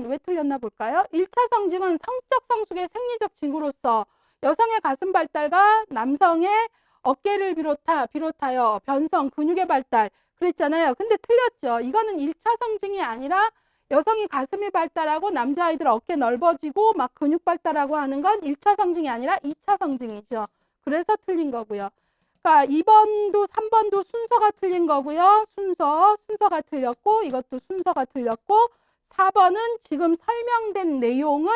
왜 틀렸나 볼까요? 1차 성징은 성적 성숙의 생리적 징후로서 여성의 가슴 발달과 남성의 어깨를 비롯하여 변성, 근육의 발달 그랬잖아요. 근데 틀렸죠. 이거는 1차 성징이 아니라 여성이 가슴이 발달하고 남자아이들 어깨 넓어지고 막 근육 발달하고 하는 건 1차 성징이 아니라 2차 성징이죠. 그래서 틀린 거고요. 그러니까 2번도 3번도 순서가 틀린 거고요. 순서가 틀렸고 이것도 순서가 틀렸고 4번은 지금 설명된 내용은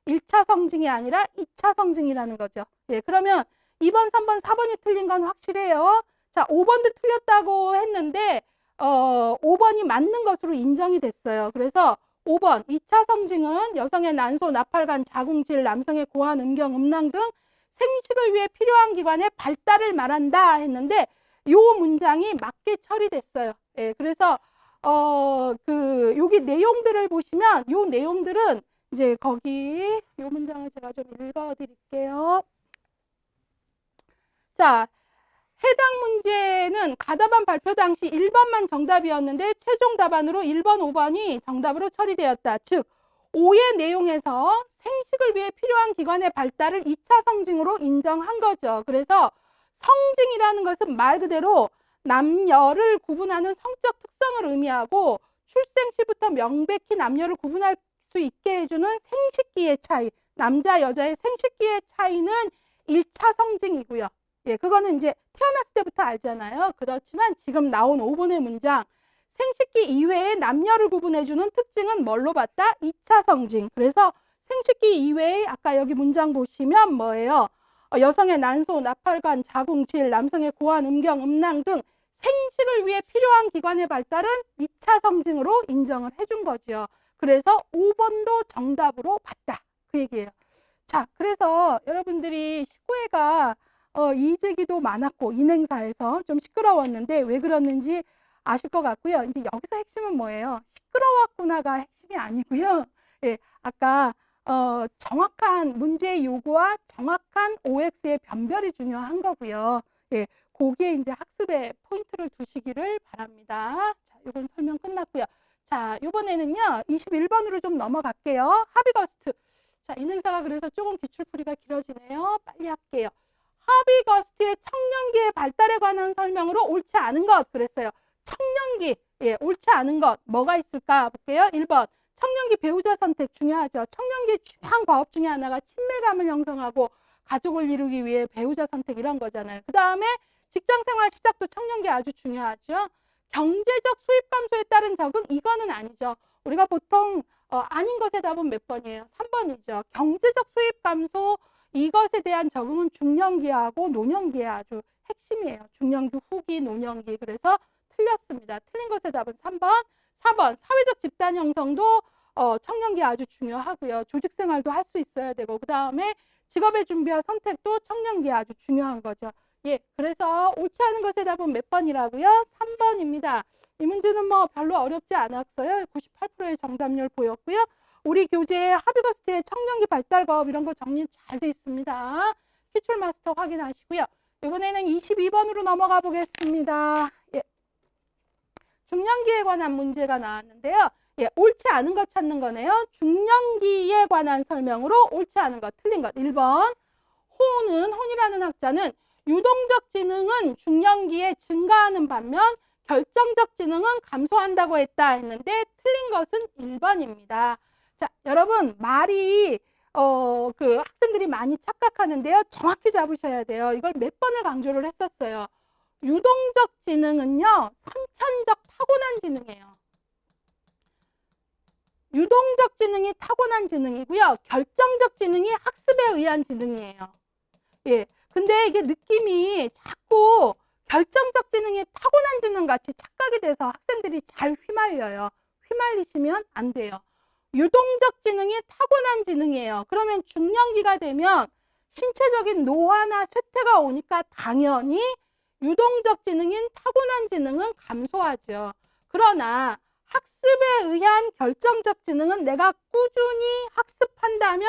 1차 성징이 아니라 2차 성징이라는 거죠. 예, 그러면 2번, 3번, 4번이 틀린 건 확실해요. 자, 5번도 틀렸다고 했는데 5번이 맞는 것으로 인정이 됐어요. 그래서 5번 2차 성징은 여성의 난소, 나팔관, 자궁질, 남성의 고환, 음경, 음낭 등 생식을 위해 필요한 기관의 발달을 말한다 했는데 이 문장이 맞게 처리됐어요. 예, 그래서 여기 내용들을 보시면 이 내용들은 이제 거기 이 문장을 제가 좀 읽어 드릴게요. 자, 해당 문제는 가답안 발표 당시 1번만 정답이었는데 최종 답안으로 1번, 5번이 정답으로 처리되었다. 즉, 5의 내용에서 생식을 위해 필요한 기관의 발달을 2차 성징으로 인정한 거죠. 그래서 성징이라는 것은 말 그대로 남녀를 구분하는 성적 특성을 의미하고 출생 시부터 명백히 남녀를 구분할 수 있게 해주는 생식기의 차이, 남자, 여자의 생식기의 차이는 1차 성징이고요. 예, 그거는 이제 태어났을 때부터 알잖아요. 그렇지만 지금 나온 5번의 문장, 생식기 이외에 남녀를 구분해주는 특징은 뭘로 봤다? 2차 성징. 그래서 생식기 이외에 아까 여기 문장 보시면 뭐예요? 여성의 난소, 나팔관, 자궁질, 남성의 고환, 음경, 음낭 등 생식을 위해 필요한 기관의 발달은 2차 성징으로 인정을 해준 거죠. 그래서 5번도 정답으로 봤다. 그 얘기예요. 자, 그래서 여러분들이 19회가 이의제기도 많았고 인행사에서 좀 시끄러웠는데 왜 그랬는지 아실 것 같고요. 이제 여기서 핵심은 뭐예요? 시끄러웠구나가 핵심이 아니고요. 예, 아까 정확한 문제의 요구와 정확한 OX의 변별이 중요한 거고요. 예, 거기에 이제 학습에 포인트를 두시기를 바랍니다. 자, 이건 설명 끝났고요. 자, 이번에는요, 21번으로 좀 넘어갈게요. 하비거스트. 자, 이 능사가 그래서 조금 기출풀이가 길어지네요. 빨리 할게요. 하비거스트의 청년기의 발달에 관한 설명으로 옳지 않은 것 그랬어요. 청년기, 예, 옳지 않은 것 뭐가 있을까 볼게요. 1번, 청년기 배우자 선택 중요하죠. 청년기 중요한 과업 중에 하나가 친밀감을 형성하고 가족을 이루기 위해 배우자 선택 이런 거잖아요. 그 다음에 직장생활 시작도 청년기 아주 중요하죠. 경제적 수입 감소에 따른 적응 이거는 아니죠. 우리가 보통 아닌 것의 답은 몇 번이에요? 3번이죠. 경제적 수입 감소 이것에 대한 적응은 중년기하고 노년기에 아주 핵심이에요. 중년기 후기, 노년기. 그래서 틀렸습니다. 틀린 것의 답은 3번. 4번, 사회적 집단 형성도 청년기 아주 중요하고요. 조직생활도 할 수 있어야 되고, 그 다음에 직업의 준비와 선택도 청년기에 아주 중요한 거죠. 예, 그래서 옳지 않은 것의 답은 몇 번이라고요? 3번입니다. 이 문제는 뭐 별로 어렵지 않았어요. 98%의 정답률 보였고요. 우리 교재에 하비거스트의 청년기 발달과업 이런 거 정리 잘 돼 있습니다. 기출 마스터 확인하시고요. 이번에는 22번으로 넘어가 보겠습니다. 예. 중년기에 관한 문제가 나왔는데요. 예, 옳지 않은 것 찾는 거네요. 중년기에 관한 설명으로 옳지 않은 것, 틀린 것. 1번, 혼이라는 학자는 유동적 지능은 중년기에 증가하는 반면 결정적 지능은 감소한다고 했는데 틀린 것은 1번입니다. 자, 여러분 말이 그 학생들이 많이 착각하는데요. 정확히 잡으셔야 돼요. 이걸 몇 번을 강조를 했었어요. 유동적 지능은요, 선천적 타고난 지능이에요. 유동적 지능이 타고난 지능이고요. 결정적 지능이 학습에 의한 지능이에요. 예. 근데 이게 느낌이 자꾸 결정적 지능이 타고난 지능 같이 착각이 돼서 학생들이 잘 휘말려요. 휘말리시면 안 돼요. 유동적 지능이 타고난 지능이에요. 그러면 중년기가 되면 신체적인 노화나 쇠퇴가 오니까 당연히 유동적 지능인 타고난 지능은 감소하죠. 그러나 학습에 의한 결정적 지능은 내가 꾸준히 학습한다면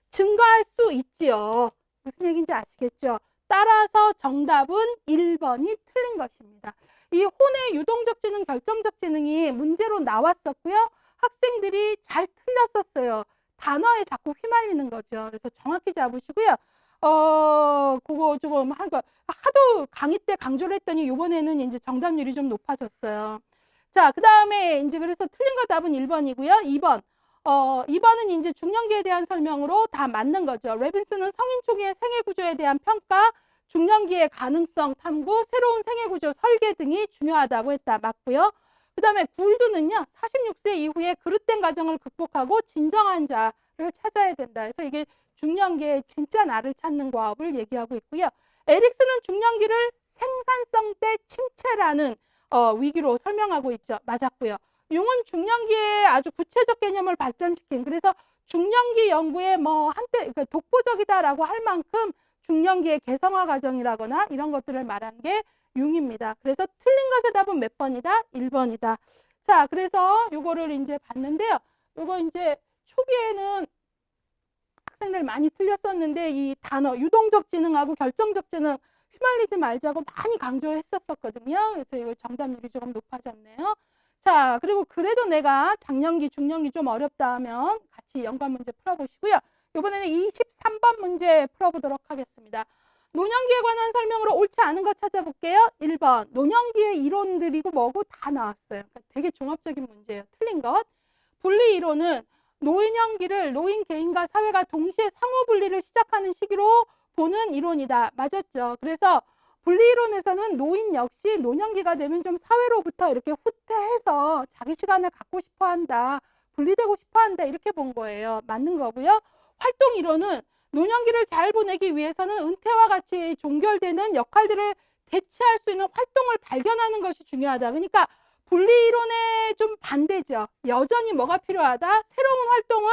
증가할 수 있지요. 무슨 얘기인지 아시겠죠? 따라서 정답은 1번이 틀린 것입니다. 이 혼의 유동적 지능, 결정적 지능이 문제로 나왔었고요. 학생들이 잘 틀렸었어요. 단어에 자꾸 휘말리는 거죠. 그래서 정확히 잡으시고요. 그거 조금 하도 강의 때 강조를 했더니 이번에는 이제 정답률이 좀 높아졌어요. 자, 그 다음에 이제 그래서 틀린 거 답은 1번이고요. 2번. 2번은 이제 중년기에 대한 설명으로 다 맞는 거죠. 레빈스는 성인 초기의 생애 구조에 대한 평가, 중년기의 가능성 탐구, 새로운 생애 구조 설계 등이 중요하다고 했다. 맞고요. 그 다음에 굴드는요, 46세 이후에 그릇된 가정을 극복하고 진정한 자를 찾아야 된다. 그래서 이게 중년기의 진짜 나를 찾는 과업을 얘기하고 있고요. 에릭스는 중년기를 생산성 때 침체라는 위기로 설명하고 있죠. 맞았고요. 융은 중년기에 아주 구체적 개념을 발전시킨, 그래서 중년기 연구에 뭐 한때 독보적이다라고 할 만큼 중년기의 개성화 과정이라거나 이런 것들을 말한 게 융입니다. 그래서 틀린 것의 답은 몇 번이다? 1번이다. 자, 그래서 요거를 이제 봤는데요. 요거 이제 초기에는 학생들 많이 틀렸었는데 이 단어 유동적 지능하고 결정적 지능 휘말리지 말자고 많이 강조했었거든요. 그래서 이거 정답률이 조금 높아졌네요. 자, 그리고 그래도 내가 작년기, 중년기 좀 어렵다 하면 같이 연관 문제 풀어보시고요. 이번에는 23번 문제 풀어보도록 하겠습니다. 노년기에 관한 설명으로 옳지 않은 거 찾아볼게요. 1번, 노년기의 이론들이고 뭐고 다 나왔어요. 그러니까 되게 종합적인 문제예요. 틀린 것. 분리 이론은 노인형기를 노인 개인과 사회가 동시에 상호 분리를 시작하는 시기로 보는 이론이다. 맞았죠? 그래서 분리이론에서는 노인 역시 노년기가 되면 좀 사회로부터 이렇게 후퇴해서 자기 시간을 갖고 싶어 한다. 분리되고 싶어 한다. 이렇게 본 거예요. 맞는 거고요. 활동이론은 노년기를 잘 보내기 위해서는 은퇴와 같이 종결되는 역할들을 대체할 수 있는 활동을 발견하는 것이 중요하다. 그러니까 분리이론에 좀 반대죠. 여전히 뭐가 필요하다? 새로운 활동을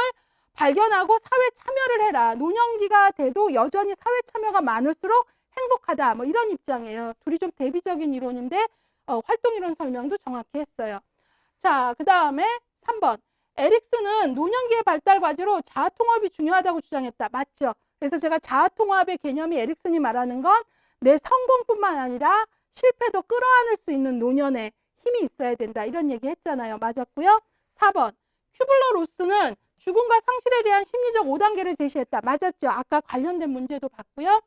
발견하고 사회 참여를 해라. 노년기가 돼도 여전히 사회 참여가 많을수록 행복하다. 뭐 이런 입장이에요. 둘이 좀 대비적인 이론인데 활동이론 설명도 정확히 했어요. 자, 그 다음에 3번. 에릭슨은 노년기의 발달 과제로 자아통합이 중요하다고 주장했다. 맞죠? 그래서 제가 자아통합의 개념이 에릭슨이 말하는 건 내 성공뿐만 아니라 실패도 끌어안을 수 있는 노년에 힘이 있어야 된다. 이런 얘기 했잖아요. 맞았고요. 4번. 큐블러-로스는 죽음과 상실에 대한 심리적 5단계를 제시했다. 맞았죠? 아까 관련된 문제도 봤고요.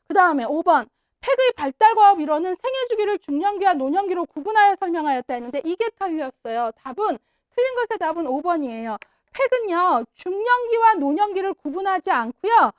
그 다음에 5번. 팩의 발달과 위로는 생애 주기를 중년기와 노년기로 구분하여 설명하였다 했는데 이게 틀렸어요. 틀린 것의 답은 5번이에요. 팩은요, 중년기와 노년기를 구분하지 않고요.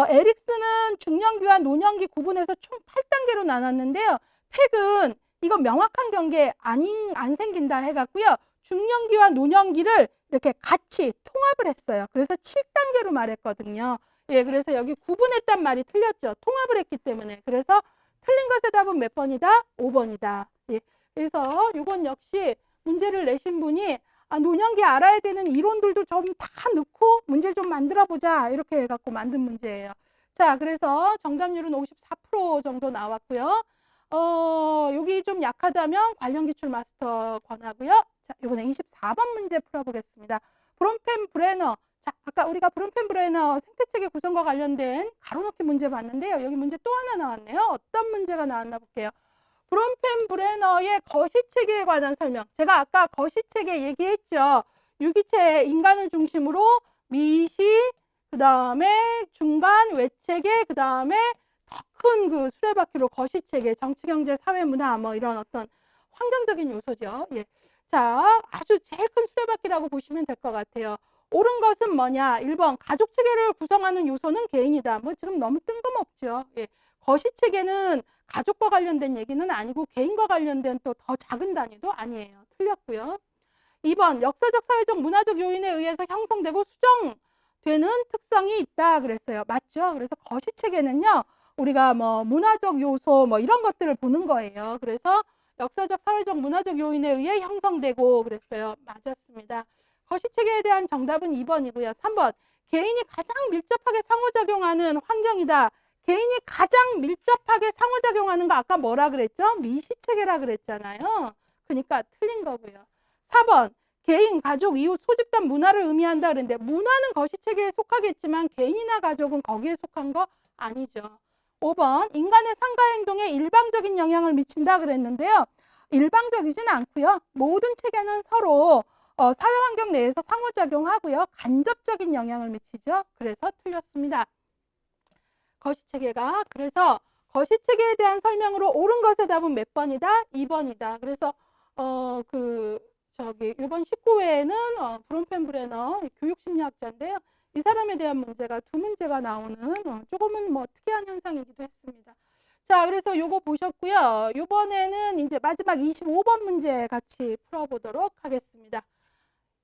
에릭스는 중년기와 노년기 구분해서 총 8단계로 나눴는데요. 팩은 이거 명확한 경계 안 생긴다 해갖고요. 중년기와 노년기를 이렇게 같이 통합을 했어요. 그래서 7단계로 말했거든요. 예, 그래서 여기 구분했단 말이 틀렸죠. 통합을 했기 때문에. 그래서 틀린 것의 답은 몇 번이다? 5번이다. 예, 그래서 이건 역시 문제를 내신 분이 노년기 알아야 되는 이론들도 좀 다 넣고 문제를 좀 만들어 보자 이렇게 해갖고 만든 문제예요. 자, 그래서 정답률은 54% 정도 나왔고요. 여기 좀 약하다면 관련 기출 마스터 권하고요. 자, 이번에 24번 문제 풀어보겠습니다. 브롬펜브레너. 자, 아까 우리가 브롬펜브레너 생태체계 구성과 관련된 가로놓기 문제 봤는데요. 여기 문제 또 하나 나왔네요. 어떤 문제가 나왔나 볼게요. 브롬펜브레너의 거시체계에 관한 설명. 제가 아까 거시체계 얘기했죠. 유기체 인간을 중심으로 미시, 그 다음에 중간 외체계, 그 다음에 더 큰 그 수레바퀴로 거시체계, 정치, 경제, 사회, 문화 뭐 이런 어떤 환경적인 요소죠. 예. 자, 아주 제일 큰 수레바퀴라고 보시면 될 것 같아요. 옳은 것은 뭐냐? 1번 가족체계를 구성하는 요소는 개인이다. 뭐 지금 너무 뜬금없죠. 예. 거시체계는 가족과 관련된 얘기는 아니고 개인과 관련된 또 더 작은 단위도 아니에요. 틀렸고요. 2번 역사적, 사회적, 문화적 요인에 의해서 형성되고 수정되는 특성이 있다 그랬어요. 맞죠? 그래서 거시체계는요. 우리가 뭐 문화적 요소 뭐 이런 것들을 보는 거예요. 그래서 역사적, 사회적, 문화적 요인에 의해 형성되고 그랬어요. 맞았습니다. 거시체계에 대한 정답은 2번이고요. 3번 개인이 가장 밀접하게 상호작용하는 환경이다. 개인이 가장 밀접하게 상호작용하는 거 아까 뭐라 그랬죠? 미시체계라 그랬잖아요. 그러니까 틀린 거고요. 4번 개인, 가족, 이웃, 소집단, 문화를 의미한다 그랬는데 문화는 거시체계에 속하겠지만 개인이나 가족은 거기에 속한 거 아니죠. 5번 인간의 상가 행동에 일방적인 영향을 미친다 그랬는데요. 일방적이진 않고요. 모든 체계는 서로 사회환경 내에서 상호작용하고요. 간접적인 영향을 미치죠. 그래서 틀렸습니다. 거시체계가. 그래서 거시체계에 대한 설명으로 옳은 것의 답은 몇 번이다? 2번이다. 그래서 이번 19회에는 브롬펜브레너 교육심리학자인데요. 이 사람에 대한 문제가 2문제가 나오는 조금은 뭐 특이한 현상이기도 했습니다. 자, 그래서 요거 보셨고요. 이번에는 이제 마지막 25번 문제 같이 풀어보도록 하겠습니다.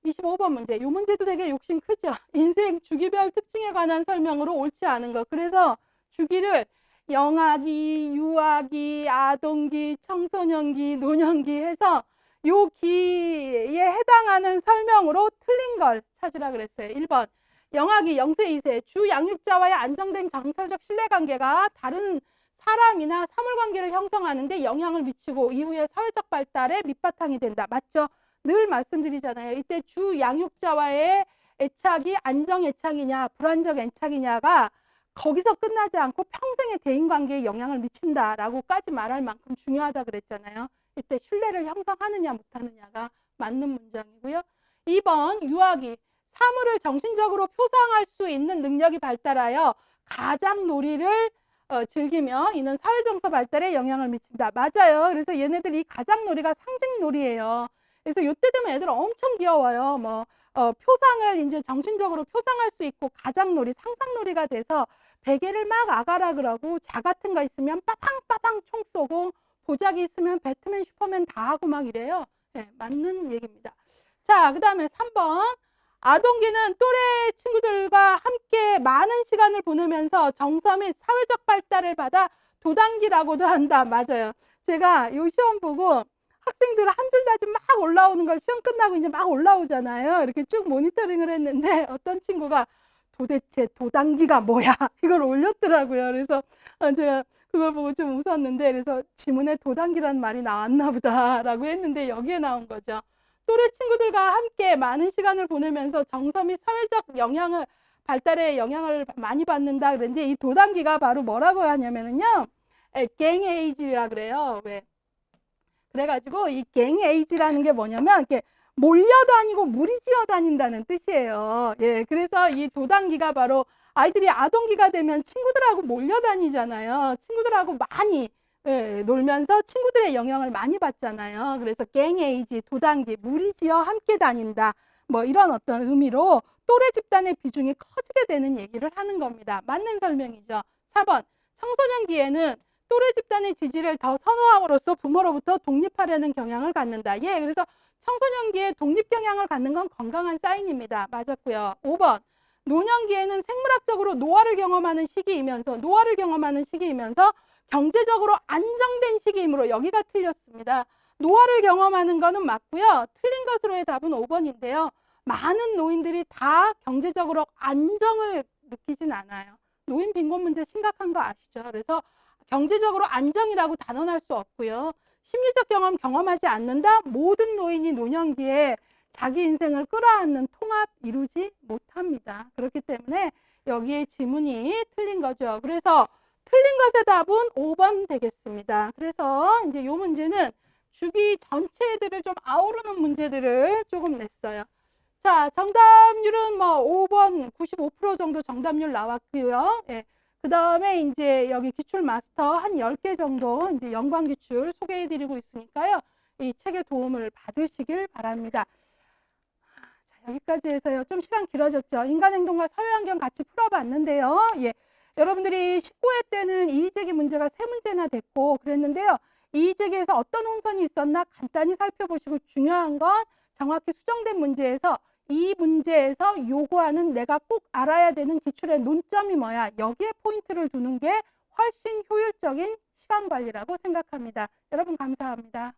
25번 문제. 이 문제도 되게 욕심 크죠. 인생 주기별 특징에 관한 설명으로 옳지 않은 것. 그래서 주기를 영아기, 유아기, 아동기, 청소년기, 노년기 해서 요 기에 해당하는 설명으로 틀린 걸 찾으라 그랬어요. 1번. 영아기 0세, 2세 주 양육자와의 안정된 정서적 신뢰관계가 다른 사람이나 사물관계를 형성하는 데 영향을 미치고 이후에 사회적 발달의 밑바탕이 된다. 맞죠? 늘 말씀드리잖아요. 이때 주 양육자와의 애착이 안정 애착이냐 불안정 애착이냐가 거기서 끝나지 않고 평생의 대인관계에 영향을 미친다라고까지 말할 만큼 중요하다 그랬잖아요. 이때 신뢰를 형성하느냐 못하느냐가 맞는 문장이고요. 2번 유아기 사물을 정신적으로 표상할 수 있는 능력이 발달하여 가장놀이를 즐기며 이는 사회정서 발달에 영향을 미친다. 맞아요. 그래서 얘네들 이 가장놀이가 상징놀이예요. 그래서 이때 되면 애들 엄청 귀여워요. 표상을 이제 정신적으로 표상할 수 있고 가장놀이, 상상놀이가 돼서 베개를 막 아가라 그러고 자 같은 거 있으면 빠방빠방 총 쏘고 보자기 있으면 배트맨, 슈퍼맨 다 하고 막 이래요. 네, 맞는 얘기입니다. 자, 그 다음에 3번. 아동기는 또래 친구들과 함께 많은 시간을 보내면서 정서 및 사회적 발달을 받아 도단기라고도 한다. 맞아요. 제가 이 시험 보고 학생들 한 줄 다짐 막 올라오는 걸 시험 끝나고 이제 막 올라오잖아요. 이렇게 쭉 모니터링을 했는데 어떤 친구가 도대체 도단기가 뭐야? 이걸 올렸더라고요. 그래서 제가 그걸 보고 좀 웃었는데 그래서 지문에 도단기라는 말이 나왔나 보다라고 했는데 여기에 나온 거죠. 또래 친구들과 함께 많은 시간을 보내면서 정서 및 사회적 발달에 영향을 많이 받는다 그랬는데 이 도단기가 바로 뭐라고 하냐면요. 갱에이지라 그래요. 왜? 그래가지고 이 갱에이지라는 게 뭐냐면 이렇게 몰려다니고 무리지어 다닌다는 뜻이에요. 예, 그래서 이 도당기가 바로 아이들이 아동기가 되면 친구들하고 몰려다니잖아요. 친구들하고 많이 놀면서 친구들의 영향을 많이 받잖아요. 그래서 갱에이지, 도당기, 무리지어 함께 다닌다. 뭐 이런 어떤 의미로 또래 집단의 비중이 커지게 되는 얘기를 하는 겁니다. 맞는 설명이죠. 4번, 청소년기에는 또래 집단의 지지를 더 선호함으로써 부모로부터 독립하려는 경향을 갖는다. 예, 그래서 청소년기에 독립 경향을 갖는 건 건강한 사인입니다. 맞았고요. 5번, 노년기에는 생물학적으로 노화를 경험하는 시기이면서 경제적으로 안정된 시기이므로 여기가 틀렸습니다. 노화를 경험하는 거는 맞고요. 틀린 것으로의 답은 5번인데요. 많은 노인들이 다 경제적으로 안정을 느끼진 않아요. 노인 빈곤 문제 심각한 거 아시죠? 그래서 경제적으로 안정이라고 단언할 수 없고요. 심리적 경험하지 않는다. 모든 노인이 노년기에 자기 인생을 끌어안는 통합 이루지 못합니다. 그렇기 때문에 여기에 지문이 틀린 거죠. 그래서 틀린 것의 답은 5번 되겠습니다. 그래서 이제 이 문제는 주기 전체 애들을 좀 아우르는 문제들을 조금 냈어요. 자, 정답률은 뭐 5번 95% 정도 정답률 나왔고요. 예. 그 다음에 이제 여기 기출 마스터 한 10개 정도 이제 연관 기출 소개해 드리고 있으니까요. 이 책의 도움을 받으시길 바랍니다. 자, 여기까지 해서요. 좀 시간 길어졌죠. 인간행동과 사회환경 같이 풀어봤는데요. 예. 여러분들이 19회 때는 이의제기 문제가 3문제나 됐고 그랬는데요. 이의제기에서 어떤 혼선이 있었나 간단히 살펴보시고 중요한 건 정확히 수정된 문제에서 이 문제에서 요구하는 내가 꼭 알아야 되는 기출의 논점이 뭐야. 여기에 포인트를 두는 게 훨씬 효율적인 시간 관리라고 생각합니다. 여러분 감사합니다.